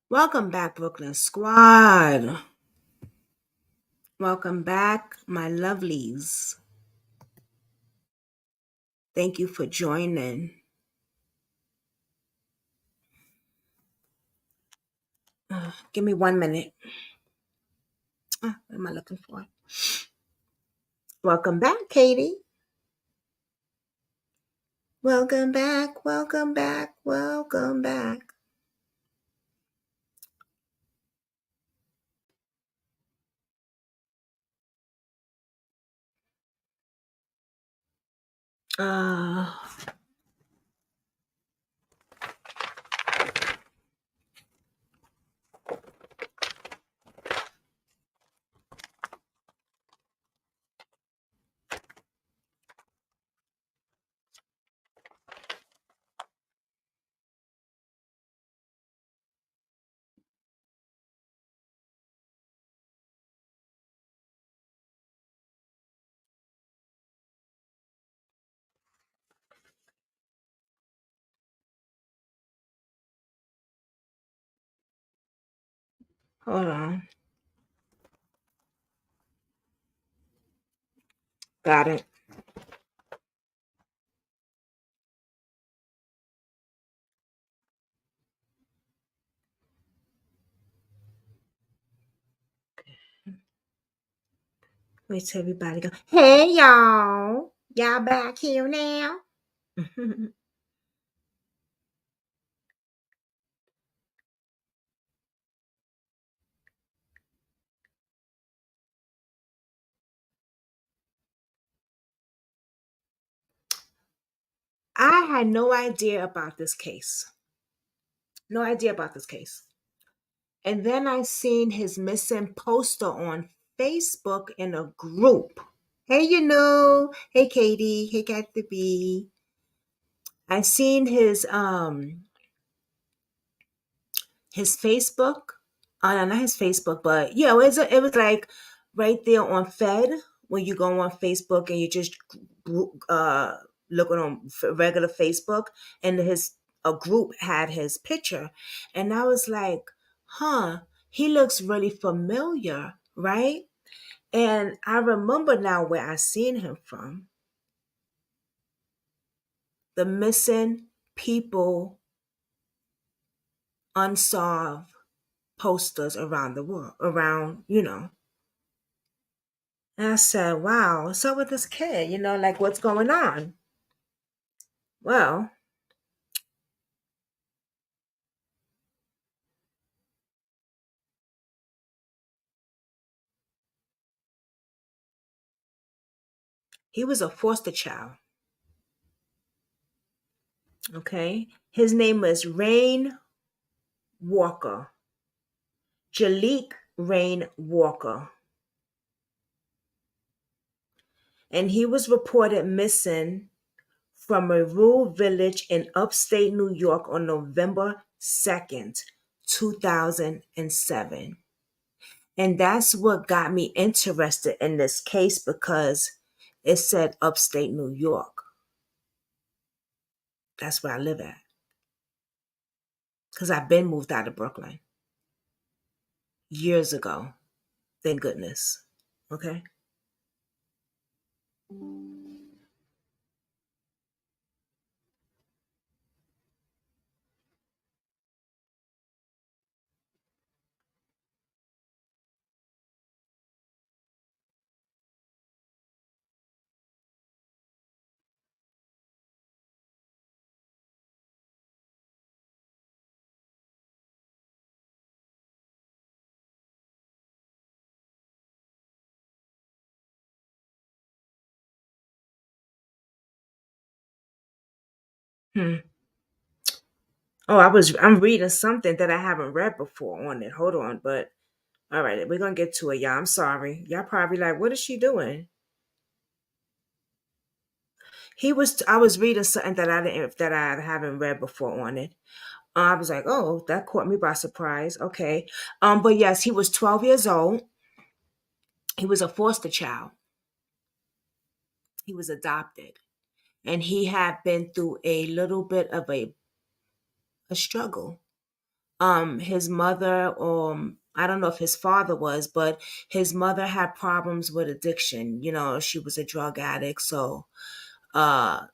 Welcome back, Brooklyn Squad. Welcome back, my lovelies. Thank you for joining. Give me 1 minute. What am I looking for? Welcome back, Katie. Welcome back, welcome back, welcome back. Uh, Hold on. Got it. Wait till everybody go. Hey, y'all. Y'all back here now? I had no idea about this case. No idea about this case. And then I seen his missing poster on Facebook in a group. Hey, hey Katie, hey Cat the Bee. I seen his Facebook. No, not his Facebook, but yeah, it was like right there on Fed when you go on Facebook and you just uh looking on regular Facebook, and his a group had his picture, and I was like, huh, he looks really familiar, right? And I remember now where I seen him from. The missing people unsolved posters around the world, around. And I said, wow, what's up with this kid? Like what's going on? Well, he was a foster child. Okay. His name was Rain Walker. Jaliek Rain Walker. And he was reported missing from a rural village in upstate New York on November 2nd, 2007. And that's what got me interested in this case because it said upstate New York. That's where I live at. Because I've been moved out of Brooklyn years ago. Thank goodness. Okay. Hmm. Oh, I'm reading something that I haven't read before on it. Hold on, but all right, we're gonna get to it, y'all. I'm sorry. Y'all probably like, what is she doing? I was reading something that I haven't read before on it. I was like, oh, that caught me by surprise. Okay. But yes, he was 12 years old. He was a foster child. He was adopted. And he had been through a little bit of a struggle. his mother, I don't know if his father was, but his mother had problems with addiction. You know, she was a drug addict, so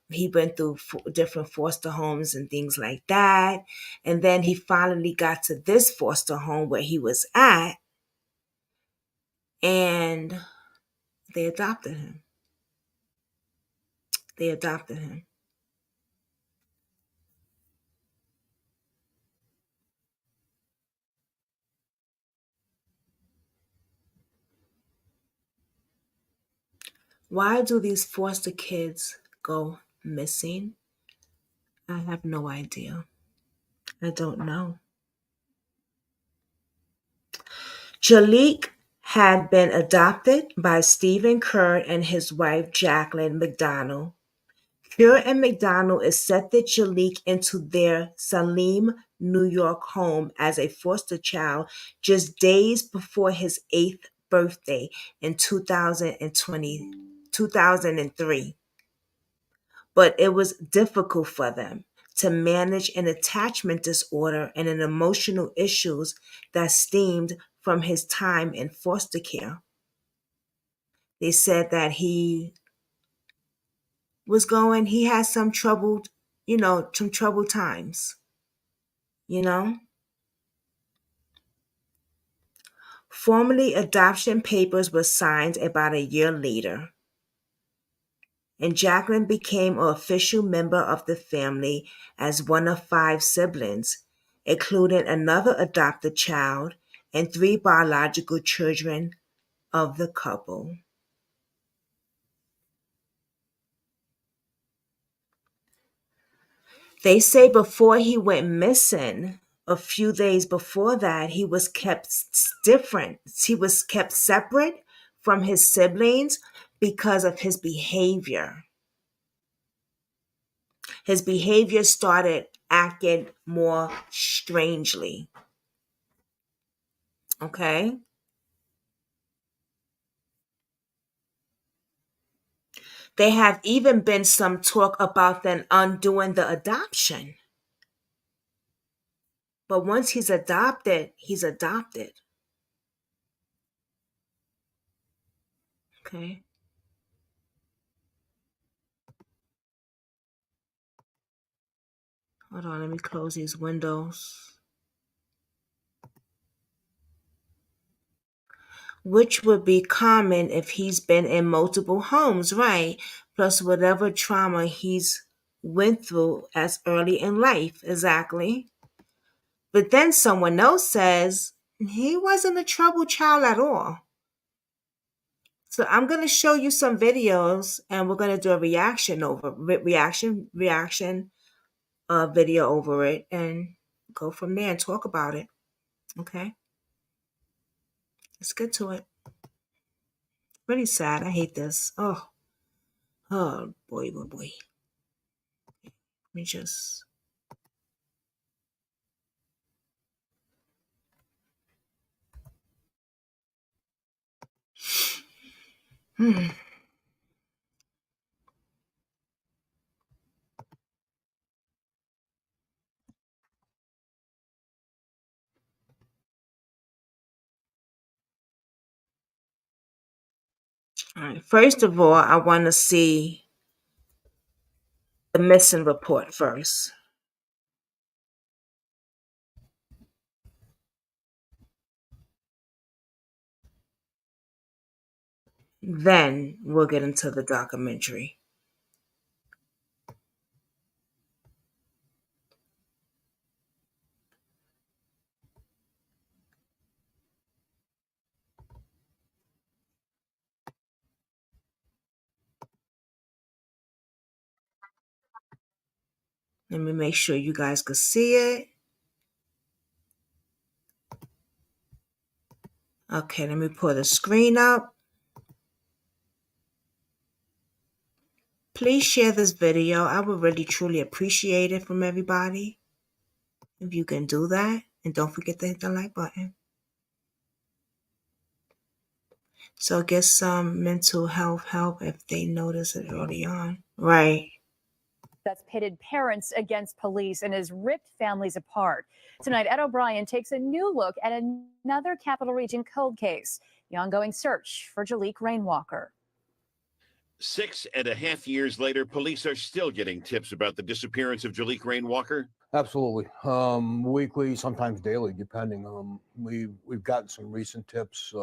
he went through different foster homes and things like that. And then he finally got to this foster home where he was at, and they adopted him. They adopted him. Why do these foster kids go missing? I have no idea. I don't know. Jaliek had been adopted by Stephen Kerr and his wife Jacqueline McDonald. Kerr and McDonald accepted Jaliek into their Salem, New York home as a foster child just days before his 8th birthday in 2003. But it was difficult for them to manage an attachment disorder and an emotional issues that stemmed from his time in foster care. They said that he had some troubled, some troubled times, you know? Formally, adoption papers were signed about a year later, and Jacqueline became an official member of the family as one of 5 siblings, including another adopted child and 3 biological children of the couple. They say before he went missing, a few days before that, he was kept different. He was kept separate from his siblings because of his behavior. His behavior started acting more strangely. Okay. There have even been some talk about them undoing the adoption. But once he's adopted, he's adopted. Okay. Hold on, let me close these windows. Which would be common if he's been in multiple homes, right? Plus whatever trauma he's went through as early in life, exactly. But then someone else says he wasn't a troubled child at all. So I'm gonna show you some videos, and we're gonna do a reaction video over it, and go from there and talk about it. Okay, let's get to it. Really sad. I hate this. Oh boy, boy, boy. Let me just. Hmm. All right. First of all, I want to see the missing report first. Then we'll get into the documentary. Let me make sure you guys can see it. Okay, let me pull the screen up. Please share this video. I would really truly appreciate it from everybody if you can do that. And don't forget to hit the like button. So get some mental health help if they notice it early on. Right. that's pitted parents against police and has ripped families apart. Tonight, Ed O'Brien takes a new look at another Capital Region cold case, the ongoing search for Jaliek Rainmaker. 6.5 years later, police are still getting tips about the disappearance of Jaliek Rainmaker. Absolutely. Weekly, sometimes daily, depending. We've gotten some recent tips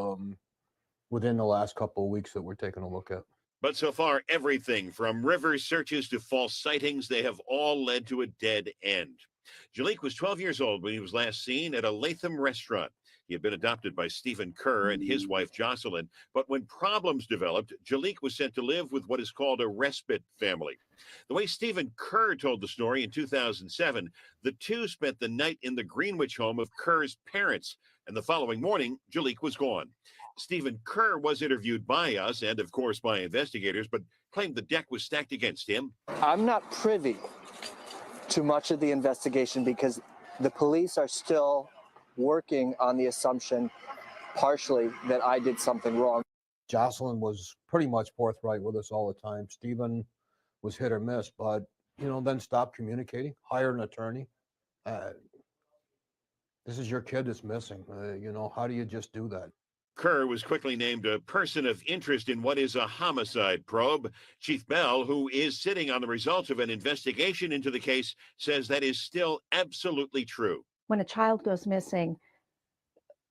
within the last couple of weeks that we're taking a look at. But so far, everything from river searches to false sightings, they have all led to a dead end. Jaliek was 12 years old when he was last seen at a Latham restaurant. He had been adopted by Stephen Kerr and his wife Jocelyn, but when problems developed, Jaliek was sent to live with what is called a respite family. The way Stephen Kerr told the story in 2007, the two spent the night in the Greenwich home of Kerr's parents, and the following morning, Jaliek was gone. Stephen Kerr was interviewed by us and, of course, by investigators, but claimed the deck was stacked against him. I'm not privy to much of the investigation because the police are still working on the assumption, partially, that I did something wrong. Jocelyn was pretty much forthright with us all the time. Stephen was hit or miss, but, then stopped communicating, hired an attorney. This is your kid that's missing. How do you just do that? Kerr was quickly named a person of interest in what is a homicide probe. Chief Bell, who is sitting on the results of an investigation into the case, says that is still absolutely true. When a child goes missing,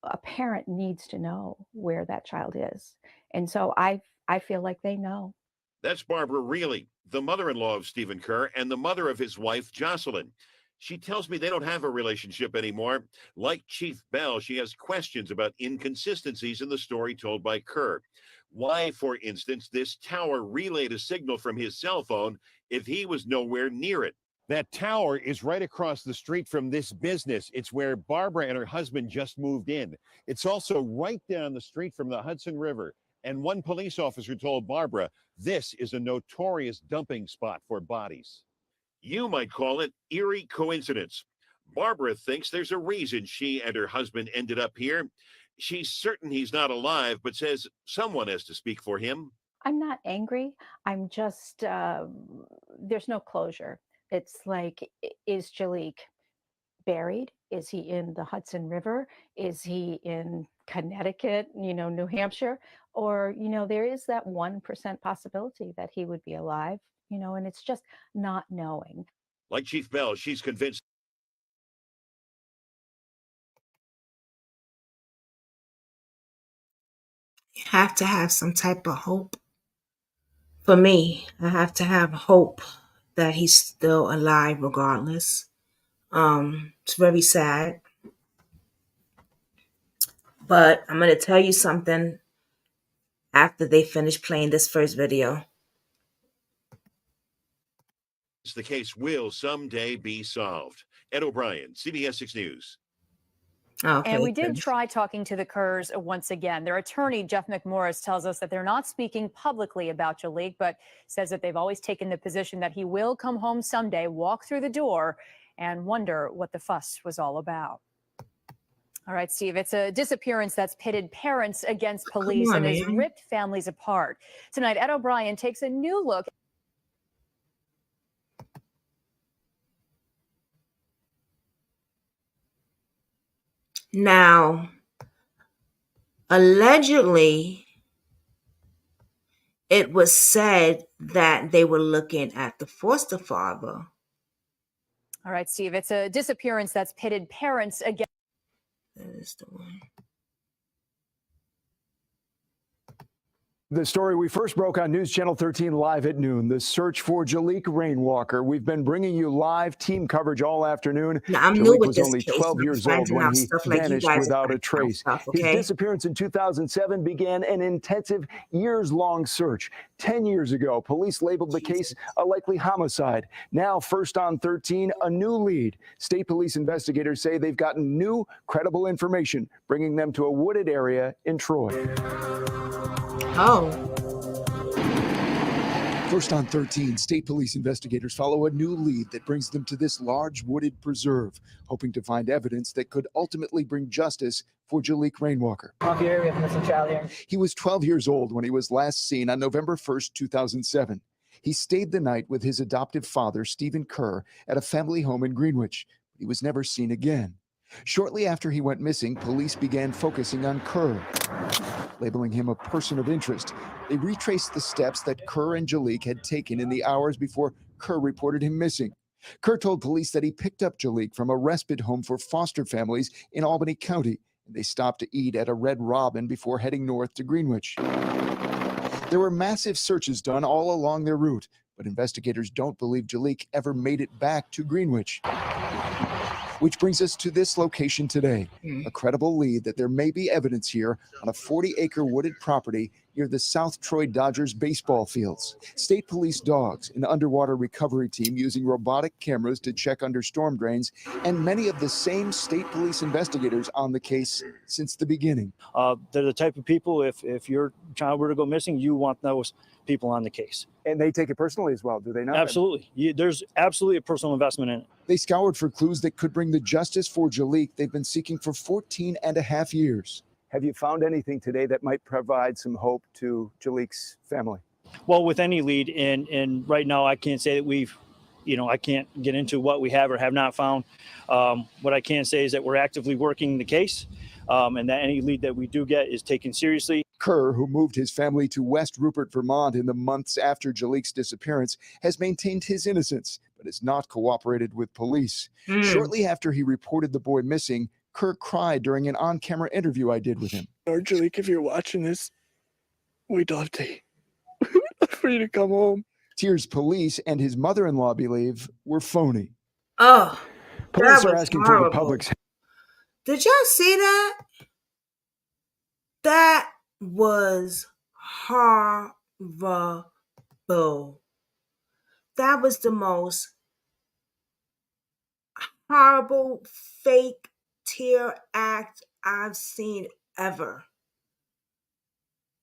a parent needs to know where that child is. And so I feel like they know. That's Barbara Reilly, the mother-in-law of Stephen Kerr and the mother of his wife, Jocelyn. She tells me they don't have a relationship anymore. Like Chief Bell, she has questions about inconsistencies in the story told by Kerr. Why, for instance, this tower relayed a signal from his cell phone if he was nowhere near it. That tower is right across the street from this business. It's where Barbara and her husband just moved in. It's also right down the street from the Hudson River. And one police officer told Barbara, this is a notorious dumping spot for bodies. You might call it eerie coincidence. Barbara thinks there's a reason she and her husband ended up here. She's certain he's not alive, but says someone has to speak for him. I'm not angry. I'm just, there's no closure. It's like, is Jaliek buried? Is he in the Hudson River? Is he in Connecticut, New Hampshire? Or, there is that 1% possibility that he would be alive, and it's just not knowing. Like Chief Bell, she's convinced. You have to have some type of hope. For me, I have to have hope that he's still alive regardless. It's very sad. But I'm going to tell you something after they finish playing this first video. The case will someday be solved. Ed O'Brien, CBS 6 News. Okay, and we did try talking to the Kerrs once again. Their attorney, Jeff McMorris, tells us that they're not speaking publicly about Jaliek, but says that they've always taken the position that he will come home someday, walk through the door, and wonder what the fuss was all about. All right, Steve, it's a disappearance that's pitted parents against police and has ripped families apart. Tonight, Ed O'Brien takes a new look. Now, allegedly, it was said that they were looking at the foster father. All right, Steve, it's a disappearance that's pitted parents against. That is the one. The story we first broke on News Channel 13 live at noon, the search for Jaliek Rainmaker. We've been bringing you live team coverage all afternoon. Now, I'm Jaliek new with was this only case. 12 years old when he vanished without a trace. His disappearance in 2007 began an intensive years-long search. 10 years ago, police labeled the case a likely homicide. Now, first on 13, a new lead. State police investigators say they've gotten new, credible information, bringing them to a wooded area in Troy. Oh. First on 13, state police investigators follow a new lead that brings them to this large wooded preserve, hoping to find evidence that could ultimately bring justice for Jaliek Rainmaker. He was 12 years old when he was last seen on November 1st, 2007. He stayed the night with his adoptive father, Stephen Kerr, at a family home in Greenwich. He was never seen again. Shortly after he went missing, police began focusing on Kerr, labeling him a person of interest. They retraced the steps that Kerr and Jaliek had taken in the hours before Kerr reported him missing. Kerr told police that he picked up Jaliek from a respite home for foster families in Albany County, and they stopped to eat at a Red Robin before heading north to Greenwich. There were massive searches done all along their route, but investigators don't believe Jaliek ever made it back to Greenwich. Which brings us to this location today, a credible lead that there may be evidence here on a 40-acre wooded property near the South Troy Dodgers baseball fields. State police dogs, an underwater recovery team using robotic cameras to check under storm drains, and many of the same state police investigators on the case since the beginning. They're the type of people, if your child were to go missing, you want those people on the case. And they take it personally as well, do they not? Absolutely. There's absolutely a personal investment in it. They scoured for clues that could bring the justice for Jaliek they've been seeking for 14 and a half years. Have you found anything today that might provide some hope to Jaliek's family? Well, with any lead, and right now I can't say that we've, I can't get into what we have or have not found. What I can say is that we're actively working the case, and that any lead that we do get is taken seriously. Kerr, who moved his family to West Rupert, Vermont in the months after Jaliek's disappearance, has maintained his innocence, but has not cooperated with police. Shortly after he reported the boy missing, Kerr cried during an on-camera interview I did with him. Jaliek, if you're watching this, we'd love for you to come home. Tears police and his mother-in-law believe were phony. Oh, police are asking for the public's. Did y'all see that? That was horrible. That was the most horrible fake tear act I've seen ever.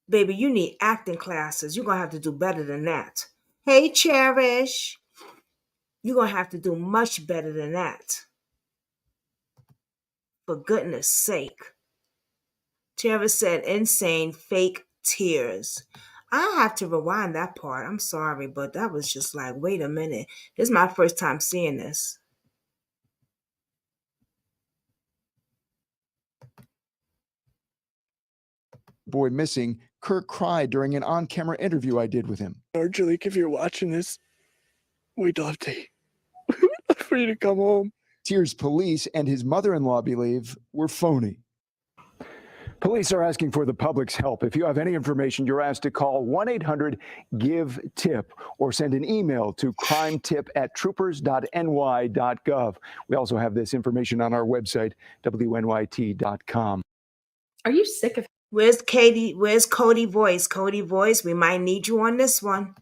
Baby, you need acting classes. You're going to have to do better than that. Hey, Cherish. You're going to have to do much better than that. For goodness sake. Cherish said insane fake tears. I have to rewind that part. I'm sorry, but that was just like, wait a minute. This is my first time seeing this. Boy missing, Kerr cried during an on-camera interview I did with him. Jaliek, if you're watching this, we'd love for you to come home. Tears police and his mother-in-law believe were phony. Police are asking for the public's help. If you have any information, you're asked to call 1-800-GIVE-TIP or send an email to crimetip@troopers.ny.gov. We also have this information on our website, wnyt.com. Are you sick of... Where's Katie? Where's Cody Voice? Cody Voice, we might need you on this one.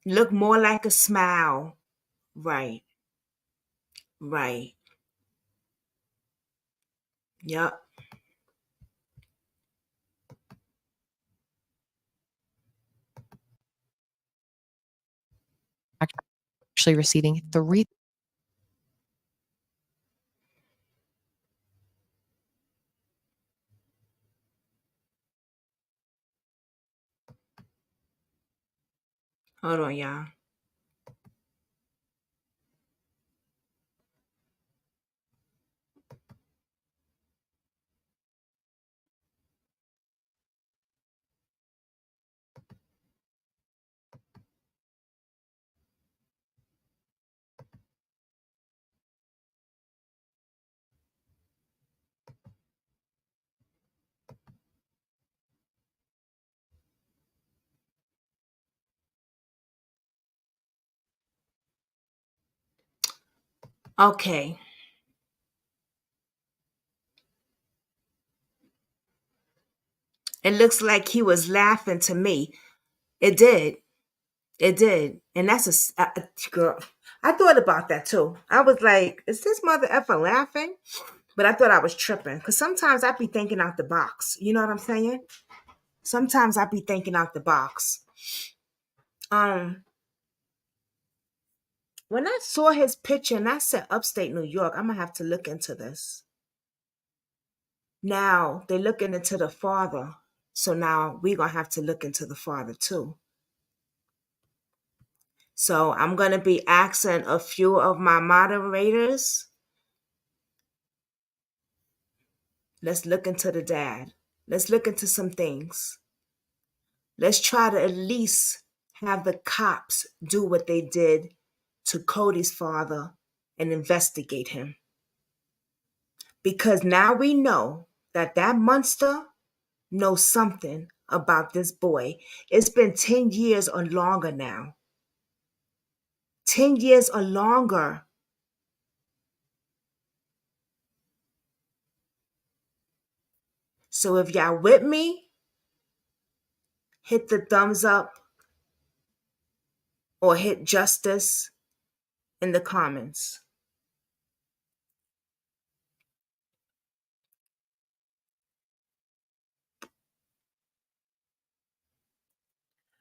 Look more like a smile. Right. Right. Yep. Actually receiving 3. Hold on, y'all. Okay. It looks like he was laughing to me. It did. It did. And that's a girl. I thought about that too. I was like, is this mother effer laughing? But I thought I was tripping. Because sometimes I be thinking out the box. You know what I'm saying? Sometimes I be thinking out the box. When I saw his picture and I said upstate New York, I'm going to have to look into this. Now, they're looking into the father. So now we're going to have to look into the father too. So I'm going to be asking a few of my moderators. Let's look into the dad. Let's look into some things. Let's try to at least have the cops do what they did to Cody's father and investigate him. Because now we know that that monster knows something about this boy. It's been 10 years or longer now. 10 years or longer. So if y'all with me, hit the thumbs up or hit justice in the comments.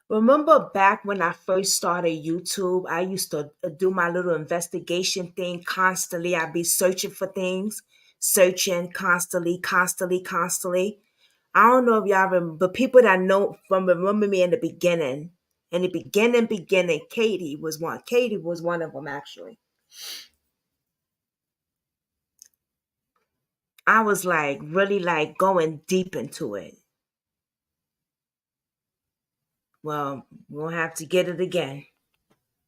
Remember back when I first started YouTube, I used to do my little investigation thing constantly. I'd be searching for things, searching constantly. I don't know if y'all remember, but people that know remember me in the beginning. In the beginning, Katie was one. Katie was one of them, actually. I was like really like going deep into it. Well, we'll have to get it again.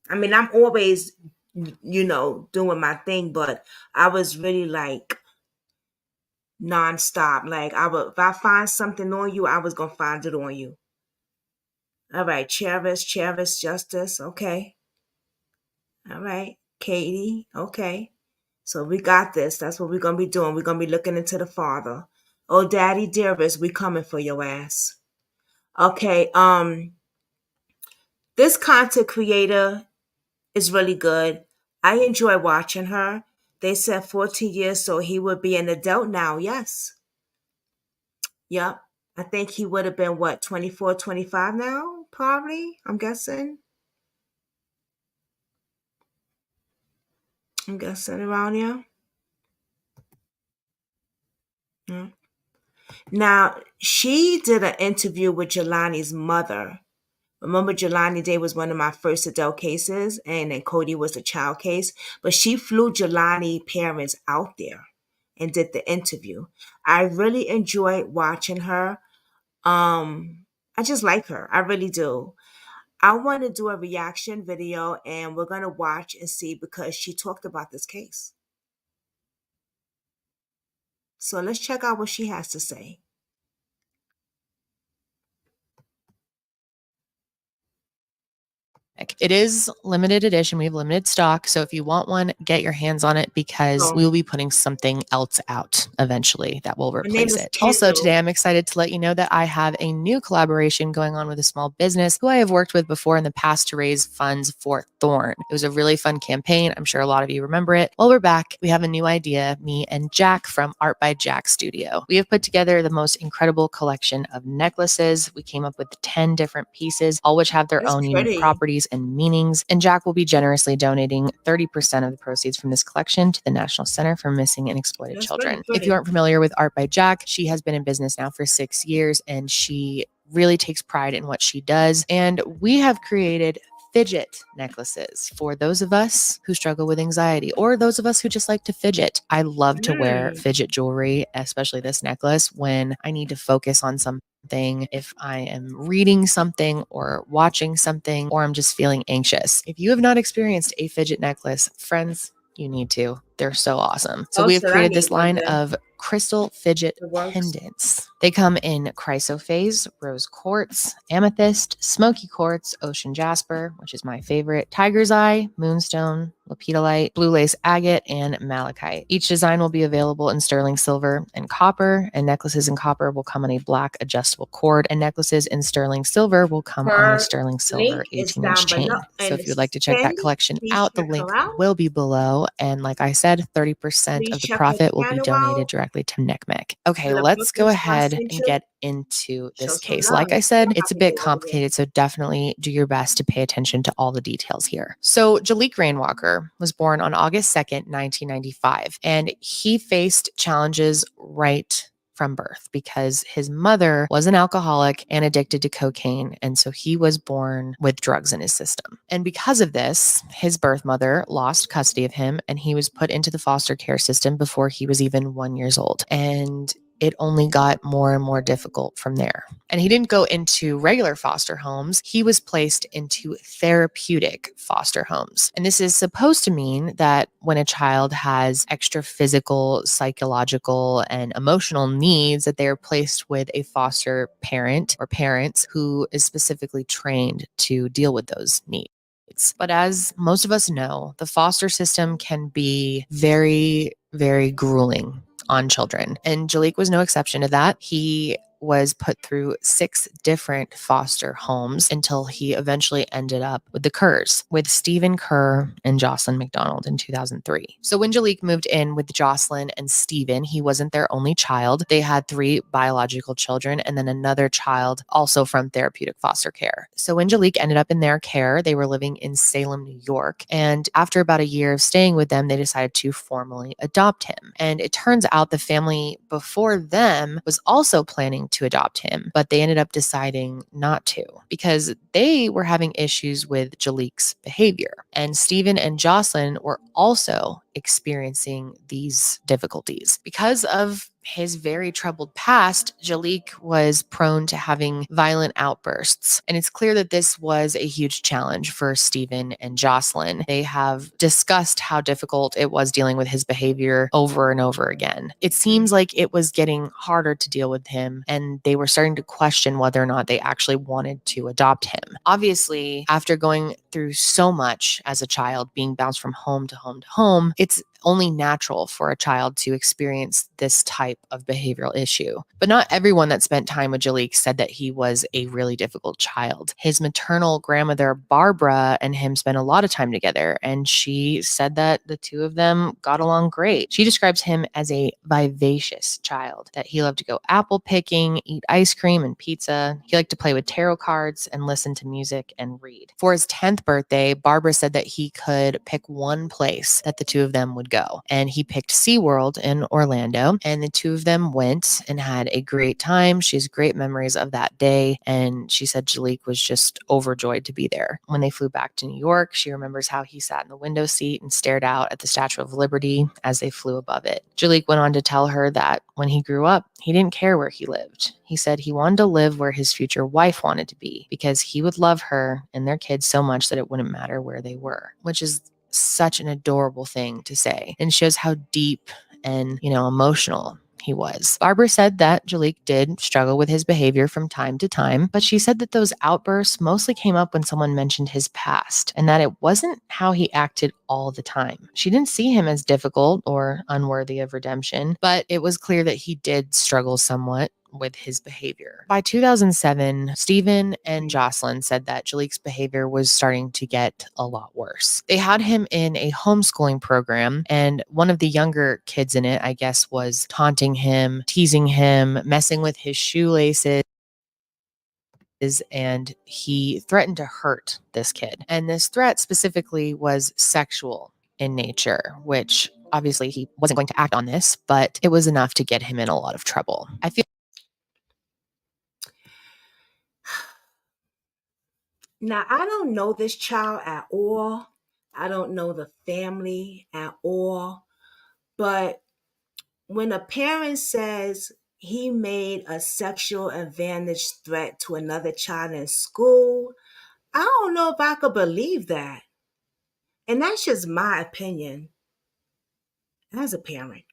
I mean, I'm always, doing my thing, but I was really like nonstop. Like if I find something on you, I was gonna find it on you. All right, Chavis, Justice, okay. All right, Katie, okay. So we got this. That's what we're gonna be doing. We're gonna be looking into the father. Oh, Daddy dearest, we coming for your ass. Okay, this content creator is really good. I enjoy watching her. They said 14 years, so he would be an adult now. Yes. Yep. I think he would have been, what, 24, 25 now? Probably, I'm guessing. I'm guessing around here. Yeah. Now, she did an interview with Jelani's mother. Remember, Jelani Day was one of my first adult cases, and then Cody was a child case. But she flew Jelani parents out there and did the interview. I really enjoyed watching her. I just like her. I really do. I want to do a reaction video, and we're going to watch and see because she talked about this case. So let's check out what she has to say. It is limited edition. We have limited stock. So if you want one, get your hands on it because we will be putting something else out eventually that will replace it. Also, today I'm excited to let you know that I have a new collaboration going on with a small business who I have worked with before in the past to raise funds for Thorn. It was a really fun campaign. I'm sure a lot of you remember it. Well, we're back. We have a new idea, me and Jack from Art by Jack Studio. We have put together the most incredible collection of necklaces. We came up with 10 different pieces, all which have their own unique properties and meanings. And Jack will be generously donating 30% of the proceeds from this collection to the National Center for Missing and Exploited Children. If you aren't familiar with Art by Jack, she has been in business now for 6 years and she really takes pride in what she does. And we have created fidget necklaces for those of us who struggle with anxiety or those of us who just like to fidget. I love to wear fidget jewelry, especially this necklace, when I need to focus on something, if I am reading something or watching something, or I'm just feeling anxious. If you have not experienced a fidget necklace, friends, you need to. They're so awesome. So we have created this line of crystal fidget pendants. They come in chrysoprase, rose quartz, amethyst, smoky quartz, ocean jasper, which is my favorite, tiger's eye, moonstone, lepidolite, blue lace agate, and malachite. Each design will be available in sterling silver and copper, and necklaces in copper will come on a black adjustable cord, and necklaces in sterling silver will come on a sterling silver 18-inch chain. So if you would like to check that collection out, the link will be below. And like I said, 30% of the profit will be donated directly to NCMEC. Okay, let's go ahead and get into this case. Like I said, it's a bit complicated, so definitely do your best to pay attention to all the details here. So Jaliek Rainmaker was born on August 2nd, 1995, and he faced challenges right from birth because his mother was an alcoholic and addicted to cocaine. And so he was born with drugs in his system. And because of this, his birth mother lost custody of him and he was put into the foster care system before he was even 1 year old. And it only got more and more difficult from there. And he didn't go into regular foster homes. He was placed into therapeutic foster homes. And this is supposed to mean that when a child has extra physical, psychological, and emotional needs, that they are placed with a foster parent or parents who is specifically trained to deal with those needs. But as most of us know, the foster system can be very, very grueling on children. And Jaliek was no exception to that. He was put through 6 different foster homes until he eventually ended up with the Kerrs, with Stephen Kerr and Jocelyn McDonald in 2003. So when Jaliek moved in with Jocelyn and Stephen, he wasn't their only child. They had 3 biological children and then another child also from therapeutic foster care. So when Jaliek ended up in their care, they were living in Salem, New York. And after about a year of staying with them, they decided to formally adopt him. And it turns out the family before them was also planning to adopt him, but they ended up deciding not to because they were having issues with Jaliek's behavior. And Stephen and Jocelyn were also experiencing these difficulties. Because of his very troubled past, Jaliek was prone to having violent outbursts. And it's clear that this was a huge challenge for Stephen and Jocelyn. They have discussed how difficult it was dealing with his behavior over and over again. It seems like it was getting harder to deal with him, and they were starting to question whether or not they actually wanted to adopt him. Obviously, after going through so much as a child, being bounced from home to home to home, it's only natural for a child to experience this type of behavioral issue. But not everyone that spent time with Jaliek said that he was a really difficult child. His maternal grandmother, Barbara, and him spent a lot of time together, and she said that the two of them got along great. She describes him as a vivacious child, that he loved to go apple picking, eat ice cream and pizza. He liked to play with tarot cards and listen to music and read. For his 10th birthday, Barbara said that he could pick one place that the two of them would go. And he picked SeaWorld in Orlando, and the two of them went and had a great time. She has great memories of that day, and she said Jaliek was just overjoyed to be there. When they flew back to New York, she remembers how he sat in the window seat and stared out at the Statue of Liberty as they flew above it. Jaliek went on to tell her that when he grew up, he didn't care where he lived. He said he wanted to live where his future wife wanted to be because he would love her and their kids so much that it wouldn't matter where they were, which is such an adorable thing to say and shows how deep and, emotional he was. Barbara said that Jaliek did struggle with his behavior from time to time, but she said that those outbursts mostly came up when someone mentioned his past and that it wasn't how he acted all the time. She didn't see him as difficult or unworthy of redemption, but it was clear that he did struggle somewhat with his behavior. By 2007, Stephen and Jocelyn said that Jaliek's behavior was starting to get a lot worse. They had him in a homeschooling program, and one of the younger kids in it, I guess, was taunting him, teasing him, messing with his shoelaces, and he threatened to hurt this kid. And this threat specifically was sexual in nature, which obviously he wasn't going to act on this, but it was enough to get him in a lot of trouble. I feel Now, I don't know this child at all. I don't know the family at all. But when a parent says he made a sexual advantage threat to another child in school, I don't know if I could believe that. And that's just my opinion as a parent.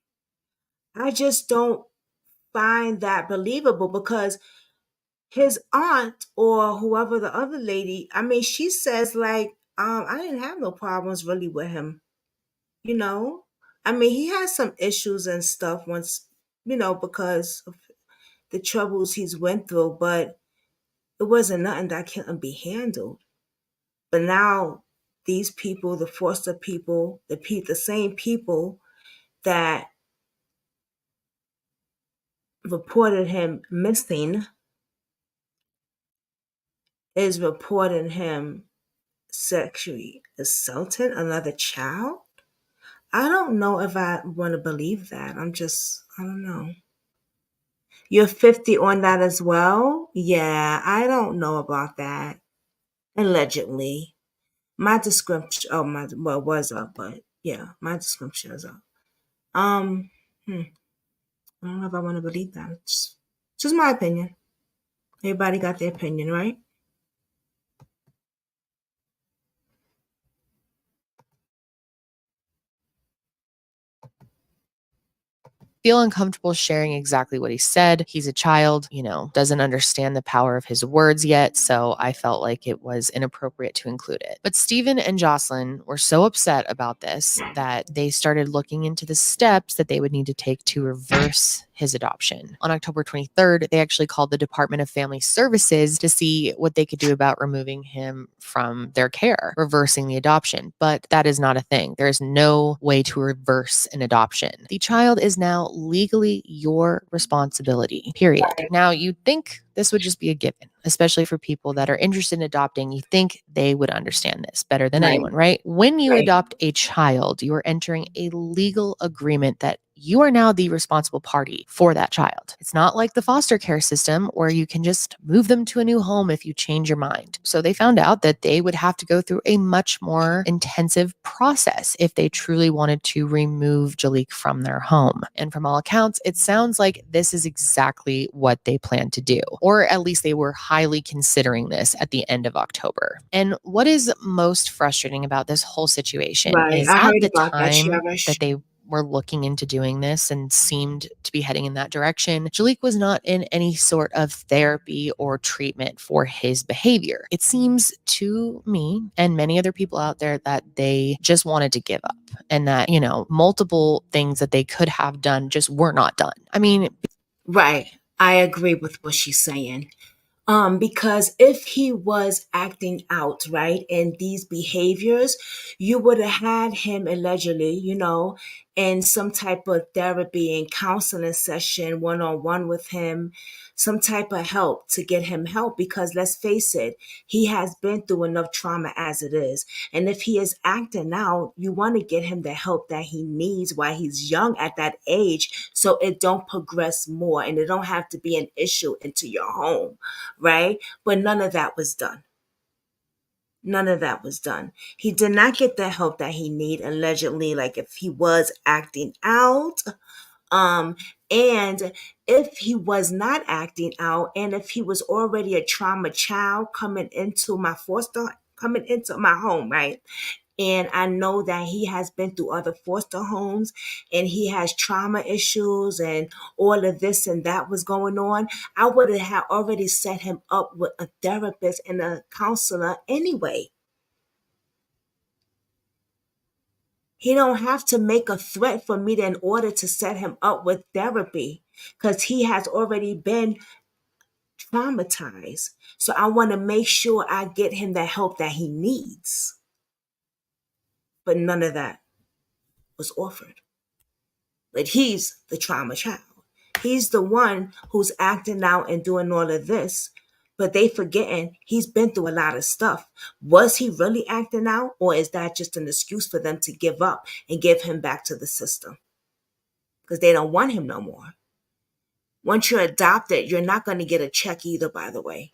I just don't find that believable because his aunt or whoever the other lady, she says I didn't have no problems really with him, you know. He has some issues and stuff once, because of the troubles he's went through, but it wasn't nothing that couldn't be handled. But now these people, the foster people, the same people that reported him missing is reporting him sexually assaulting another child. I don't know if I want to believe that. I don't know. You're 50 on that as well? Yeah, I don't know about that. Allegedly. My description, was up, but yeah, my description is up. Um, hmm, I don't know if I want to believe that. It's just my opinion. Everybody got their opinion, right? Feel uncomfortable sharing exactly what he said. He's a child, doesn't understand the power of his words yet. So I felt like it was inappropriate to include it. But Stephen and Jocelyn were so upset about this that they started looking into the steps that they would need to take to reverse his adoption. On October 23rd, they actually called the Department of Family Services to see what they could do about removing him from their care, reversing the adoption. But that is not a thing. There is no way to reverse an adoption. The child is now legally your responsibility, period. Now, you'd think this would just be a given, especially for people that are interested in adopting. You think they would understand this better than anyone, right? When you adopt a child, you are entering a legal agreement that you are now the responsible party for that child. It's not like the foster care system where you can just move them to a new home if you change your mind. So they found out that they would have to go through a much more intensive process if they truly wanted to remove Jaliek from their home. And from all accounts, it sounds like this is exactly what they plan to do, or at least they were highly considering this at the end of October. And what is most frustrating about this whole situation is at the time that they were looking into doing this and seemed to be heading in that direction, Jaliek was not in any sort of therapy or treatment for his behavior. It seems to me and many other people out there that they just wanted to give up and that, multiple things that they could have done just were not done. I mean, right. I agree with what she's saying. Because if he was acting out, right, in these behaviors, you would have had him allegedly, in some type of therapy and counseling session, one-on-one with him, some type of help to get him help. Because let's face it, he has been through enough trauma as it is. And if he is acting out, you want to get him the help that he needs while he's young at that age, so it don't progress more and it don't have to be an issue into your home, right? But none of that was done. None of that was done. He did not get the help that he needed, allegedly, like if he was acting out. And if he was not acting out, and if he was already a trauma child coming into my home, right? And I know that he has been through other foster homes and he has trauma issues and all of this and that was going on. I would have already set him up with a therapist and a counselor anyway. He don't have to make a threat for me in order to set him up with therapy because he has already been traumatized. So I want to make sure I get him the help that he needs. But none of that was offered. But he's the trauma child. He's the one who's acting out and doing all of this. But they forgetting he's been through a lot of stuff. Was he really acting out, or is that just an excuse for them to give up and give him back to the system? Because they don't want him no more. Once you're adopted, you're not going to get a check either, by the way.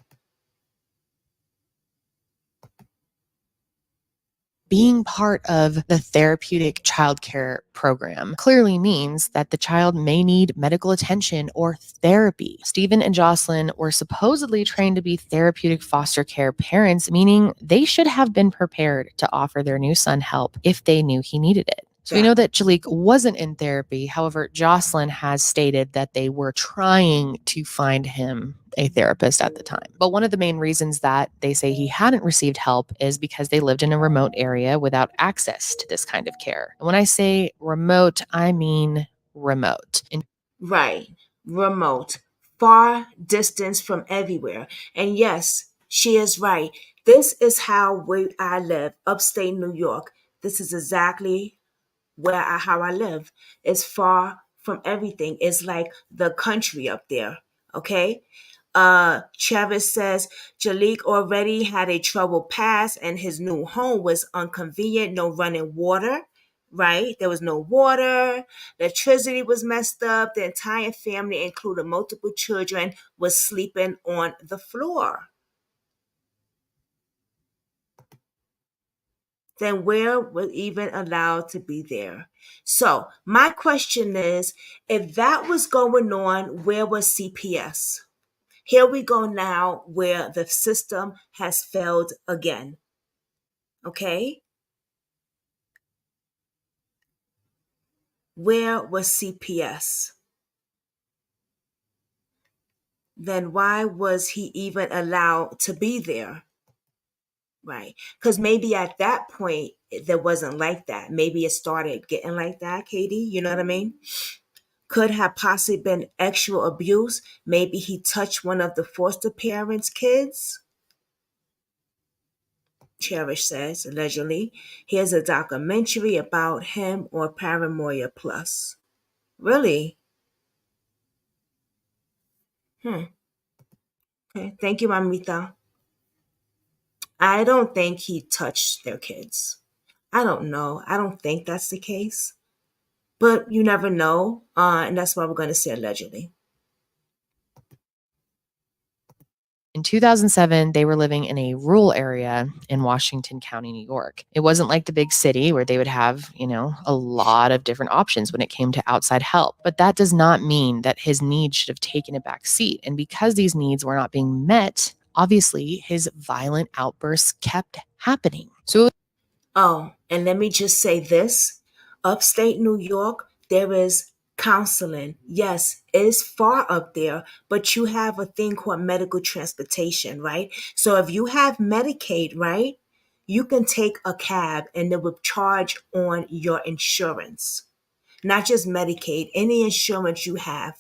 Being part of the therapeutic childcare program clearly means that the child may need medical attention or therapy. Stephen and Jocelyn were supposedly trained to be therapeutic foster care parents, meaning they should have been prepared to offer their new son help if they knew he needed it. So we know that Jaliek wasn't in therapy. However, Jocelyn has stated that they were trying to find him a therapist at the time. But one of the main reasons that they say he hadn't received help is because they lived in a remote area without access to this kind of care. And when I say remote, I mean remote. Right. Remote. Far distance from everywhere. And yes, she is right. This is how I live, upstate New York. This is exactly how I live. It's far from everything. It's like the country up there. Okay. Chavez says Jaliek already had a troubled past and his new home was inconvenient, no running water, right? There was no water. Electricity was messed up. The entire family, including multiple children, was sleeping on the floor. Then where was even allowed to be there? So my question is, if that was going on, where was CPS? Here we go now where the system has failed again. Okay? Where was CPS? Then why was he even allowed to be there? Right. Because maybe at that point, there wasn't like that. Maybe it started getting like that, Katie. You know what I mean? Could have possibly been actual abuse. Maybe he touched one of the foster parents' kids. Cherish says, allegedly. Here's a documentary about him on Paranoia Plus. Really? Okay. Thank you, Mamita. I don't think he touched their kids. I don't know. I don't think that's the case. But you never know. And that's why we're going to say allegedly. In 2007, they were living in a rural area in Washington County, New York. It wasn't like the big city where they would have, a lot of different options when it came to outside help. But that does not mean that his needs should have taken a back seat. And because these needs were not being met, obviously his violent outbursts kept happening. Oh, and let me just say this. Upstate New York, there is counseling. Yes, it is far up there, but you have a thing called medical transportation, right? So if you have Medicaid, right, you can take a cab and they will charge on your insurance. Not just Medicaid, any insurance you have,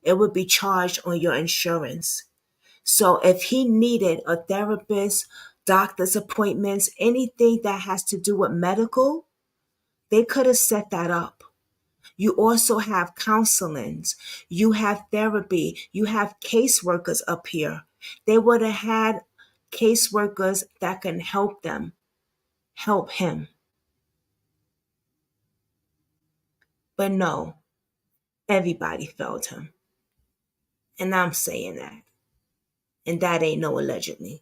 it would be charged on your insurance. So if he needed a therapist, doctor's appointments, anything that has to do with medical, they could have set that up. You also have counselings, you have therapy, you have caseworkers up here. They would have had caseworkers that can help them, help him. But no, everybody failed him. And I'm saying that. And that ain't no allegedly.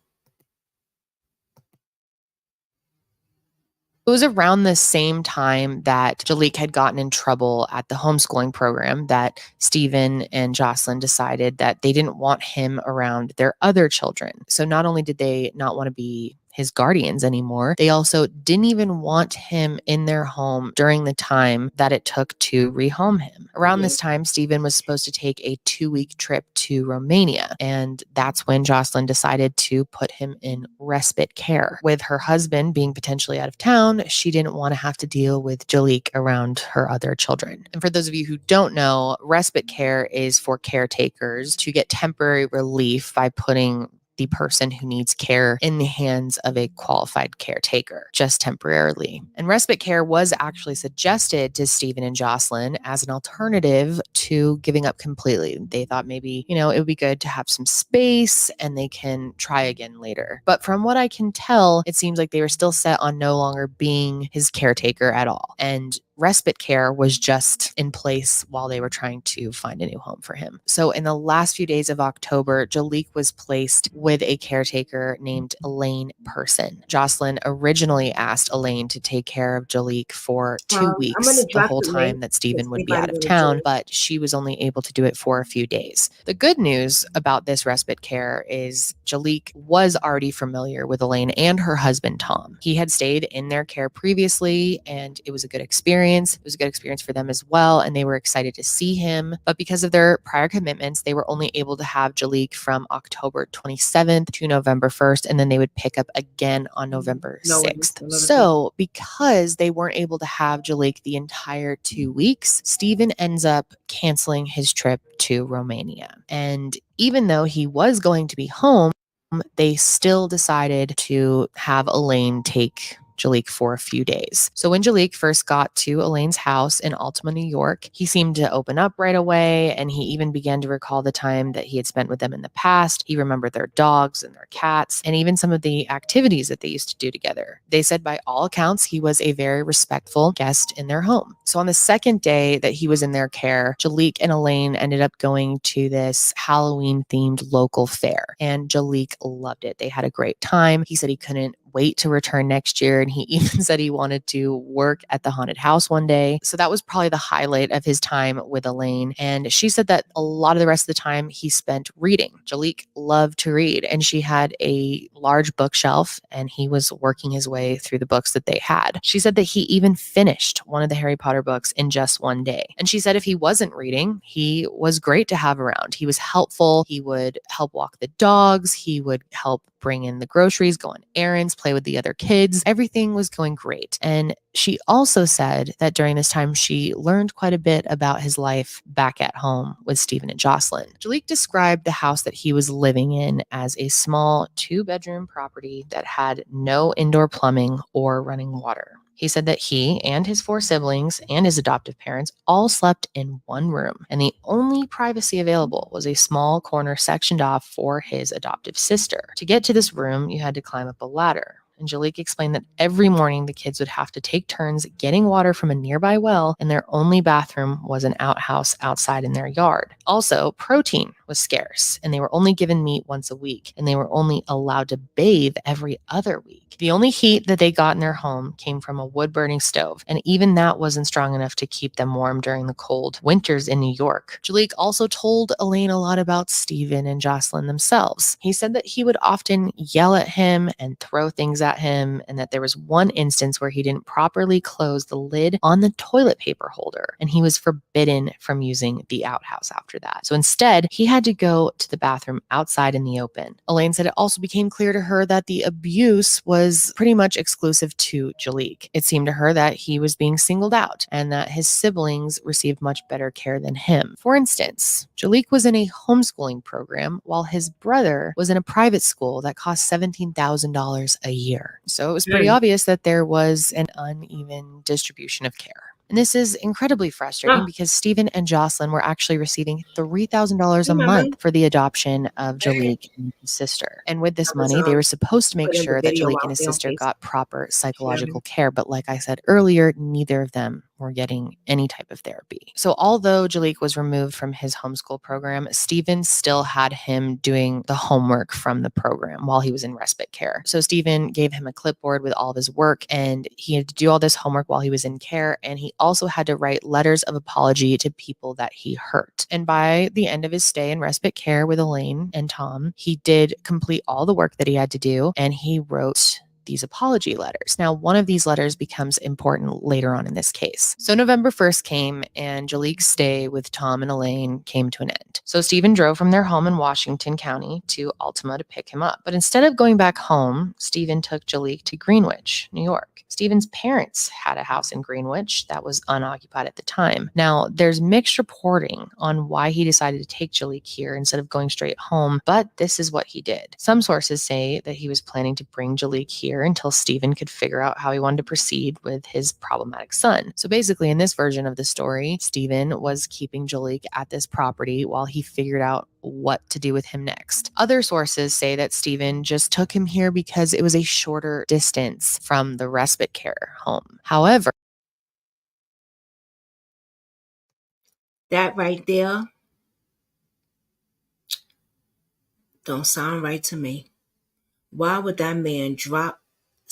It was around the same time that Jaliek had gotten in trouble at the homeschooling program that Stephen and Jocelyn decided that they didn't want him around their other children. So not only did they not want to be his guardians anymore, they also didn't even want him in their home during the time that it took to rehome him. Around this time, Stephen was supposed to take a 2-week trip to Romania, and that's when Jocelyn decided to put him in respite care. With her husband being potentially out of town, she didn't want to have to deal with Jaliek around her other children. And for those of you who don't know, respite care is for caretakers to get temporary relief by putting the person who needs care in the hands of a qualified caretaker, just temporarily. And respite care was actually suggested to Stephen and Jocelyn as an alternative to giving up completely. They thought maybe, it would be good to have some space and they can try again later. But from what I can tell, it seems like they were still set on no longer being his caretaker at all. And respite care was just in place while they were trying to find a new home for him. So in the last few days of October, Jaliek was placed with a caretaker named Elaine Person. Jocelyn originally asked Elaine to take care of Jaliek for 2 weeks, the whole time that Stephen would be out of town, but she was only able to do it for a few days. The good news about this respite care is Jaliek was already familiar with Elaine and her husband, Tom. He had stayed in their care previously, and it was a good experience. It was a good experience for them as well, and they were excited to see him. But because of their prior commitments, they were only able to have Jaliek from October 27th to November 1st, and then they would pick up again on November 6th. So because they weren't able to have Jaliek the entire 2 weeks, Stephen ends up canceling his trip to Romania. And even though he was going to be home, they still decided to have Elaine take Jaliek for a few days. So when Jaliek first got to Elaine's house in Altima, New York, he seemed to open up right away, and he even began to recall the time that he had spent with them in the past. He remembered their dogs and their cats, and even some of the activities that they used to do together. They said by all accounts, he was a very respectful guest in their home. So on the second day that he was in their care, Jaliek and Elaine ended up going to this Halloween-themed local fair, and Jaliek loved it. They had a great time. He said he couldn't wait to return next year, and he even said he wanted to work at the haunted house one day. So that was probably the highlight of his time with Elaine, and she said that a lot of the rest of the time he spent reading. Jaliek loved to read, and she had a large bookshelf, and he was working his way through the books that they had. She said that he even finished one of the Harry Potter books in just one day. And she said if he wasn't reading, he was great to have around. He was helpful. He would help walk the dogs. He would help bring in the groceries, go on errands, play with the other kids. Everything was going great. And she also said that during this time, she learned quite a bit about his life back at home with Stephen and Jocelyn. Jaliek described the house that he was living in as a small 2-bedroom property that had no indoor plumbing or running water. He said that he and his 4 siblings and his adoptive parents all slept in one room, and the only privacy available was a small corner sectioned off for his adoptive sister. To get to this room, you had to climb up a ladder. And Jaliek explained that every morning the kids would have to take turns getting water from a nearby well, and their only bathroom was an outhouse outside in their yard. Also, protein was scarce, and they were only given meat once a week, and they were only allowed to bathe every other week. The only heat that they got in their home came from a wood-burning stove, and even that wasn't strong enough to keep them warm during the cold winters in New York. Jaliek also told Elaine a lot about Stephen and Jocelyn themselves. He said that he would often yell at him and throw things at him, and that there was one instance where he didn't properly close the lid on the toilet paper holder, and he was forbidden from using the outhouse after that. So instead, he had to go to the bathroom outside in the open. Elaine said it also became clear to her that the abuse was pretty much exclusive to Jaliek. It seemed to her that he was being singled out and that his siblings received much better care than him. For instance, Jaliek was in a homeschooling program while his brother was in a private school that cost $17,000 a year. So it was pretty obvious that there was an uneven distribution of care. And this is incredibly frustrating because Stephen and Jocelyn were actually receiving $3,000 a month for the adoption of Jaliek and his sister. And with this money, they were supposed to make sure that Jaliek and his sister got proper psychological care. But like I said earlier, neither of them were getting any type of therapy. So although Jaliek was removed from his homeschool program, Stephen still had him doing the homework from the program while he was in respite care. So Stephen gave him a clipboard with all of his work, and he had to do all this homework while he was in care. And he also had to write letters of apology to people that he hurt. And by the end of his stay in respite care with Elaine and Tom, he did complete all the work that he had to do, and he wrote these apology letters. Now, one of these letters becomes important later on in this case. So November 1st came, and Jaliek's stay with Tom and Elaine came to an end. So Stephen drove from their home in Washington County to Altima to pick him up. But instead of going back home, Stephen took Jaliek to Greenwich, New York. Stephen's parents had a house in Greenwich that was unoccupied at the time. Now, there's mixed reporting on why he decided to take Jaliek here instead of going straight home, but this is what he did. Some sources say that he was planning to bring Jaliek here until Stephen could figure out how he wanted to proceed with his problematic son. So basically, in this version of the story, Stephen was keeping Jaliek at this property while he figured out what to do with him next. Other sources say that Stephen just took him here because it was a shorter distance from the respite care home. However, that right there don't sound right to me. Why would that man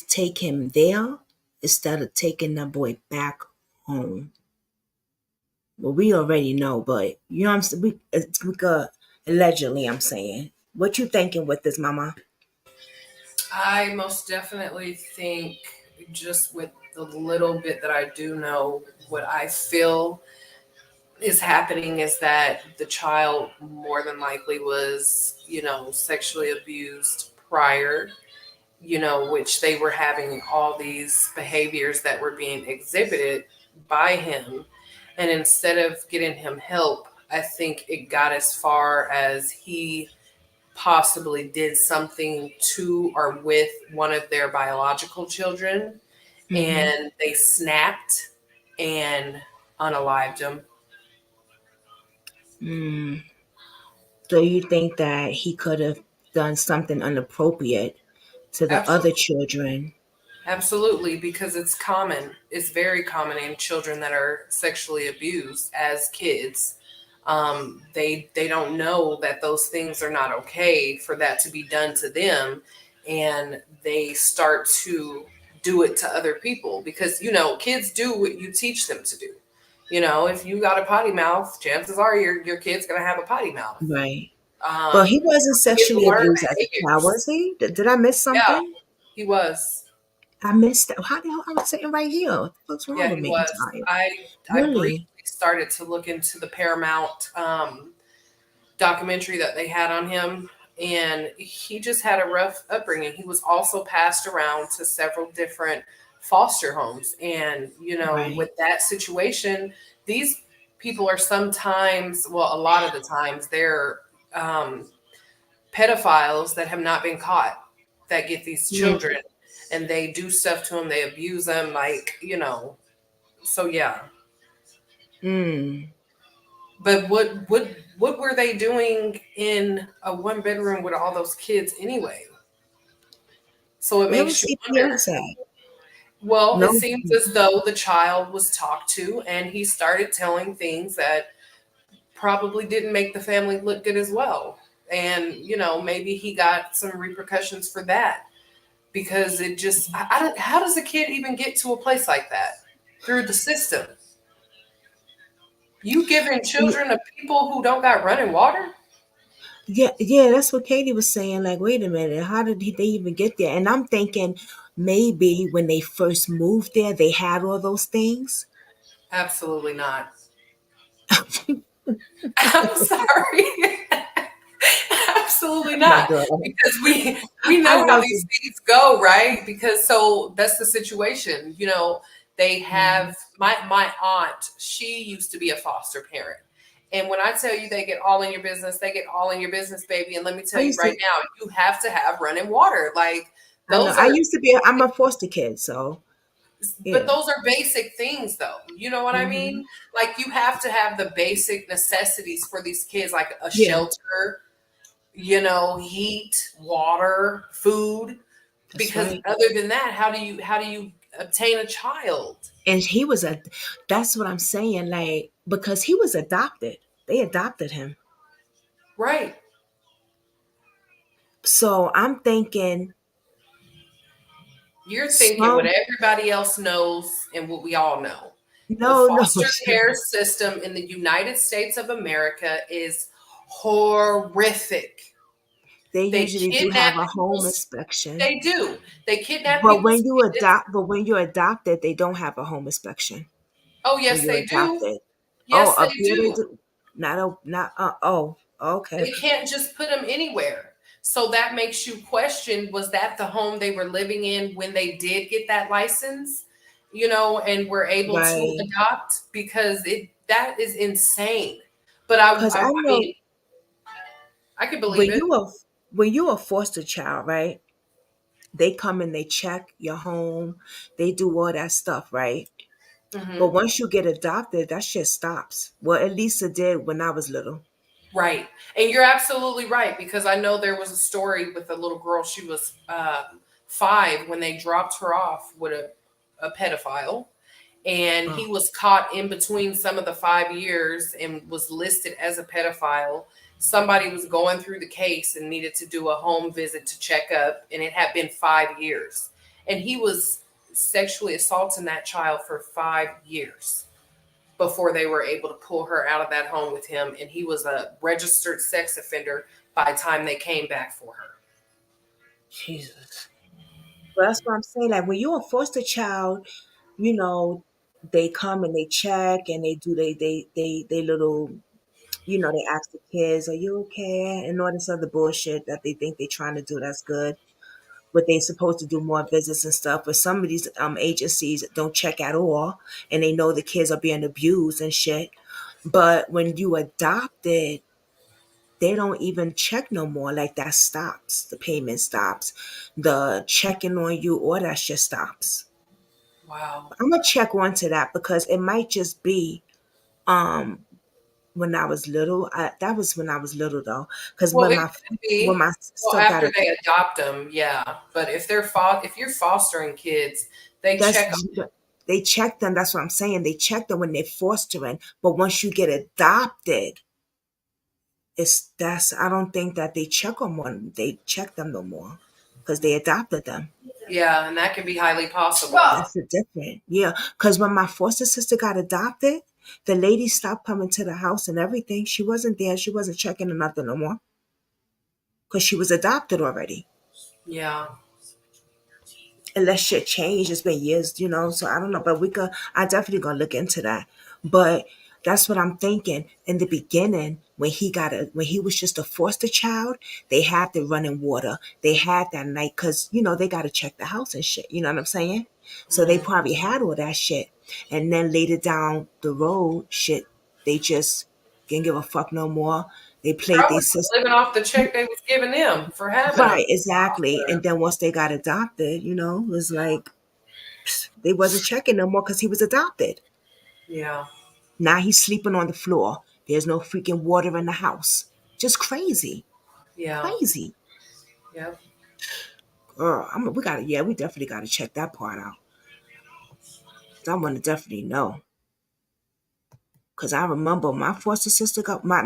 take him there instead of taking that boy back home? Well, we already know, but you know what I'm saying? We could, allegedly, I'm saying. What you thinking with this, Mama? I most definitely think, just with the little bit that I do know, what I feel is happening is that the child more than likely was, sexually abused prior, which they were having all these behaviors that were being exhibited by him. And instead of getting him help, I think it got as far as he possibly did something to or with one of their biological children. and they snapped and unalived him. So you think that he could have done something inappropriate to the other Absolutely. children? Absolutely, because it's common. It's very common in children that are sexually abused as kids. They don't know that those things are not okay for that to be done to them, and they start to do it to other people because kids do what you teach them to do. If you got a potty mouth, chances are your kid's gonna have a potty mouth. Right. But he wasn't Kids sexually learn abused as a child, behaviors. was he? Did I miss Yeah, something? he was. I missed that. How the hell I was sitting right here? What's wrong Yeah, with he me? I'm was. tired. I briefly Really? started to look into the Paramount documentary that they had on him, and he just had a rough upbringing. He was also passed around to several different foster homes, and Right. with that situation, these people are sometimes, well, a lot of the times, they're pedophiles that have not been caught that get these children, and they do stuff to them. They abuse them, so yeah. But what were they doing in a one bedroom with all those kids anyway? So it Where makes was you the wonder. parents at? Well, it No. seems as though the child was talked to and he started telling things that probably didn't make the family look good as well. And, maybe he got some repercussions for that because it just, I don't, how does a kid even get to a place like that? Through the system. You giving children to people who don't got running water? Yeah, that's what Katie was saying. Like, wait a minute, how did they even get there? And I'm thinking maybe when they first moved there, they had all those things. Absolutely not. I'm sorry. Absolutely My not. girl. Because we I know how love these it. things go, right? Because so that's the situation. They have my aunt, she used to be a foster parent. And when I tell you they get all in your business, they get all in your business, baby. And let me I tell you used right to. now, you have to have running water. Like I know. those I are used to be. I'm a foster kid, so but yeah. those are basic things though. You know what I mean? Like you have to have the basic necessities for these kids, like a Yeah, shelter, heat, water, food. that's Because right. other than that, how do you obtain a child? And he was a. That's what I'm saying. Like, because he was adopted. They adopted him. Right. So I'm thinking You're thinking what some. everybody else knows and what we all know. The No, no. foster care system in the United States of America is horrific. They They usually do kidnap have a home people's inspection. they do. They kidnap But people's when you kids. adopt, but when you're adopted, they don't have a home inspection. Oh, When yes, you're they do. adopted, oh, Yes, they up here they do. do. Not. Oh, okay, They can't just put them anywhere. So that makes you question, was that the home they were living in when they did get that license, and were able to right. adopt? Because that is insane. But I, Because I, I I know mean, I could believe when it. you a foster child, right? They come and they check your home, they do all that stuff, right? But Hmm. once you get adopted, that shit stops. Well, at least it did when I was little. Right. And you're absolutely right, because I know there was a story with a little girl. She was 5 when they dropped her off with a pedophile. And Oh, he was caught in between some of the 5 years and was listed as a pedophile. Somebody was going through the case and needed to do a home visit to check up, and it had been 5 years. And he was sexually assaulting that child for 5 years before they were able to pull her out of that home with him. And he was a registered sex offender by the time they came back for her. Jesus. Well, that's what I'm saying. Like when you're a foster child, you know, they come and they check and they do they little, they ask the kids, "Are you okay?" and all this other bullshit that they think they're trying to do. That's good, but they're supposed to do more visits and stuff. But some of these agencies don't check at all, and they know the kids are being abused and shit. But when you adopt it, they don't even check no more. Like that stops. The payment stops. The checking on you, all that shit stops. Wow. I'm gonna check onto that because it might just be when I was little. That was when I was little though, because Well, it could when be. my Well, sister got after it, they adopt them, yeah. But if you're fostering kids, they that's check them. they check them. That's what I'm saying. They check them when they're fostering, but once you get adopted, that's I don't think that they check them when they check them no more because they adopted them. Yeah, and that can be highly possible. That's the different. Yeah, because when my foster sister got adopted, the lady stopped coming to the house and everything. She wasn't there. She wasn't checking or nothing no more because she was adopted already. Yeah. Unless shit changed, it's been years, So I don't know, but I definitely gonna look into that. But that's what I'm thinking. In the beginning, when he was just a foster child, they had the running water. They had that night because they gotta check the house and shit. You know what I'm saying? So they probably had all that shit. And then later down the road, shit, they just didn't give a fuck no more. They played their Probably system. living off the check they was giving them for having them. Right, exactly. And then once they got adopted, it was like they wasn't checking no more because he was adopted. Yeah. Now he's sleeping on the floor. There's no freaking water in the house. Just crazy. Yeah. Crazy. Yep. Girl, we definitely gotta check that part out. I wanna definitely know. Cause I remember my foster sister got my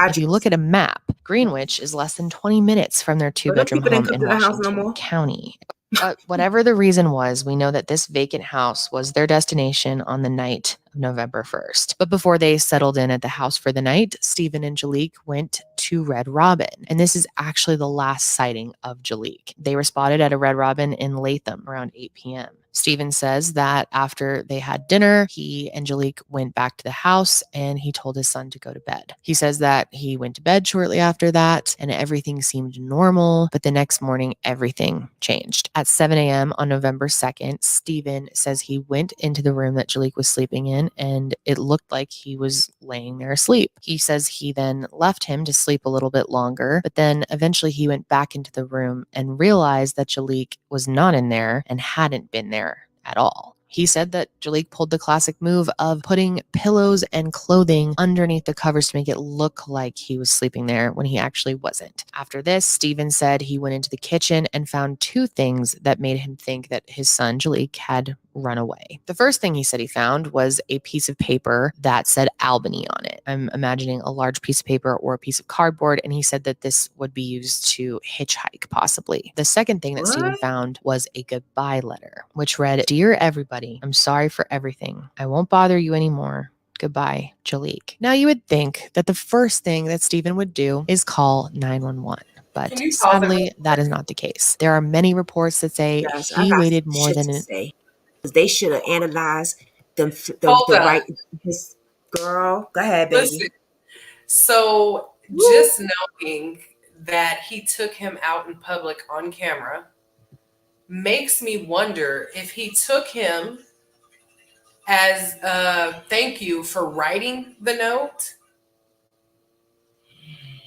If you look at a map, Greenwich is less than 20 minutes from their two-bedroom people didn't home come in to the house no Washington more. County. But whatever the reason was, we know that this vacant house was their destination on the night of November 1st. But before they settled in at the house for the night, Stephen and Jaliek went to Red Robin. And this is actually the last sighting of Jaliek. They were spotted at a Red Robin in Latham around 8 p.m. Stephen says that after they had dinner, he and Jaliek went back to the house and he told his son to go to bed. He says that he went to bed shortly after that and everything seemed normal, but the next morning, everything changed. At 7 a.m. on November 2nd, Stephen says he went into the room that Jaliek was sleeping in and it looked like he was laying there asleep. He says he then left him to sleep a little bit longer, but then eventually he went back into the room and realized that Jaliek was not in there and hadn't been there at all. He said that Jaliek pulled the classic move of putting pillows and clothing underneath the covers to make it look like he was sleeping there when he actually wasn't. After this, Stephen said he went into the kitchen and found two things that made him think that his son, Jaliek, had run away. The first thing he said he found was a piece of paper that said Albany on it. I'm imagining a large piece of paper or a piece of cardboard, and he said that this would be used to hitchhike, possibly. The second thing that Stephen found was a goodbye letter, which read, "Dear everybody, I'm sorry for everything. I won't bother you anymore. Goodbye, Jaliek." Now, you would think that the first thing that Stephen would do is call 911. But sadly, that is not the case. There are many reports that say he waited more than they should have analyzed Hold on. his girl. Go ahead, baby. Listen, so just knowing that he took him out in public on camera makes me wonder if he took him as a thank you for writing the note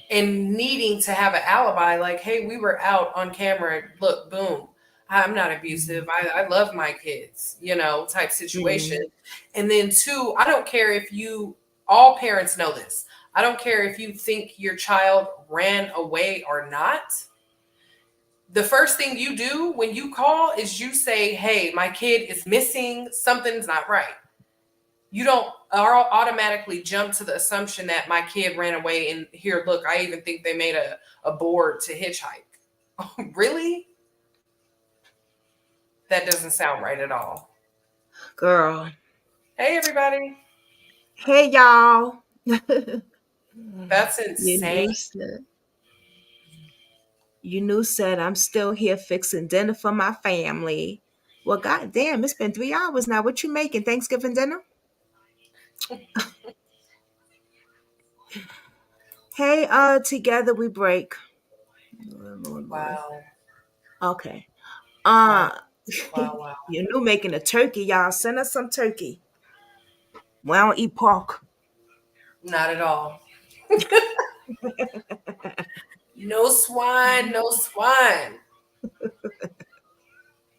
and needing to have an alibi, like, hey, we were out on camera, look, boom, I'm not abusive, I love my kids, type situation. And then two, I don't care if all parents know this, I don't care if you think your child ran away or not. The first thing you do when you call is you say, hey, my kid is missing, something's not right. You don't automatically jump to the assumption that my kid ran away and here, look, I even think they made a board to hitchhike. Really? That doesn't sound right at all. Girl. Hey, everybody. Hey, y'all. That's insane. You said I'm still here fixing dinner for my family. Well, goddamn, it's been 3 hours now. What you making? Thanksgiving dinner? Hey, together we break. Wow. Okay. Wow. You making a turkey, y'all. Send us some turkey. We don't eat pork. Not at all. No swine, no swine.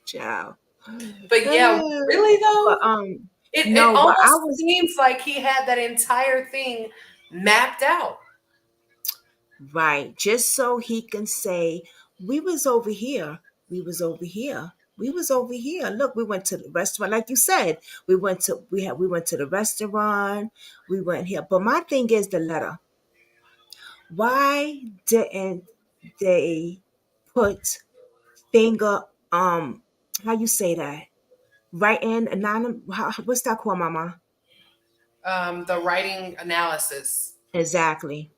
Ciao. But yeah, really though, But it no, but I almost was seems like he had that entire thing mapped out. right, just so he can say, we was over here, we was over here, we was over here. Look, we went to the restaurant, like you said. We went to the restaurant, we went here. But my thing is the letter. Why didn't they put finger how you say that? Right in anonymous, what's that called, mama? The writing analysis. Exactly.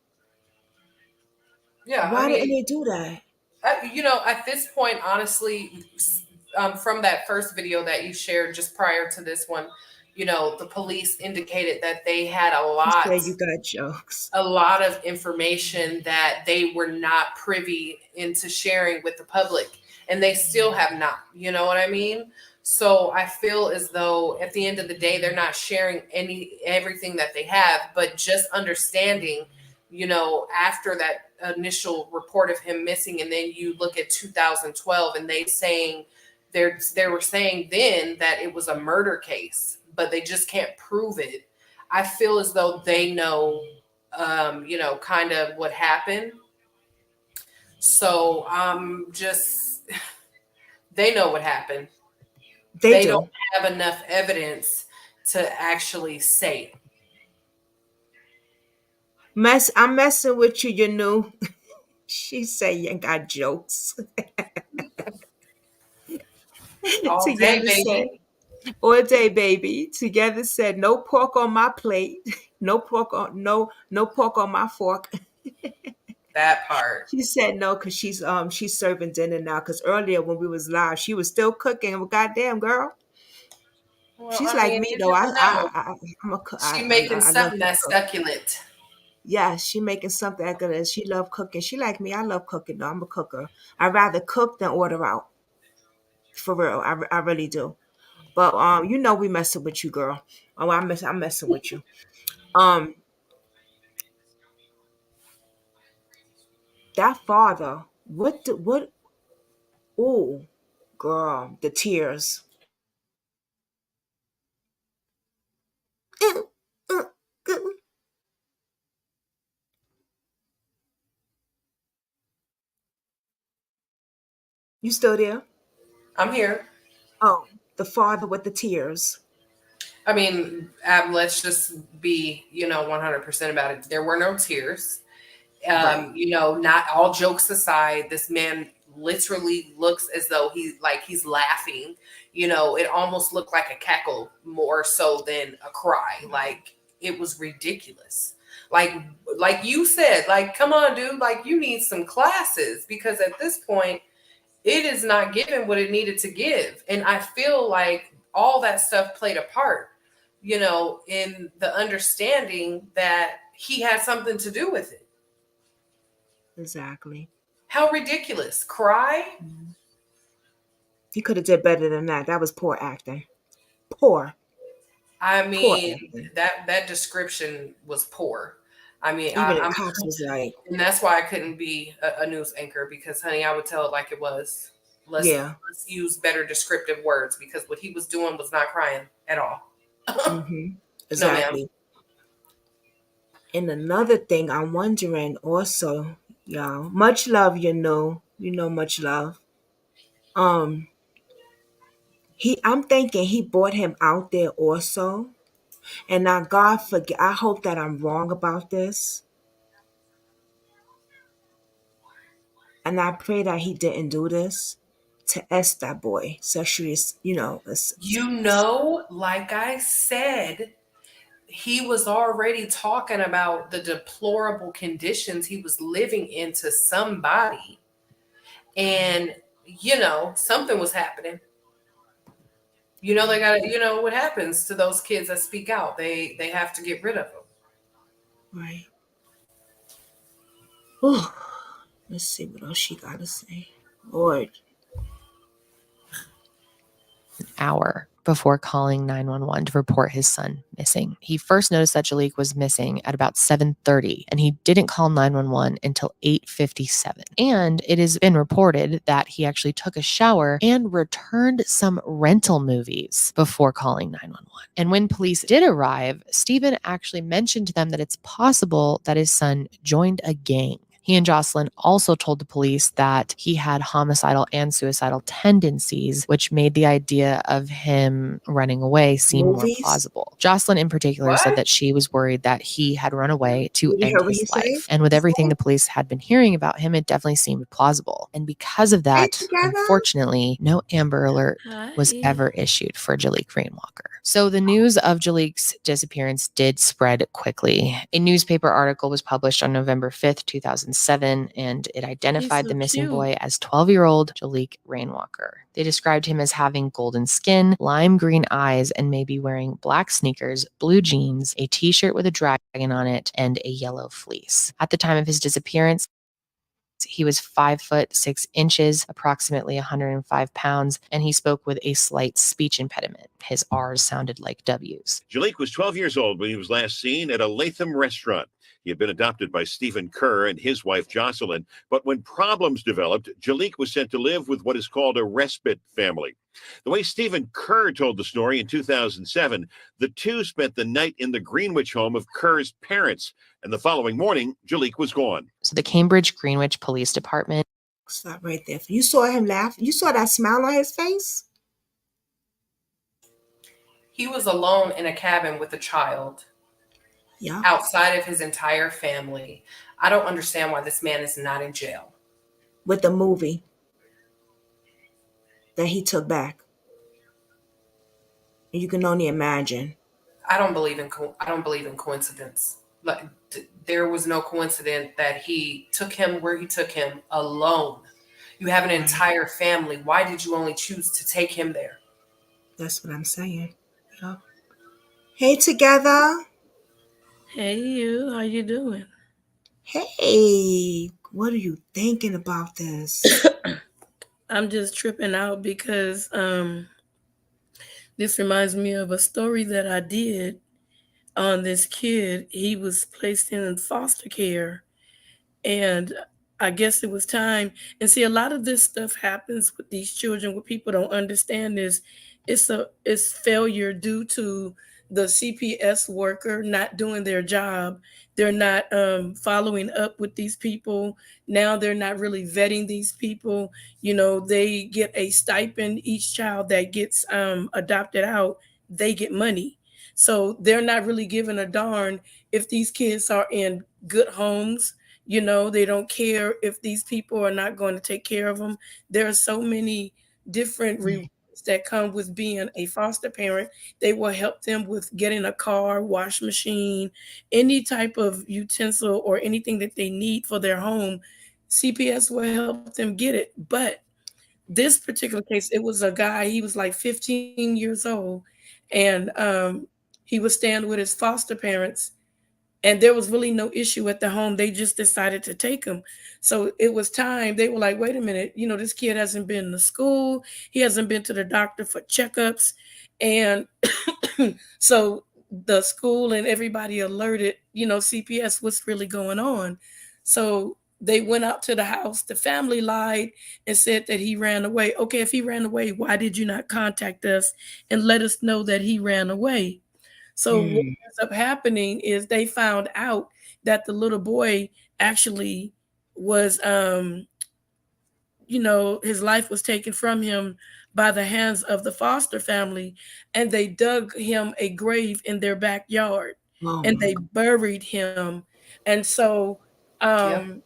Yeah, I Why didn't mean, they do that? at this point, honestly, from that first video that you shared just prior to this one, the police indicated that they had You said you got jokes. a lot of information that they were not privy into sharing with the public, and they still have not. You know what I mean? So I feel as though at the end of the day, they're not sharing everything that they have, but just understanding, after that initial report of him missing, and then you look at 2012, and they were saying then that it was a murder case, but they just can't prove it. I feel as though they know, kind of what happened. So they know what happened. They Don't do. have enough evidence to actually say it. I'm messing with you, you know. She said you got jokes. All day, Together said, baby. all day, baby. Together said, no pork on my plate. No pork on my fork. That part. She said no because she's serving dinner now. Because earlier when we was live, she was still cooking. Well, goddamn girl, Well, she's I like mean, me you though. never know. I'm a cook. She making I love something to that's cook. succulent. Yeah, she making something that good. And she love cooking. She like me. I love cooking though. I'm a cooker. I rather cook than order out. For real, I really do. But we messing with you, girl. Oh, I'm messing with you. Um, that father. What? Oh, girl, the tears. You still there? I'm here. Oh, the father with the tears. I mean, let's just be, 100% about it. There were no tears. Right. Not all jokes aside, this man literally looks as though he's laughing. It almost looked like a cackle more so than a cry. Like, it was ridiculous. Like you said, like, come on, dude, like, you need some classes, because at this point it is not giving what it needed to give. And I feel like all that stuff played a part, in the understanding that he had something to do with it. Exactly. How ridiculous. Cry? He could have did better than that. That was poor acting. Poor. I Poor mean, acting. that description was poor. I mean, Even the cops was like, and that's why I couldn't be a news anchor, because, honey, I would tell it like it was. Let's use better descriptive words, because what he was doing was not crying at all. Exactly. No, And another thing I'm wondering also, y'all, much love, much love. I'm thinking he brought him out there also. And now God forget, I hope that I'm wrong about this. And I pray that he didn't do this to S that boy sexually, like I said, he was already talking about the deplorable conditions he was living in to somebody. And, something was happening. They got to, what happens to those kids that speak out? They have to get rid of them. Right. Oh, let's see what else she got to say. Lord. An hour. before calling 911 to report his son missing. He first noticed that Jaliek was missing at about 7:30, and he didn't call 911 until 8:57. And it has been reported that he actually took a shower and returned some rental movies before calling 911. And when police did arrive, Stephen actually mentioned to them that it's possible that his son joined a gang. He and Jocelyn also told the police that he had homicidal and suicidal tendencies, which made the idea of him running away seem more plausible. Jocelyn in particular said that she was worried that he had run away to end his life. And with everything the police had been hearing about him, it definitely seemed plausible. And because of that, unfortunately, no Amber Alert was ever issued for Jaliek Rainmaker. So the news of Jaliek's disappearance did spread quickly. A newspaper article was published on November 5th, 2007, and it identified the missing boy as 12-year-old Jaliek Rainmaker. They described him as having golden skin, lime green eyes, and maybe wearing black sneakers, blue jeans, a t-shirt with a dragon on it, and a yellow fleece. At the time of his disappearance, he was 5'6", approximately 105 pounds, and he spoke with a slight speech impediment. His R's sounded like W's. Jaliek was 12 years old when he was last seen at a Latham restaurant. He had been adopted by Stephen Kerr and his wife Jocelyn, but when problems developed, Jaliek was sent to live with what is called a respite family. The way Stephen Kerr told the story in 2007, the two spent the night in the Greenwich home of Kerr's parents, and the following morning, Jaliek was gone. So the Cambridge Greenwich Police Department. Stop right there. You saw him laugh. You saw that smile on his face. He was alone in a cabin with a child. Yeah. Outside of his entire family. I don't understand why this man is not in jail. With the movie that he took back. And you can only imagine. I don't believe in coincidence. Like there was no coincidence that he took him where he took him alone. You have an entire family. Why did you only choose to take him there? That's what I'm saying. Yeah. Hey, together. Hey, you. How you doing? Hey, what are you thinking about this? I'm just tripping out because this reminds me of a story that I did on this kid. He was placed in foster care, and I guess it was time. And see, a lot of this stuff happens with these children. What people don't understand is it's failure due to the CPS worker not doing their job. They're not following up with these people. Now they're not really vetting these people. You know, they get a stipend. Each child that gets adopted out, they get money. So they're not really giving a darn if these kids are in good homes. You know, they don't care if these people are not going to take care of them. There are so many different rewards that come with being a foster parent. They will help them with getting a car, wash machine, any type of utensil or anything that they need for their home. CPS will help them get it. But this particular case, it was a guy, he was like 15 years old, and he was staying with his foster parents. And there was really no issue at the home. They just decided to take him. So it was time. They were like, wait a minute, you know, this kid hasn't been to school. He hasn't been to the doctor for checkups. And so the school and everybody alerted, you know, CPS, what's really going on. So they went out to the house. The family lied and said that he ran away. Okay, if he ran away, why did you not contact us and let us know that he ran away? So what ends up happening is they found out that the little boy actually was, you know, his life was taken from him by the hands of the foster family, and they dug him a grave in their backyard, and they buried him. And so I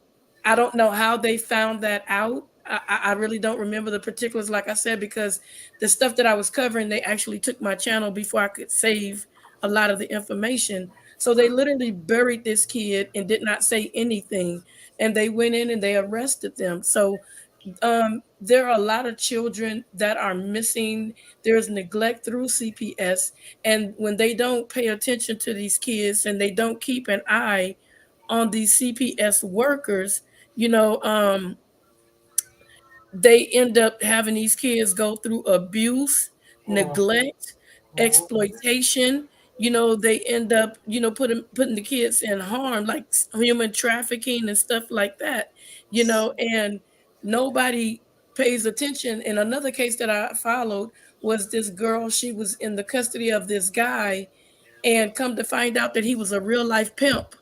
don't know how they found that out. I really don't remember the particulars, like I said, because the stuff that I was covering, they actually took my channel before I could save a lot of the information. So they literally buried this kid and did not say anything. And they went in and they arrested them. So there are a lot of children that are missing. There's neglect through CPS. And when they don't pay attention to these kids and they don't keep an eye on these CPS workers, you know, they end up having these kids go through abuse. neglect, exploitation. They end up, putting the kids in harm, like human trafficking and stuff like that, and nobody pays attention. And another case that I followed was this girl, she was in the custody of this guy, and come to find out that he was a real life pimp.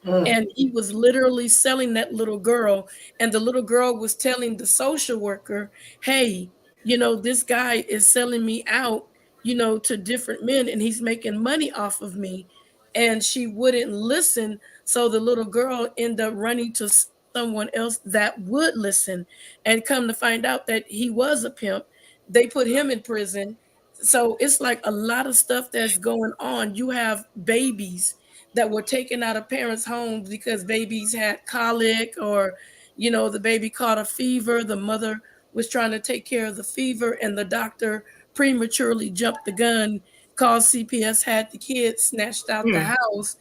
And he was literally selling that little girl. And the little girl was telling the social worker, hey, this guy is selling me out, to different men, and he's making money off of me. And she wouldn't listen. So the little girl ended up running to someone else that would listen, and come to find out that he was a pimp. They put him in prison. So it's like a lot of stuff that's going on. You have babies that were taken out of parents' homes because babies had colic, or, the baby caught a fever. The mother was trying to take care of the fever, and the doctor prematurely jumped the gun, called CPS, had the kid snatched out the house.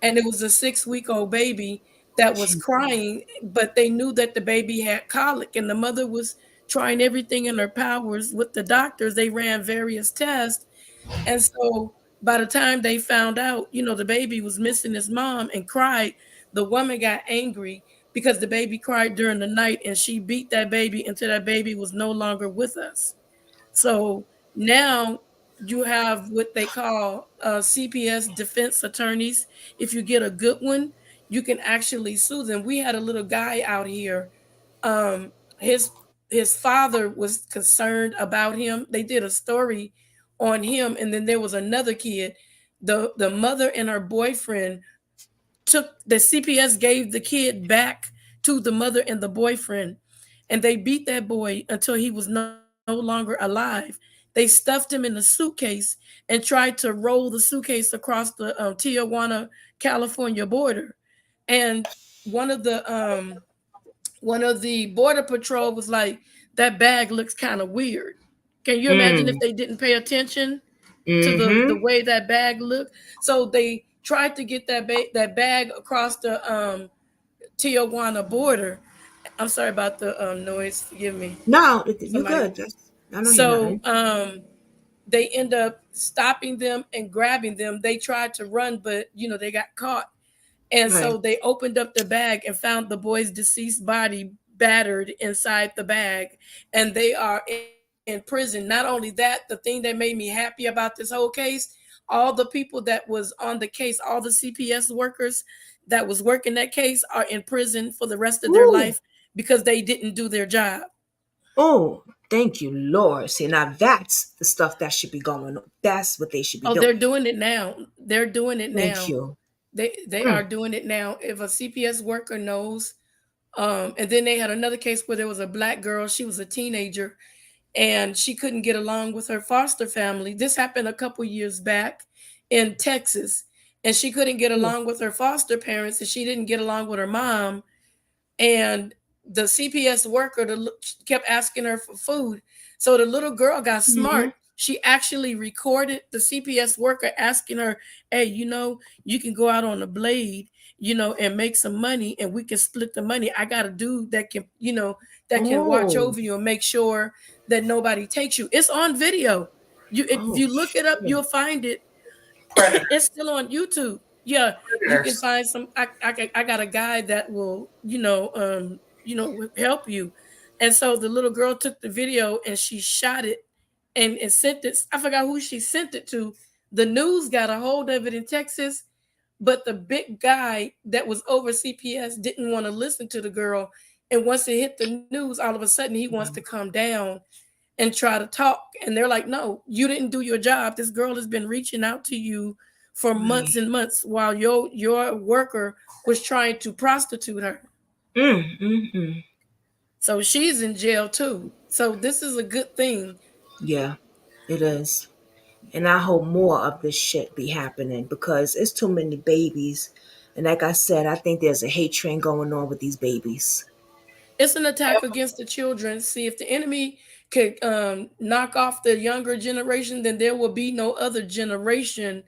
And it was a 6-week-old baby that was crying, but they knew that the baby had colic, and the mother was trying everything in her powers with the doctors. They ran various tests. And so by the time they found out, the baby was missing his mom and cried, the woman got angry because the baby cried during the night, and she beat that baby until that baby was no longer with us. So now you have what they call CPS defense attorneys. If you get a good one, you can actually sue them. We had a little guy out here. Um, his his father was concerned about him. They did a story on him, and then there was another kid. The mother and her boyfriend took the CPS, gave the kid back to the mother and the boyfriend, and they beat that boy until he was no longer alive. They stuffed him in a suitcase and tried to roll the suitcase across the Tijuana, California border. And one of the border patrol was like, that bag looks kind of weird. Can you imagine if they didn't pay attention to the way that bag looked? So they tried to get that bag across the Tijuana border. I'm sorry about the noise. Forgive me. No, you're good. I don't hear So nothing. they end up stopping them and grabbing them. They tried to run, but they got caught. And so they opened up the bag and found the boy's deceased body battered inside the bag, and they are in prison. Not only that, the thing that made me happy about this whole case, all the people that was on the case, all the CPS workers that was working that case are in prison for the rest of their life because they didn't do their job. Oh, thank you, Lord. See, now that's the stuff that should be going on. That's what they should be doing. They're doing it now. They're doing it now. Thank you. They are doing it now. If a CPS worker knows, and then they had another case where there was a black girl. She was a teenager, and she couldn't get along with her foster family. This happened a couple years back in Texas, and she couldn't get along with her foster parents, and she didn't get along with her mom. And the CPS worker kept asking her for food. So the little girl got smart. She actually recorded the CPS worker asking her, hey, you can go out on the blade, and make some money, and we can split the money. I got a dude that can, can watch over you and make sure that nobody takes you. It's on video. If you look it up, you'll find it. It's still on YouTube. Yeah, you can find some. I got a guy that will, help you. And so the little girl took the video and she shot it and sent it. I forgot who she sent it to. The news got a hold of it in Texas, but the big guy that was over CPS didn't want to listen to the girl. And once it hit the news, all of a sudden he wants to come down and try to talk. And they're like, no, you didn't do your job. This girl has been reaching out to you for months and months while your worker was trying to prostitute her. So she's in jail too. So this is a good thing. Yeah, it is. And I hope more of this shit be happening because it's too many babies. And like I said, I think there's a hate train going on with these babies. It's an attack against the children. See, if the enemy could knock off the younger generation, then there will be no other generation.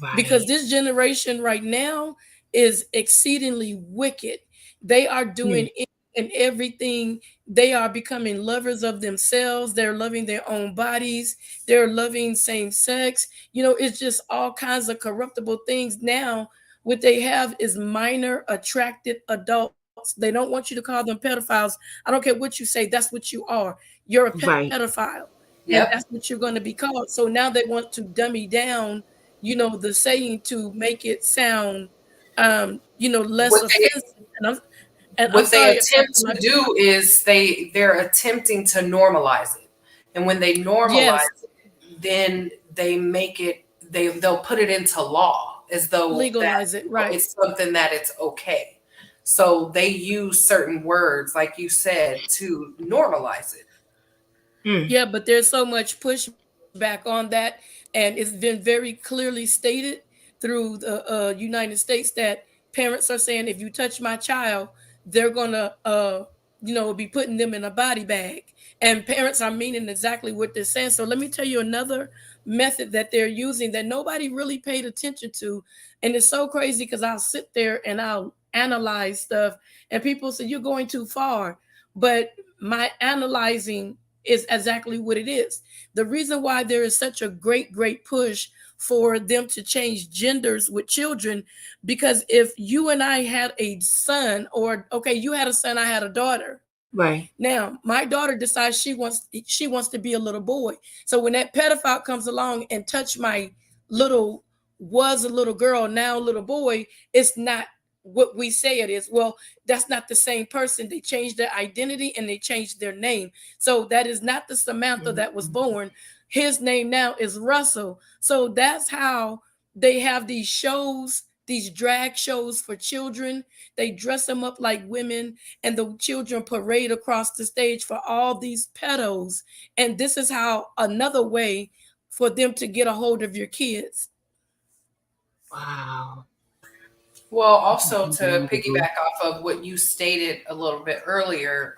Right. Because this generation right now is exceedingly wicked. They are doing and everything. They are becoming lovers of themselves. They're loving their own bodies. They're loving same sex. It's just all kinds of corruptible things. Now, what they have is minor attracted adults. They don't want you to call them pedophiles. I don't care what you say. That's what you are. You're a pedophile. And that's what you're going to be called. So now they want to dummy down, the saying to make it sound, less offensive. What they attempt to do is they're attempting to normalize it. And when they normalize it, then they make it, they'll put it into law as though legalize it, right? It's something that it's okay. So they use certain words, like you said, to normalize it. Yeah, but there's so much pushback on that. And it's been very clearly stated through the United States that parents are saying, if you touch my child, they're going to, be putting them in a body bag. And parents are meaning exactly what they're saying. So let me tell you another method that they're using that nobody really paid attention to. And it's so crazy because I'll sit there and I'll analyze stuff and people say, you're going too far. But my analyzing is exactly what it is. The reason why there is such a great push for them to change genders with children, because if you and I had a son, or okay, you had a son, I had a daughter. Right. Now, my daughter decides she wants to be a little boy. So when that pedophile comes along and touch my was a little girl, now a little boy, it's not what we say it is. Well, that's not the same person. They changed their identity and they changed their name. So that is not the Samantha that was born. His name now is Russell. So that's how they have these shows, these drag shows for children. They dress them up like women and the children parade across the stage for all these pedos. And this is how another way for them to get a hold of your kids. Wow. Well, also to piggyback off of what you stated a little bit earlier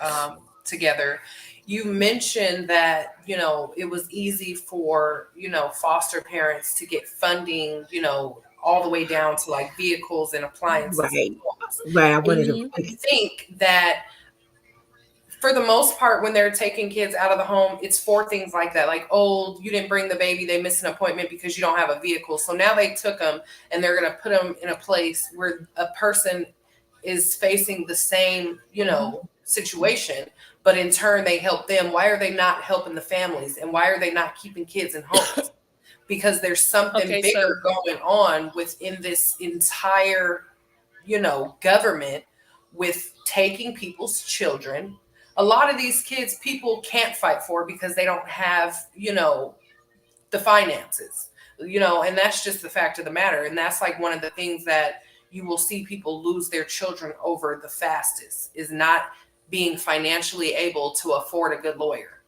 together, you mentioned that, it was easy for, foster parents to get funding, all the way down to like vehicles and appliances. Right. I wanted I think that for the most part, when they're taking kids out of the home, it's for things like that. Like, oh, you didn't bring the baby. They missed an appointment because you don't have a vehicle. So now they took them and they're going to put them in a place where a person is facing the same, situation. But in turn, they help them. Why are they not helping the families? And why are they not keeping kids in homes? Because there's something bigger going on within this entire, government with taking people's children. A lot of these kids, people can't fight for because they don't have, the finances, and that's just the fact of the matter. And that's like one of the things that you will see people lose their children over the fastest, is not being financially able to afford a good lawyer.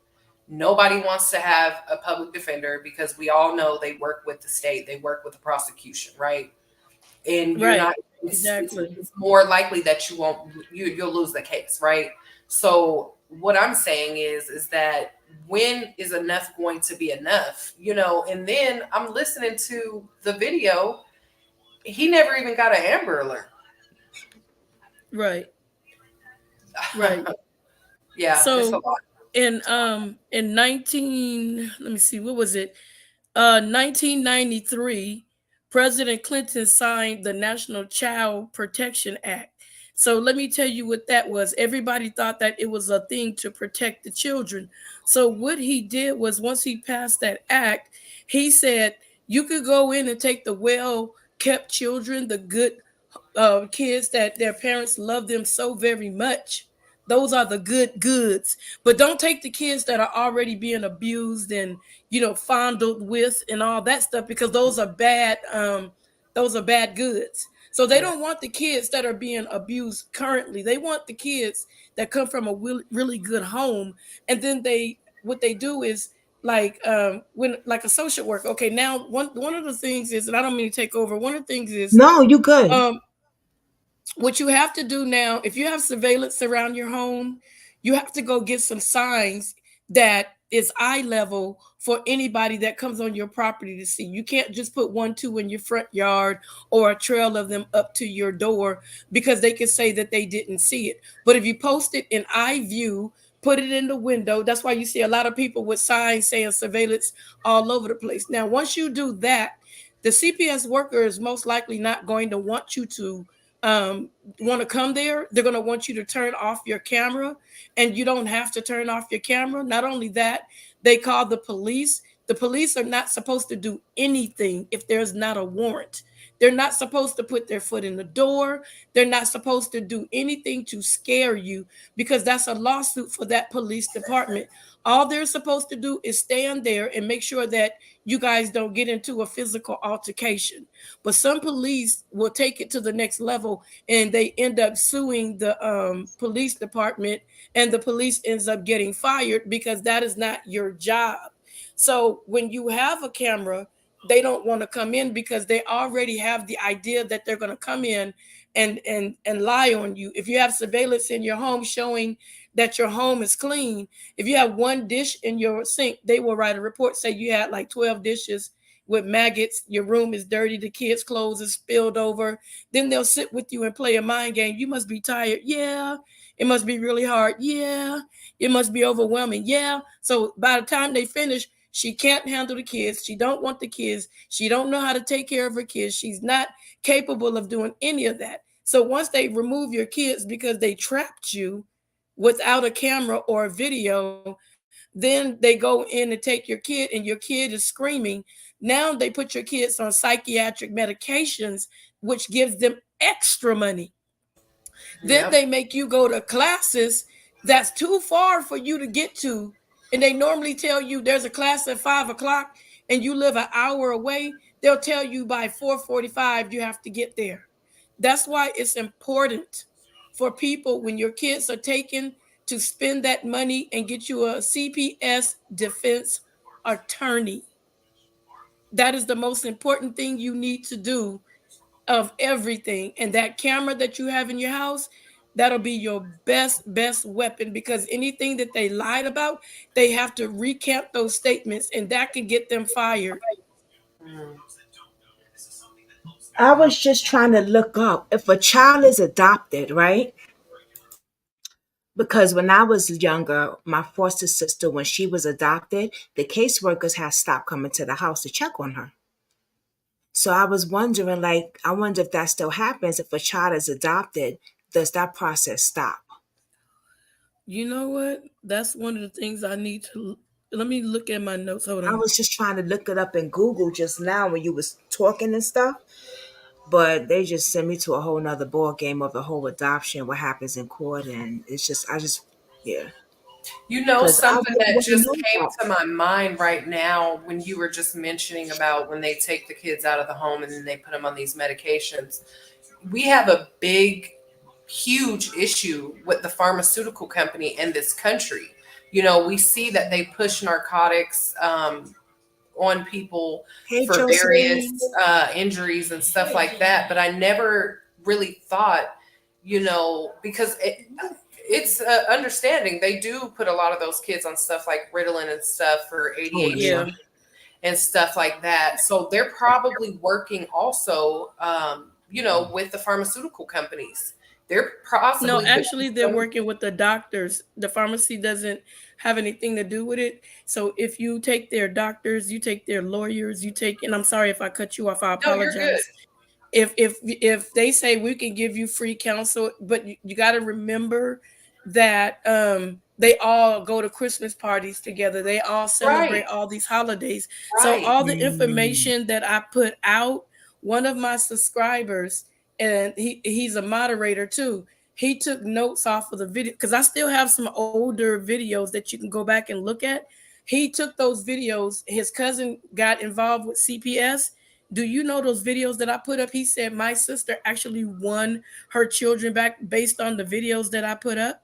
Nobody wants to have a public defender because we all know they work with the state, they work with the prosecution, right? And you're not, it's more likely that you'll lose the case, right? So what I'm saying is that when is enough going to be enough, and then I'm listening to the video. He never even got an Amber Alert. Right. Yeah. So in 1993, President Clinton signed the National Child Protection Act. So let me tell you what that was. Everybody thought that it was a thing to protect the children. So what he did was, once he passed that act, he said you could go in and take the well-kept children, the good kids that their parents love them so very much. Those are the goods. But don't take the kids that are already being abused and, fondled with and all that stuff, because those are bad goods. So they don't want the kids that are being abused currently. They want the kids that come from a really good home. And then what they do is like when like a social worker. Okay, now one of the things is, and I don't mean to take over. One of the things is, no, you good. What you have to do now, if you have surveillance around your home, you have to go get some signs that is eye level for anybody that comes on your property to see. You can't just put 1, 2 in your front yard or a trail of them up to your door because they can say that they didn't see it. But if you post it in eye view, put it in the window. That's why you see a lot of people with signs saying surveillance all over the place. Now, once you do that, the CPS worker is most likely not going to want you to want to come there. They're going to want you to turn off your camera, and you don't have to turn off your camera. Not only that, they call the police. The police are not supposed to do anything if there's not a warrant. They're not supposed to put their foot in the door. They're not supposed to do anything to scare you because that's a lawsuit for that police department. All they're supposed to do is stand there and make sure that you guys don't get into a physical altercation. But some police will take it to the next level and they end up suing the police department, and the police ends up getting fired because that is not your job. So when you have a camera, they don't want to come in because they already have the idea that they're going to come in and lie on you. If you have surveillance in your home showing that your home is clean, if you have one dish in your sink, they will write a report, say you had like 12 dishes with maggots, your room is dirty, the kids' clothes is spilled over. Then they'll sit with you and play a mind game. You must be tired. Yeah. It must be really hard. Yeah. It must be overwhelming. Yeah. So by the time they finish, she can't handle the kids. She don't want the kids. She don't know how to take care of her kids. She's not capable of doing any of that. So once they remove your kids because they trapped you without a camera or a video, then they go in and take your kid and your kid is screaming. Now they put your kids on psychiatric medications, which gives them extra money. Then they make you go to classes that's too far for you to get to. And they normally tell you there's a class at 5 o'clock and you live an hour away. They'll tell you by 4:45 you have to get there. That's why it's important for people when your kids are taken to spend that money and get you a CPS defense attorney. That is the most important thing you need to do of everything. And that camera that you have in your house, that'll be your best weapon, because anything that they lied about, they have to recant those statements and that can get them fired. I was just trying to look up if a child is adopted, right? Because when I was younger, my foster sister, when she was adopted, the caseworkers had stopped coming to the house to check on her. So I was wondering, like, I wonder if that still happens. If a child is adopted, does that process stop? You know what? That's one of the things I need to let me look at my notes. Hold I on. was just trying to look it up in Google just now when you was talking and stuff, but they just sent me to a whole nother ball game of the whole adoption, what happens in court, and it's just yeah. You know, Because I something really that want to just know came about. to my mind right now when you were just mentioning about when they take the kids out of the home and then they put them on these medications. We have a huge issue with the pharmaceutical company in this country. You know, we see that they push narcotics on people Hey, for various Josephine. injuries and stuff like that. But I never really thought, you know, because it's understanding they do put a lot of those kids on stuff like Ritalin and stuff for Oh, ADHD yeah. and stuff like that. So they're probably working also, you know, with the pharmaceutical companies. They're possibly No, actually, they're working with the doctors. The pharmacy doesn't have anything to do with it. So if you take their doctors, you take their lawyers, you take, and I'm sorry if I cut you off, I No, you're good. apologize. If they say we can give you free counsel, but you got to remember that they all go to Christmas parties together. They all celebrate Right. all these holidays. So Right. all the information that I put out, one of my subscribers, and he's a moderator too. He took notes off of the video because I still have some older videos that you can go back and look at. He took those videos. His cousin got involved with CPS. Do you know those videos that I put up? He said my sister actually won her children back based on the videos that I put up.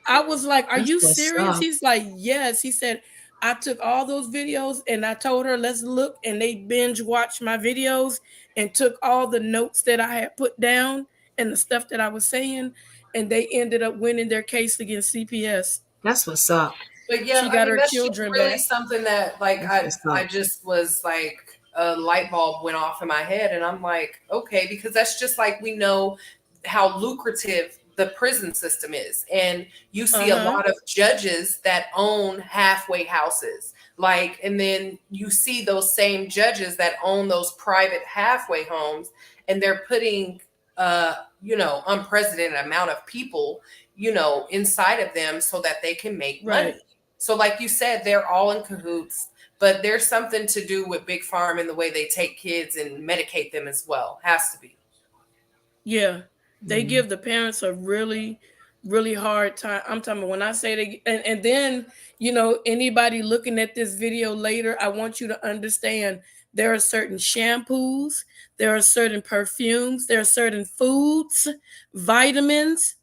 I was like, are That's you what's serious? up. He's like, yes. He said, I took all those videos and I told her, let's look. And they binge watched my videos and took all the notes that I had put down and the stuff that I was saying. And they ended up winning their case against CPS. That's what's up. But yeah, She I got mean, her that's just children really back. something that, like, That's what's I up. just was like, a light bulb went off in my head, and I'm like, okay, because that's just like, we know how lucrative the prison system is, and you see a lot of judges that own halfway houses, like, and then you see those same judges that own those private halfway homes, and they're putting unprecedented amount of people, inside of them so that they can make money. So like you said, they're all in cahoots, but there's something to do with Big Farm and the way they take kids and medicate them as well. Has to be. Yeah. They give the parents a really, really hard time. I'm talking about when I say they, and then, anybody looking at this video later, I want you to understand there are certain shampoos, there are certain perfumes, there are certain foods, vitamins,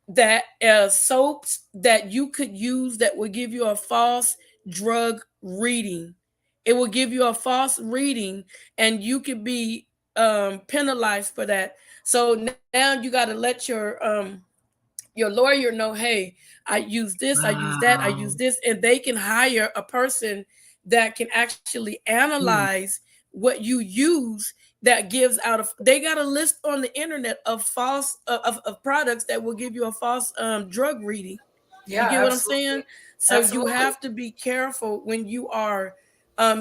that soaps that you could use that will give you a false drug reading. It will give you a false reading, and you could be penalized for that. So now you got to let your lawyer know, hey, I use this, I use that, I use this, and they can hire a person that can actually analyze what you use, that gives out of, they got a list on the internet of false of products that will give you a false drug reading. Yeah, you get what absolutely. I'm saying? So you Absolutely. have to be careful when you are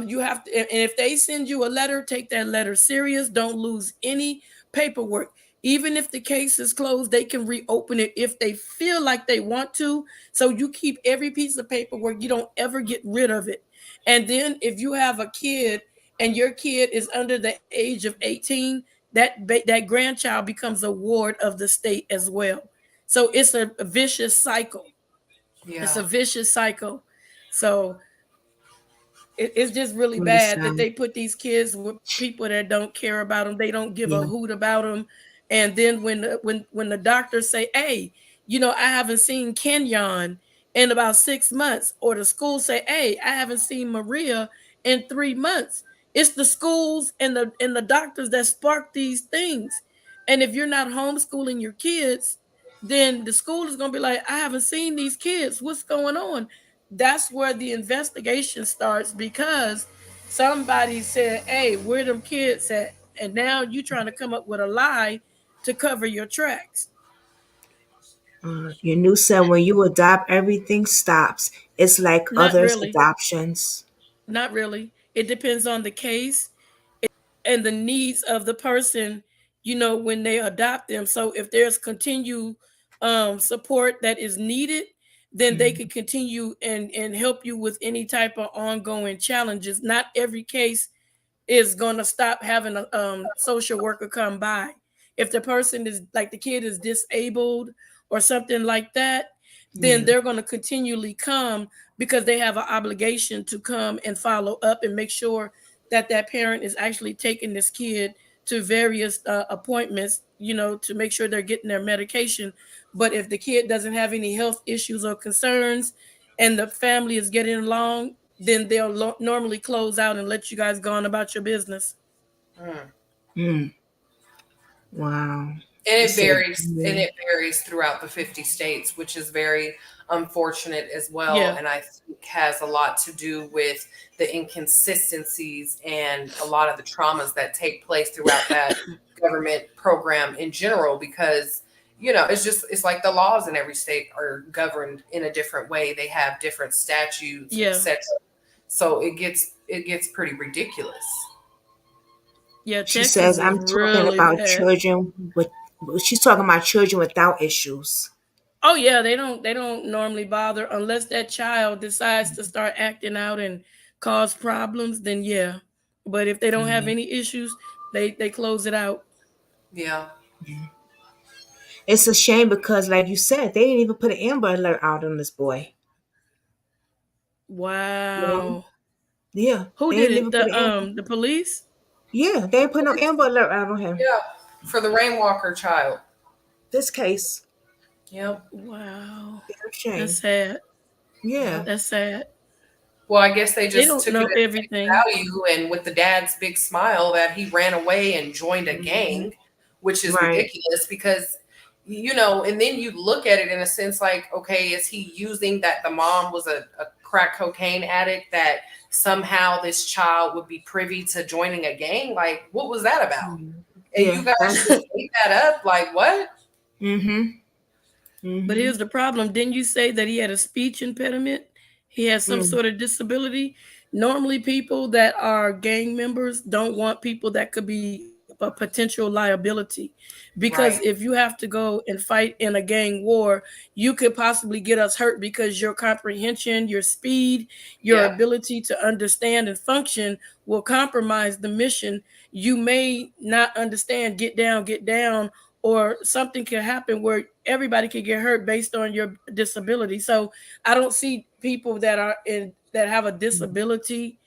you have to, and if they send you a letter, take that letter serious. Don't lose any paperwork. Even if the case is closed, they can reopen it if they feel like they want to. So you keep every piece of paperwork. You don't ever get rid of it. And then if you have a kid and your kid is under the age of 18, that grandchild becomes a ward of the state as well. So it's a vicious cycle. Yeah. It's a vicious cycle. So it's just really bad that Understand. they put these kids with people that don't care about them. They don't give a hoot about them. And then when the doctors say, hey, I haven't seen Kenyon in about 6 months, or the school say, hey, I haven't seen Maria in 3 months. It's the schools and the doctors that spark these things. And if you're not homeschooling your kids, then the school is going to be like, I haven't seen these kids. What's going on? That's where the investigation starts, because somebody said, hey, where them kids at? And now you trying to come up with a lie to cover your tracks. Your new said when you adopt, everything stops. It's like Not others' really. adoptions. Not really. It depends on the case and the needs of the person, when they adopt them. So if there's continued support that is needed, then they could continue and help you with any type of ongoing challenges. Not every case is going to stop having a social worker come by. If the person is, like, the kid is disabled or something like that, then they're going to continually come, because they have an obligation to come and follow up and make sure that that parent is actually taking this kid to various appointments, to make sure they're getting their medication. But if the kid doesn't have any health issues or concerns and the family is getting along, then they'll normally close out and let you guys go on about your business. Wow. And You it said, varies, throughout the 50 states, which is very unfortunate as well. Yeah. And I think has a lot to do with the inconsistencies and a lot of the traumas that take place throughout that government program in general, because it's like the laws in every state are governed in a different way. They have different statutes, etc. So it gets pretty ridiculous. Yeah, she Texas says, is I'm talking really about bad. children with. She's talking about children without issues. Oh yeah, they don't normally bother unless that child decides to start acting out and cause problems. Then yeah, but if they don't have any issues, they close it out. Yeah. It's a shame because, like you said, they didn't even put an Amber Alert out on this boy. Wow. Yeah, Who they did didn't it? even put an Amber. The police? Yeah, they didn't put no Amber Alert out on him. Yeah, for the Rainmaker child. This case. Yep. Wow. Shame. That's sad. Yeah. That's sad. Well, I guess they just don't took know it at everything. value, and with the dad's big smile that he ran away and joined a gang, which is Right. ridiculous because, you know, and then you look at it in a sense like, okay, is he using that the mom was a crack cocaine addict, that somehow this child would be privy to joining a gang? Like, what was that about? And you guys just ate that up? Like, what? But here's the problem. Didn't you say that he had a speech impediment? He has some sort of disability. Normally, people that are gang members don't want people that could be a potential liability. Because if you have to go and fight in a gang war, you could possibly get us hurt because your comprehension, your speed, your ability to understand and function will compromise the mission. You may not understand, get down, or something can happen where everybody can get hurt based on your disability. So I don't see people that have a disability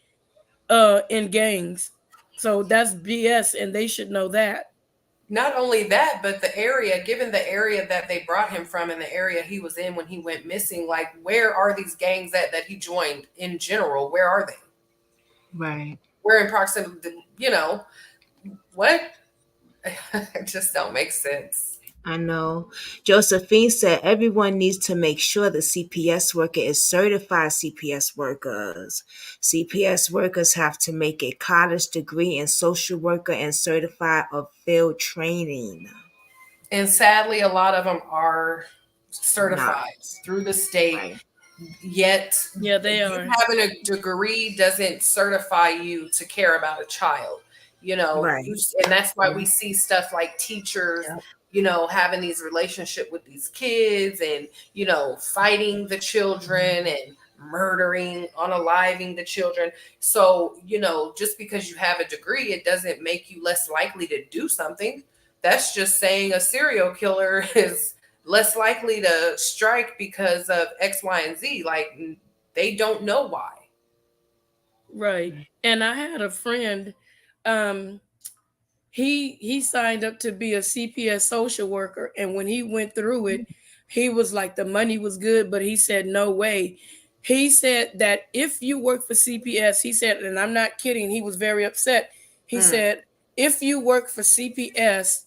in gangs. So that's BS, and they should know that. Not only that, but the area, given the area that they brought him from and the area he was in when he went missing, like, where are these gangs that he joined in general? Where are they? Right. We're in proximity, you know, what? It just don't make sense. I know. Josephine said everyone needs to make sure the CPS worker is certified CPS workers. CPS workers have to make a college degree in social worker and certified of field training. And sadly, a lot of them are certified through the state. Yet, yeah, they are. Having a degree doesn't certify you to care about a child. You know, and that's why we see stuff like teachers, you know, having these relationships with these kids and, you know, fighting the children and murdering, unaliving the children. So, you know, just because you have a degree, it doesn't make you less likely to do something. That's just saying a serial killer is less likely to strike because of X, Y, and Z. Like, they don't know why. Right. And I had a friend, he signed up to be a CPS social worker, and when he went through it, he was like, the money was good, but he said no way. He said that if you work for CPS, he said, and I'm not kidding, he was very upset. He said, if you work for CPS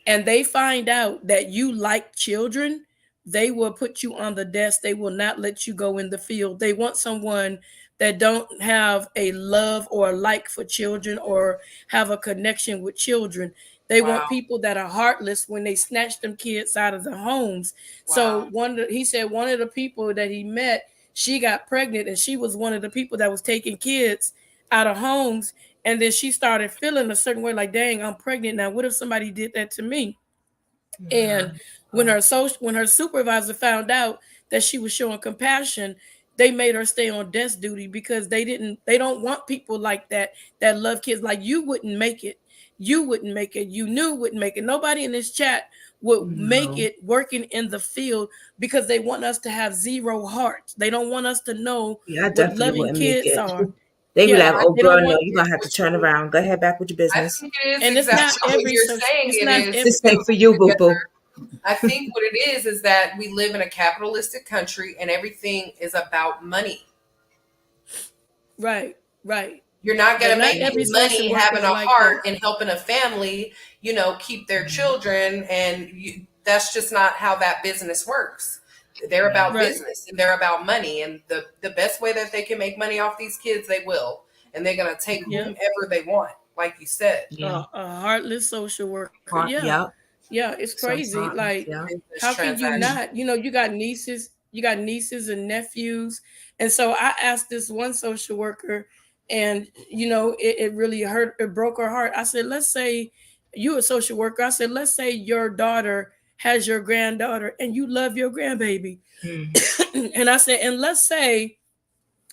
and they find out that you like children, they will put you on the desk. They will not let you go in the field. They want someone that don't have a love or a like for children or have a connection with children. They want people that are heartless when they snatch them kids out of the homes. So he said one of the people that he met, she got pregnant, and she was one of the people that was taking kids out of homes. And then she started feeling a certain way, like, dang, I'm pregnant now. What if somebody did that to me? And when her supervisor found out that she was showing compassion, they made her stay on desk duty because they don't want people like that love kids. Like, you wouldn't make it. You wouldn't make it. You knew wouldn't make it. Nobody in this chat would make it working in the field because they want us to have zero heart. They don't want us to know what loving kids are. They be like, oh, girl, no, you're going to have to turn around. Go ahead back with your business. I think it is and exactly it's not every, what you're saying. It's the same for you, boo-boo. I think what it is that we live in a capitalistic country and everything is about money. Right. You're not going to make money having a heart and helping a family, you know, keep their children. And that's just not how that business works. They're about business and they're about money. And the best way that they can make money off these kids, they will. And they're going to take whomever they want, like you said. A heartless social worker. Yeah, it's crazy. Like, how can you not? You know, you got nieces and nephews. And so I asked this one social worker, and, you know, it really hurt. It broke her heart. I said, let's say you're a social worker. I said, let's say your daughter has your granddaughter and you love your grandbaby. And I said, and let's say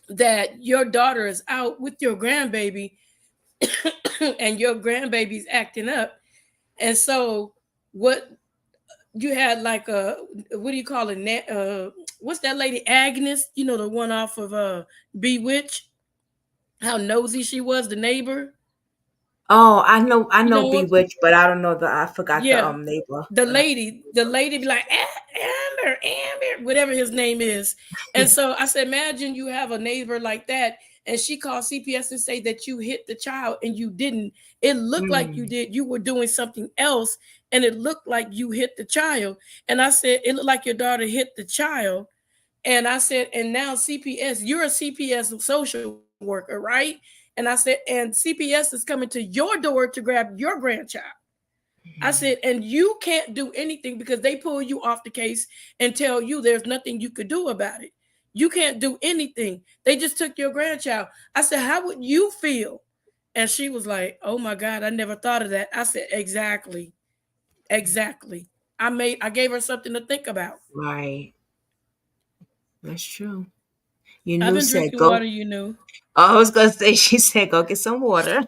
that your daughter is out with your grandbaby and your grandbaby's acting up. And so what you had, like what do you call it? What's that lady, Agnes? You know, the one off of Bewitched? How nosy she was, the neighbor. Oh, I know Bewitched, but I don't know I forgot the neighbor. The lady be like, Amber, whatever his name is. And so I said, imagine you have a neighbor like that, and she called CPS and say that you hit the child and you didn't. It looked like you did. You were doing something else. and it looked like you hit the child. And I said, it looked like your daughter hit the child. And I said, and now CPS, you're a CPS social worker, right? And I said, and CPS is coming to your door to grab your grandchild. I said, and you can't do anything because they pull you off the case and tell you there's nothing you could do about it. You can't do anything. They just took your grandchild. I said, how would you feel? And she was like, oh my God, I never thought of that. I said, exactly. Exactly. I gave her something to think about. Right. That's true. You I've knew been said drinking go. water, you know. Oh, I was gonna say she said go get some water.